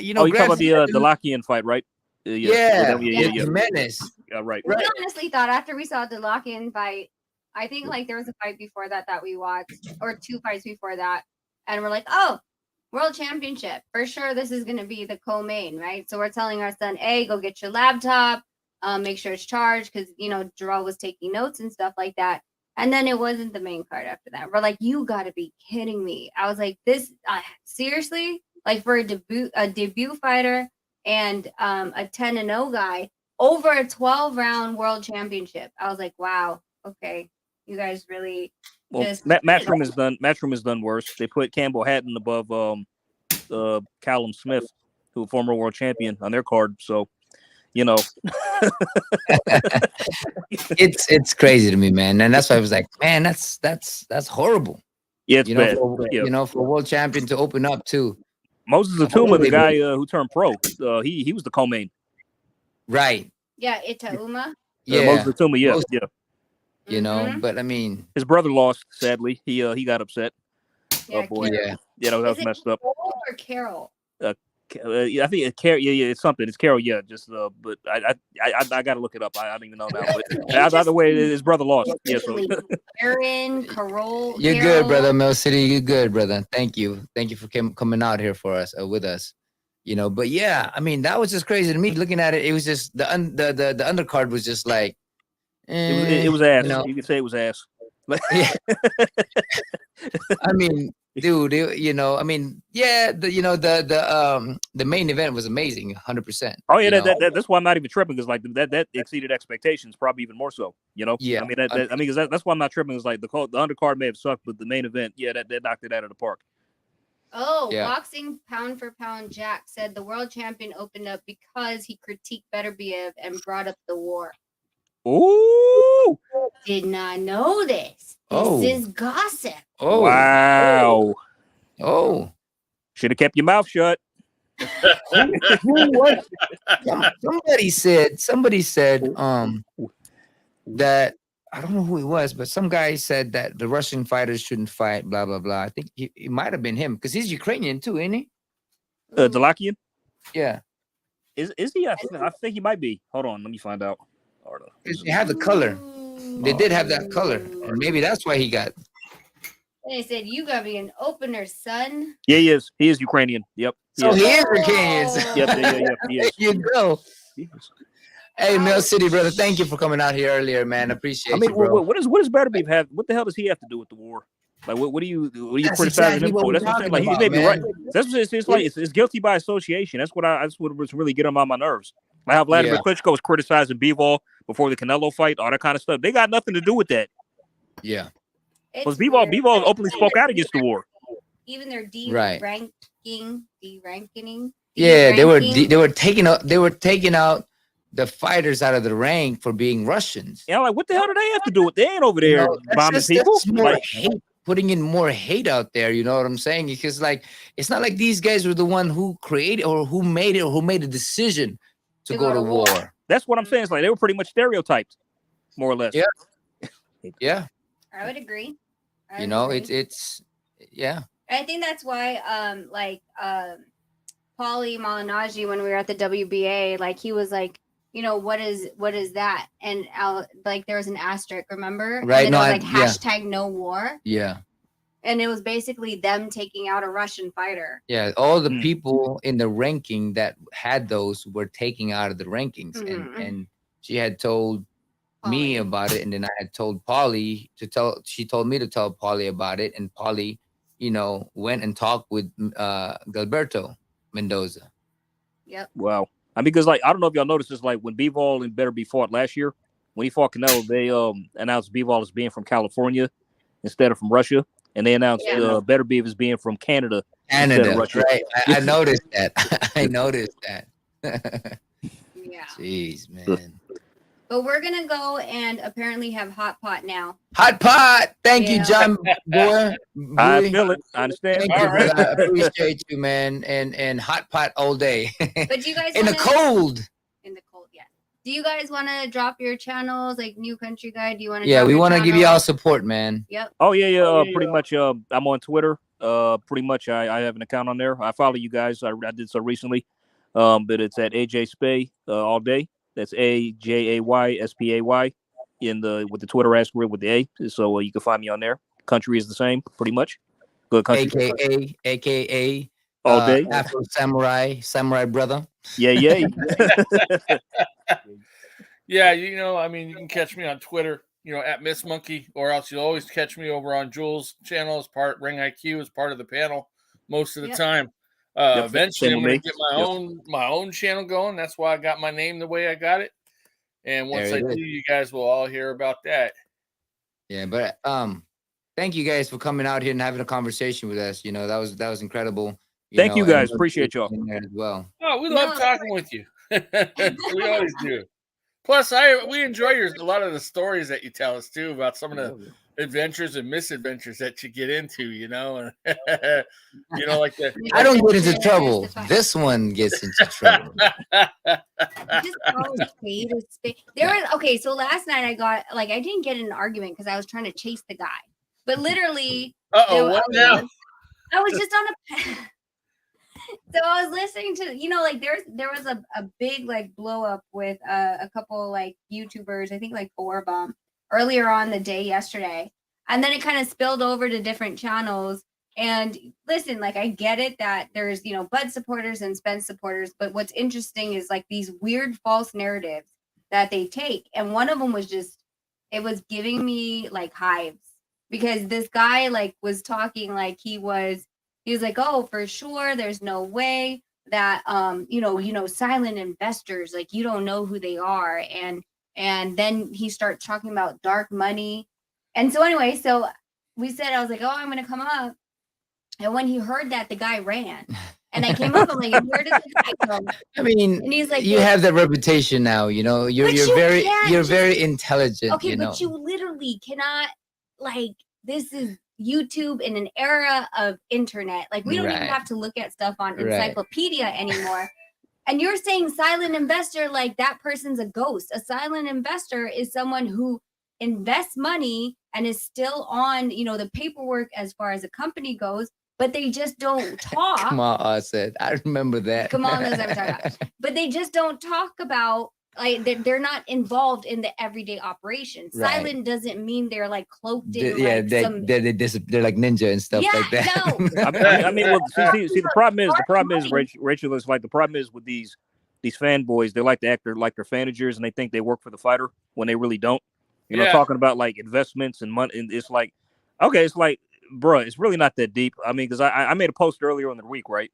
you talking about the Lockian fight, right? Yeah. Jimenez. Yeah, right. We honestly thought after we saw the lock-in fight, I think like there was a fight before that we watched, or 2 fights before that, and we're like, oh, world championship for sure. This is going to be the co-main, right? So we're telling our son, hey, go get your laptop, make sure it's charged, because Jarrell was taking notes and stuff like that. And then it wasn't the main card after that. We're like, you got to be kidding me. I was like, this seriously, like for a debut fighter and a 10-0 guy over a 12-round world championship. I was like, wow, okay, you guys really. Matchroom has done worse. They put Campbell Hatton above Callum Smith, who a former world champion, on their card. So, it's crazy to me, man, and that's why I was like, man, that's horrible. Yeah, it's bad. For a world champion to open up too. Moses Atuma, the guy who turned pro, he was the co-main. Right. Yeah, Itauma. Moses Atuma, yeah. But I mean, his brother lost. Sadly, he got upset. Yeah, oh boy, Carol. that was messed up. Carol or Carol? I think it's Carol. Yeah, it's something. It's Carol. Yeah, just but I got to look it up. I don't even know now. But either way, his brother lost. Yeah, so. Aaron, Carol. You're good, brother. Mill City, you're good, brother. Thank you for coming out here for us with us. But yeah, I mean, that was just crazy to me. Looking at it, it was just the undercard was just like it was ass. You could say it was ass. Yeah. I mean, dude, I mean, yeah, the main event was amazing, 100%. Oh yeah, that's why I'm not even tripping, because like that exceeded expectations, probably even more so. Yeah. I mean, because that's why I'm not tripping. Is like the undercard may have sucked, but the main event, yeah, that knocked it out of the park. Oh, yeah. Boxing Pound for Pound Jack said the world champion opened up because he critiqued Beterbiev and brought up the war. Ooh! Did not know this. This is gossip. Oh wow! Oh, should have kept your mouth shut. Somebody said that, I don't know who it was, but some guy said that the Russian fighters shouldn't fight. Blah blah blah. I think it might have been him, because he's Ukrainian too, ain't he? Dalakian? Yeah. Is he? I think he might be. Hold on, let me find out. They had the color. They did have that color, and maybe that's why he got. They said you gotta be an opener, son. Yeah, he is. He is Ukrainian. Yep. So he is Ukrainian. Yep. He is. You go. Hey, Mill City, brother. Thank you for coming out here earlier, man. Appreciate you, bro. What does Beterbiev have? What the hell does he have to do with the war? Like, what are you criticizing him for? That's what I'm saying. Like, he may be right. That's what it's like. It's guilty by association. That's what was really getting on my nerves. Like how Vladimir Klitschko was criticizing Bivol before the Canelo fight, all that kind of stuff. They got nothing to do with that. Yeah. Because Bivol openly spoke out against the war. Even their deranking. Yeah, they were taking out the fighters out of the rank for being Russians. Yeah, like what the hell do they have to do with? They ain't over there bombing people. Hate, putting in more hate out there. You know what I'm saying? Because like it's not like these guys were the one who created or who made it or who made a decision to go to war. That's what I'm saying. It's like they were pretty much stereotyped, more or less. Yeah. Yeah. I would agree. It's yeah. I think that's why Paulie Malignaggi, when we were at the WBA, like he was like, you know, what is that? And like there was an asterisk, remember? Right. And then No, it was like hashtag no war. Yeah. And it was basically them taking out a Russian fighter. Yeah. All the people in the ranking that had those were taking out of the rankings. And she had told me about it. And then I had told Polly she told me to tell Polly about it. And Polly, you know, went and talked with Gilberto Mendoza. Yep. Wow. I mean, because like I don't know if y'all noticed this, like when Bivol and Beterbiev fought last year, when he fought Canelo, they announced Bivol as being from California instead of from Russia, and they announced Beterbiev as being from Canada instead of Russia. Right? I noticed that. I noticed that. Yeah. Jeez, man. But we're gonna go and apparently have hot pot now. Hot pot. Thank you, John boy. I feel it. I understand. Thank you, brother. I appreciate you, man. And hot pot all day. But do you guys in the cold? In the cold, yeah. Do you guys want to drop your channels, like New Country Guy? Do you want to? Yeah, we want to give you all support, man. Yep. Oh yeah. Pretty much. I'm on Twitter. Pretty much. I have an account on there. I follow you guys. I did so recently. But it's at AJ Spay all day. That's AJAYSPAY with the Twitter asterisk with the A. So you can find me on there. Country is the same, pretty much. Good country. AKA all day. Afro samurai brother. Yeah. Yeah, you know, I mean, you can catch me on Twitter, you know, at Miss Monkey, or else you'll always catch me over on Jules' channel as Ring IQ as part of the panel most of the time. Eventually, I'm going to get my own channel going. That's why I got my name the way I got it. And once I do, you guys will all hear about that. Yeah, but thank you guys for coming out here and having a conversation with us. You know, that was incredible. Thank you guys. Appreciate y'all as well. Oh, we love talking with you. We always do. Plus, we enjoy a lot of the stories that you tell us too about some of the adventures and misadventures that you get into, you know, and you know, like the I don't get into trouble. This one gets into trouble. There was okay. So last night I didn't get in an argument because I was trying to chase the guy, but literally, what now? I was just on a. So I was listening to, you know, like there was a big like blow up with a couple like YouTubers, I think like 4 of them earlier on the day yesterday. And then it kind of spilled over to different channels. And listen, like I get it that there's, you know, Bud supporters and Spence supporters, but what's interesting is like these weird false narratives that they take. And one of them was it was giving me like hives because this guy like was talking like he was like, oh, for sure, there's no way that you know, silent investors, like you don't know who they are. And then he starts talking about dark money. And so anyway, so we said, I was like, oh, I'm gonna come up. And when he heard that, the guy ran. And I came up, I'm like, where did the guy go? I mean, and he's like, you have that reputation now, you know, you're very intelligent. Okay, you know? But you literally cannot, like, this is YouTube in an era of internet. Like we don't even have to look at stuff on encyclopedia anymore. And you're saying silent investor, like that person's a ghost. A silent investor is someone who invests money and is still on, you know, the paperwork as far as a company goes, but they just don't talk. Come on, I said, I remember that. Come on, knows every time. But they just don't talk about, like they're not involved in the everyday operations. Silent doesn't mean they're like cloaked in. They're like ninja and stuff like that. No. I mean, well, see, the problem is, Rachel is like the problem is with these fanboys. They like to act like they're managers and they think they work for the fighter when they really don't. You know, talking about like investments and money, and it's like, okay, it's like, bro, it's really not that deep. I mean, because I made a post earlier in the week, right?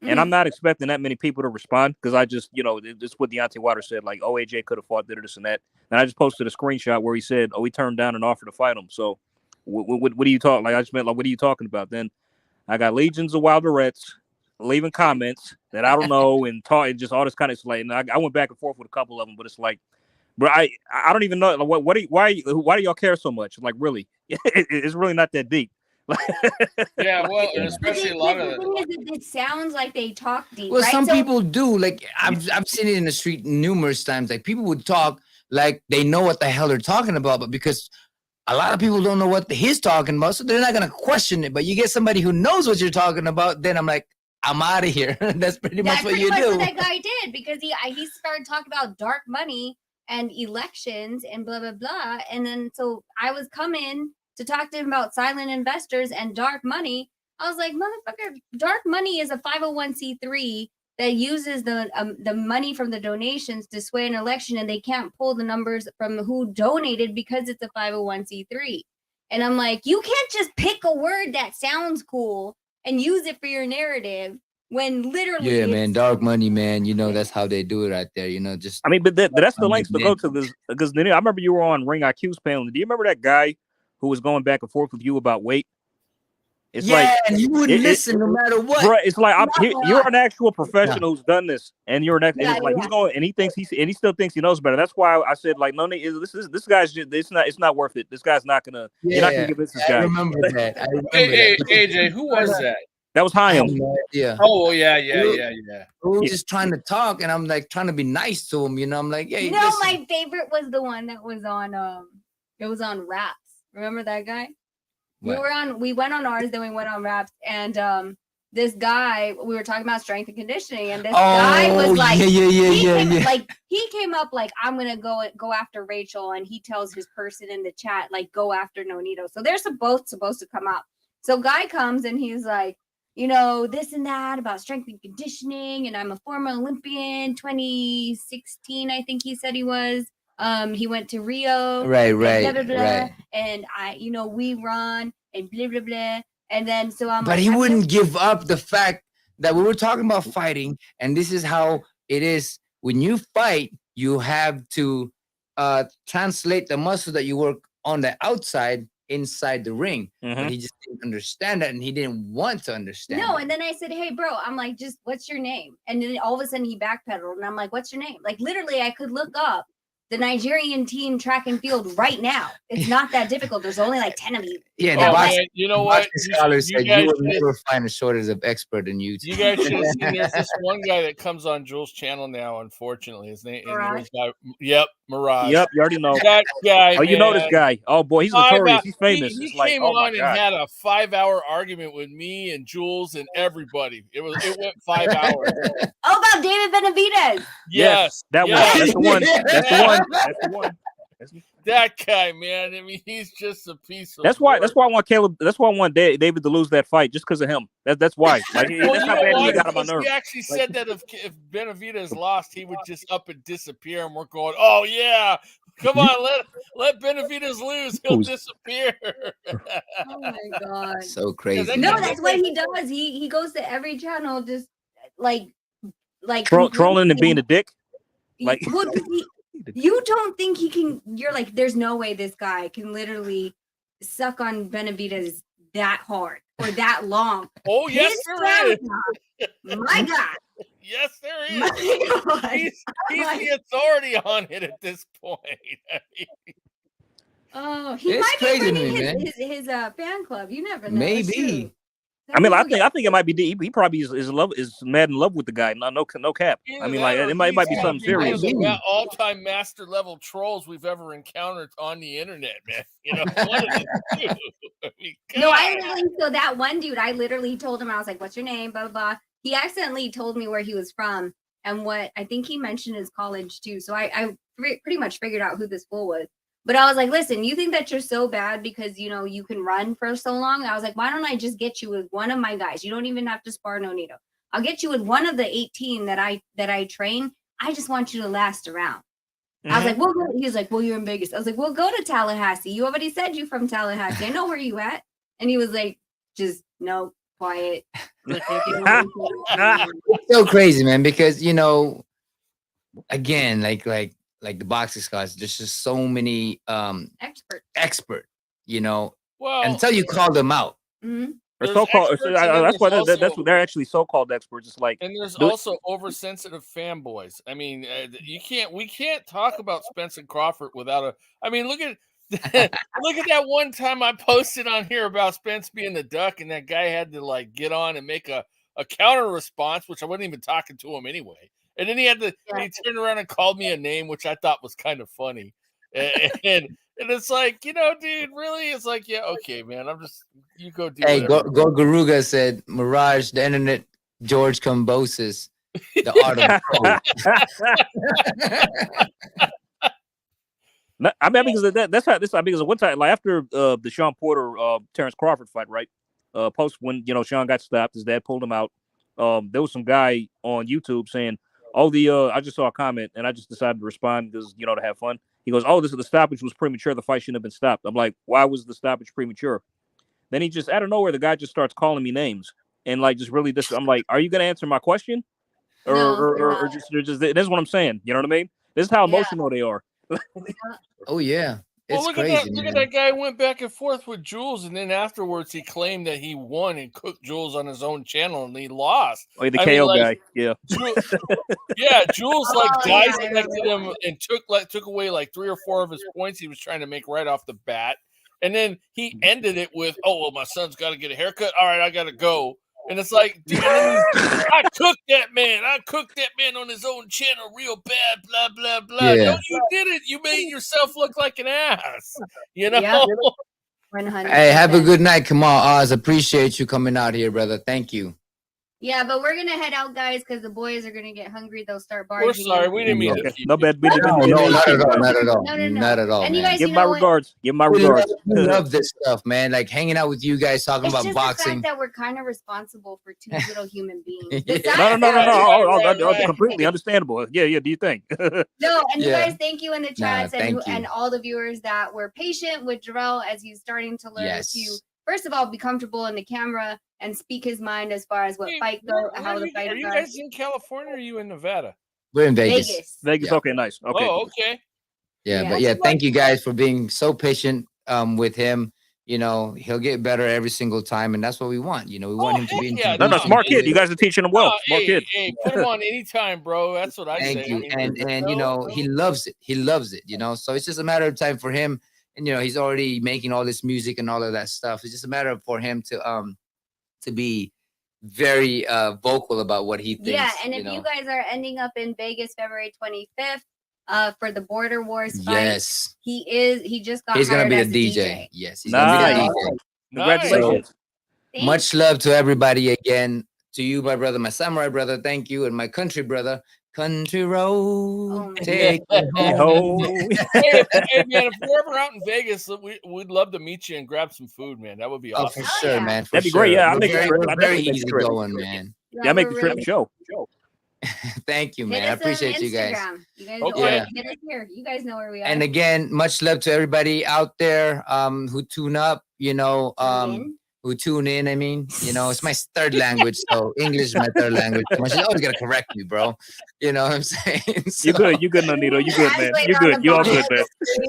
And I'm not expecting that many people to respond because I just, you know, it's what Deontay Wilder said, like, oh, AJ could have fought this and that. And I just posted a screenshot where he said, oh, he turned down an offer to fight him. So what are you talking? Like, I just meant, like, what are you talking about? Then I got legions of Wilderettes leaving comments that I don't know and just all this kind of stuff. And I went back and forth with a couple of them, but it's like, bro, I don't even know. Like, why do y'all care so much? Like, really, it's really not that deep. Yeah, well, and especially a lot of it sounds like they talk deep. Well, right? some people do. Like I've seen it in the street numerous times. Like people would talk like they know what the hell they're talking about, but because a lot of people don't know what he's talking about, so they're not gonna question it. But you get somebody who knows what you're talking about, then I'm like, I'm out of here. That's pretty much what you do. What that guy did because he started talking about dark money and elections and blah blah blah. And then so I was coming to talk to him about silent investors and dark money. I was like, motherfucker, dark money is a 501c3 that uses the money from the donations to sway an election, and they can't pull the numbers from who donated because it's a 501c3. And I'm like, you can't just pick a word that sounds cool and use it for your narrative when literally Yeah, man, dark money, man. You know, that's how they do it out there. You know, just I mean, but that's the lengths to go to because I remember you were on Ring IQ's panel. Do you remember that guy who was going back and forth with you about weight? It's and you wouldn't listen no matter what. Bro, it's like you're an actual professional who's done this, and you're an it's like he's going and he still thinks he knows better. That's why I said like no, this guy's just it's not worth it. This guy's not gonna you're not gonna convince this guy. I remember that. Hey, AJ, who was that? That was Chaim. Yeah. Oh yeah. We were just trying to talk, and I'm like trying to be nice to him. You know, I'm like, hey, you know, my favorite was the one that was on it was on Raps. Remember that guy? We went on ours, then we went on Raps, and this guy, we were talking about strength and conditioning, and this guy was like, like he came up like, I'm gonna go after Rachel, and he tells his person in the chat like, go after Nonito. So they're both supposed to come up. So guy comes and he's like, you know, this and that about strength and conditioning, and I'm a former Olympian, 2016, I think he said he was. He went to Rio, right, blah, blah, blah, and we run and blah blah blah, and then so I'm. But like, he wouldn't give up the fact that we were talking about fighting, and this is how it is when you fight. You have to translate the muscle that you work on the outside inside the ring. But he just didn't understand that, and he didn't want to understand. No, and then I said, hey, bro, I'm like, just what's your name? And then all of a sudden he backpedaled, and I'm like, what's your name? Like literally, I could look up the Nigerian team track and field right now. It's not that difficult. There's only like 10 of you. Yeah, you know what? Scholars said you will never find a shortage of expert in YouTube. You guys should have seen. There's this one guy that comes on Jules' channel now. Unfortunately, his name is Mirage. Yep, you already know that guy. Oh, you know this guy? Oh boy, he's notorious. He's famous. He it's like, came on and had a 5-hour argument with me and Jules and everybody. It went 5 hours. Oh, about David Benavidez. Yes, that one. That's the one. That's the one. That's the one. That guy, man. I mean, he's just a piece of. That's why I want Caleb. That's why I want David to lose that fight, just because of him. That's why. Like, that's how bad he got on my nerves. He actually said that if Benavidez lost, he would just up and disappear, and we're going, oh yeah, come on, let Benavidez lose, he'll disappear. Oh my god, so crazy. No, that's what he does. He goes to every channel, just like trolling and being a dick. Like. You don't think he can? You're like, there's no way this guy can literally suck on Benavidez that hard or that long. Oh yes, there is. My God. Yes, there is. He's the authority on it at this point. Oh, he might be bringing his fan club. You never know. Maybe. I mean, I think it might be. He probably is mad in love with the guy. No cap. I mean, like it might be something serious. All-time master level trolls we've ever encountered on the internet, man. You know, what did he do? I literally. So that one dude, I literally told him, I was like, "What's your name?" Blah blah blah. He accidentally told me where he was from and what I think he mentioned his college too. So I pretty much figured out who this fool was. But I was like, listen, you think that you're so bad because, you can run for so long? I was like, why don't I just get you with one of my guys? You don't even have to spar Nonito. I'll get you with one of the 18 that I train. I just want you to last around. I was like, well, he was like, well, you're in Vegas. I was like, well, go to Tallahassee. You already said you're from Tallahassee. I know where you at. And he was like, just no, quiet. It's so crazy, man, because, again, like the boxing scholars, there's just so many expert, well, until you call them out. Mm-hmm. So-called. That's why they're actually so-called experts. It's like, and there's also oversensitive fanboys. I mean, we can't talk about Spence and Crawford without look at that one time I posted on here about Spence being the duck, and that guy had to like get on and make a counter response, which I wasn't even talking to him anyway. And then he turned around and called me a name, which I thought was kind of funny. And it's like, dude, really? It's like, yeah, okay, man. You go do it. Hey, Garuga said, Mirage, the internet, George Kambosis. The art of No, I mean, because that's how this. I mean, because one time, like after the Sean Porter Terrence Crawford fight, right? Post when Sean got stopped, his dad pulled him out. There was some guy on YouTube saying, "Oh, I just saw a comment and I just decided to respond because to have fun." He goes, "Oh, the stoppage was premature. The fight shouldn't have been stopped." I'm like, "Why was the stoppage premature?" Then he just out of nowhere, the guy just starts calling me names and like just really this. I'm like, "Are you gonna answer my question?" Or just this is what I'm saying. You know what I mean? This is how emotional they are. Oh yeah, it's look crazy. at that! Look at that guy went back and forth with Jules, and then afterwards he claimed that he won and cooked Jules on his own channel, and he lost. Oh, the KO guy, yeah. Jules dissected him and took away like 3 or 4 of his points he was trying to make right off the bat, and then he ended it with, "Oh well, my son's got to get a haircut. All right, I got to go." And it's like, dude, I cooked that man. I cooked that man on his own channel real bad, blah, blah, blah. Yeah. No, you didn't. You made yourself look like an ass. You know? Yep. 100%. Hey, have a good night, Kamal Oz. Appreciate you coming out here, brother. Thank you. Yeah, but we're gonna head out, guys, because the boys are gonna get hungry. They'll start barging. We're sorry, we didn't mean to. No bad. No, not at all. Not at all. No. Not at all. And you Man. guys, Give my regards. Give my We regards. love this stuff, man. Like hanging out with you guys, talking it's about just boxing. the fact that we're kind of responsible for 2 little human beings. No. Right. Completely understandable. Yeah. Do you think? No, and you Yeah. guys, thank you in the chats and all the viewers that were patient with Jarrell as he's starting to learn to, first of all, be comfortable in the camera and speak his mind as far as what fight go, how the fight Are you guys in California or are you in Nevada? We're in Vegas. Vegas. Yeah. Okay, nice. Okay. Oh, okay. Yeah, but yeah, thank you guys for being so patient with him. He'll get better every single time, and that's what we want. We want him to be No, smart kid. You guys are teaching him well. Smart kid. Hey, put him on anytime, bro. That's what I say. Thank you. And he loves it. He loves it, So it's just a matter of time for him. And he's already making all this music and all of that stuff. It's just a matter for him to be very vocal about what he thinks. Yeah, and if you guys are ending up in Vegas February 25th for the Border Wars fight, yes, he just got he's gonna be hired the as a DJ. Yes, he's Nice. gonna be the DJ. Congratulations. So, much love to everybody again. To you, my brother, my samurai brother, thank you, and my country brother. Country road, take me home. Hey, man, if we're ever out in Vegas, we'd love to meet you and grab some food, man. That would be awesome. For sure, man. That'd be great. Yeah, I'll make the trip. We're very easy going, man. Yeah, make the trip show. Thank you, man. I appreciate you guys. You guys get us here. You guys know where we are. And again, much love to everybody out there who tune up, who tune in. I mean, it's my third language, so English is my third language. She's always gonna correct me, bro. You know what I'm saying? So, you good, Nonito. You good, man. You good. You all good, man.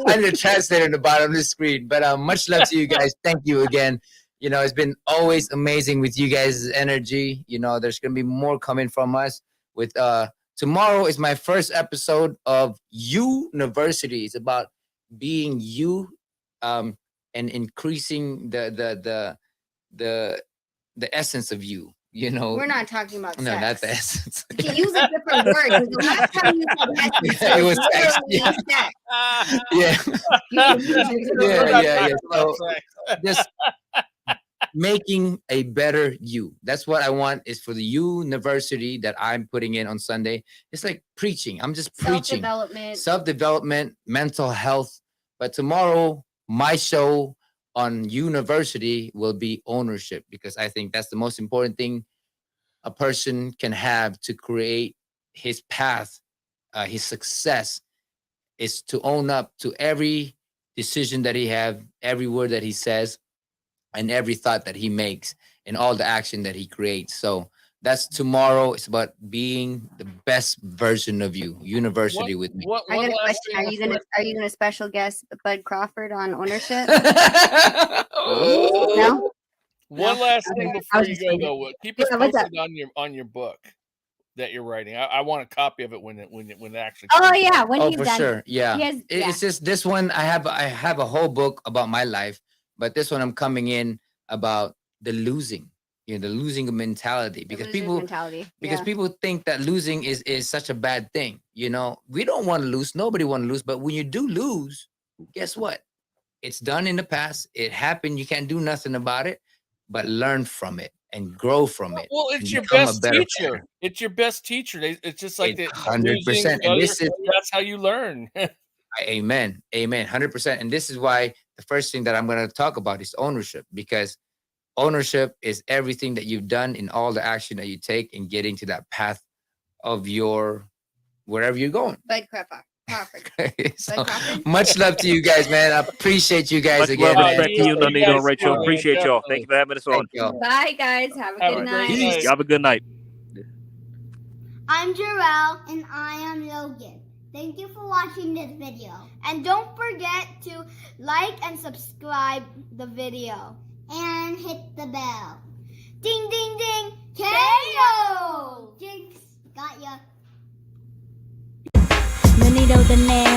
I'm the translator in the bottom of the screen. But much love to you guys. Thank you again. It's been always amazing with you guys' energy. There's gonna be more coming from us. With tomorrow is my first episode of University. It's about being you, and increasing the essence of you. We're not talking about sex. No, not the essence. You use a different word. The last time you said essence, it was sex. Yeah. So just making a better you. That's what I want, is for the university that I'm putting in on Sunday. It's like preaching. I'm just preaching. Self-development, mental health. But tomorrow, my show on university will be ownership, because I think that's the most important thing a person can have to create his path, his success, is to own up to every decision that he have, every word that he says, and every thought that he makes, and all the action that he creates. So that's tomorrow. It's about being the best version of you. University with me. I got a question. Are you gonna special guest Bud Crawford on ownership? No. One last thing before you go, though. Keep us posted on your book that you're writing. I want a copy of it when it actually comes out. Yeah, when he's for done. Sure. Yeah. It's just this one. I have a whole book about my life, but this one I'm coming in about the losing. The losing mentality, because people think that losing is such a bad thing. We don't want to lose. Nobody want to lose. But when you do lose, guess what? It's done in the past. It happened. You can't do nothing about it, but learn from it and grow from it. Well, and it's your become a best better teacher. fighter. It's your best teacher. It's just like It's the 100%. losing And failure. this is That's how you learn. amen. 100%. And this is why the first thing that I'm going to talk about is ownership, because ownership is everything that you've done in all the action that you take in getting to that path of your wherever you're going. Bud Crawford. So, much love to you guys, man. I appreciate you guys Much again, love, man. respect to you, Nonito and Rachel. too, man, Appreciate y'all. definitely. Thank you for having us on. Thank y'all. Bye, guys. Have a Have good a great night. night. Y'all have a good night. I'm Jarrell. And I am Logan. Thank you for watching this video. And don't forget to like and subscribe the video. And hit the bell. Ding, ding, ding. KO! Jinx, got ya. Nonito the man.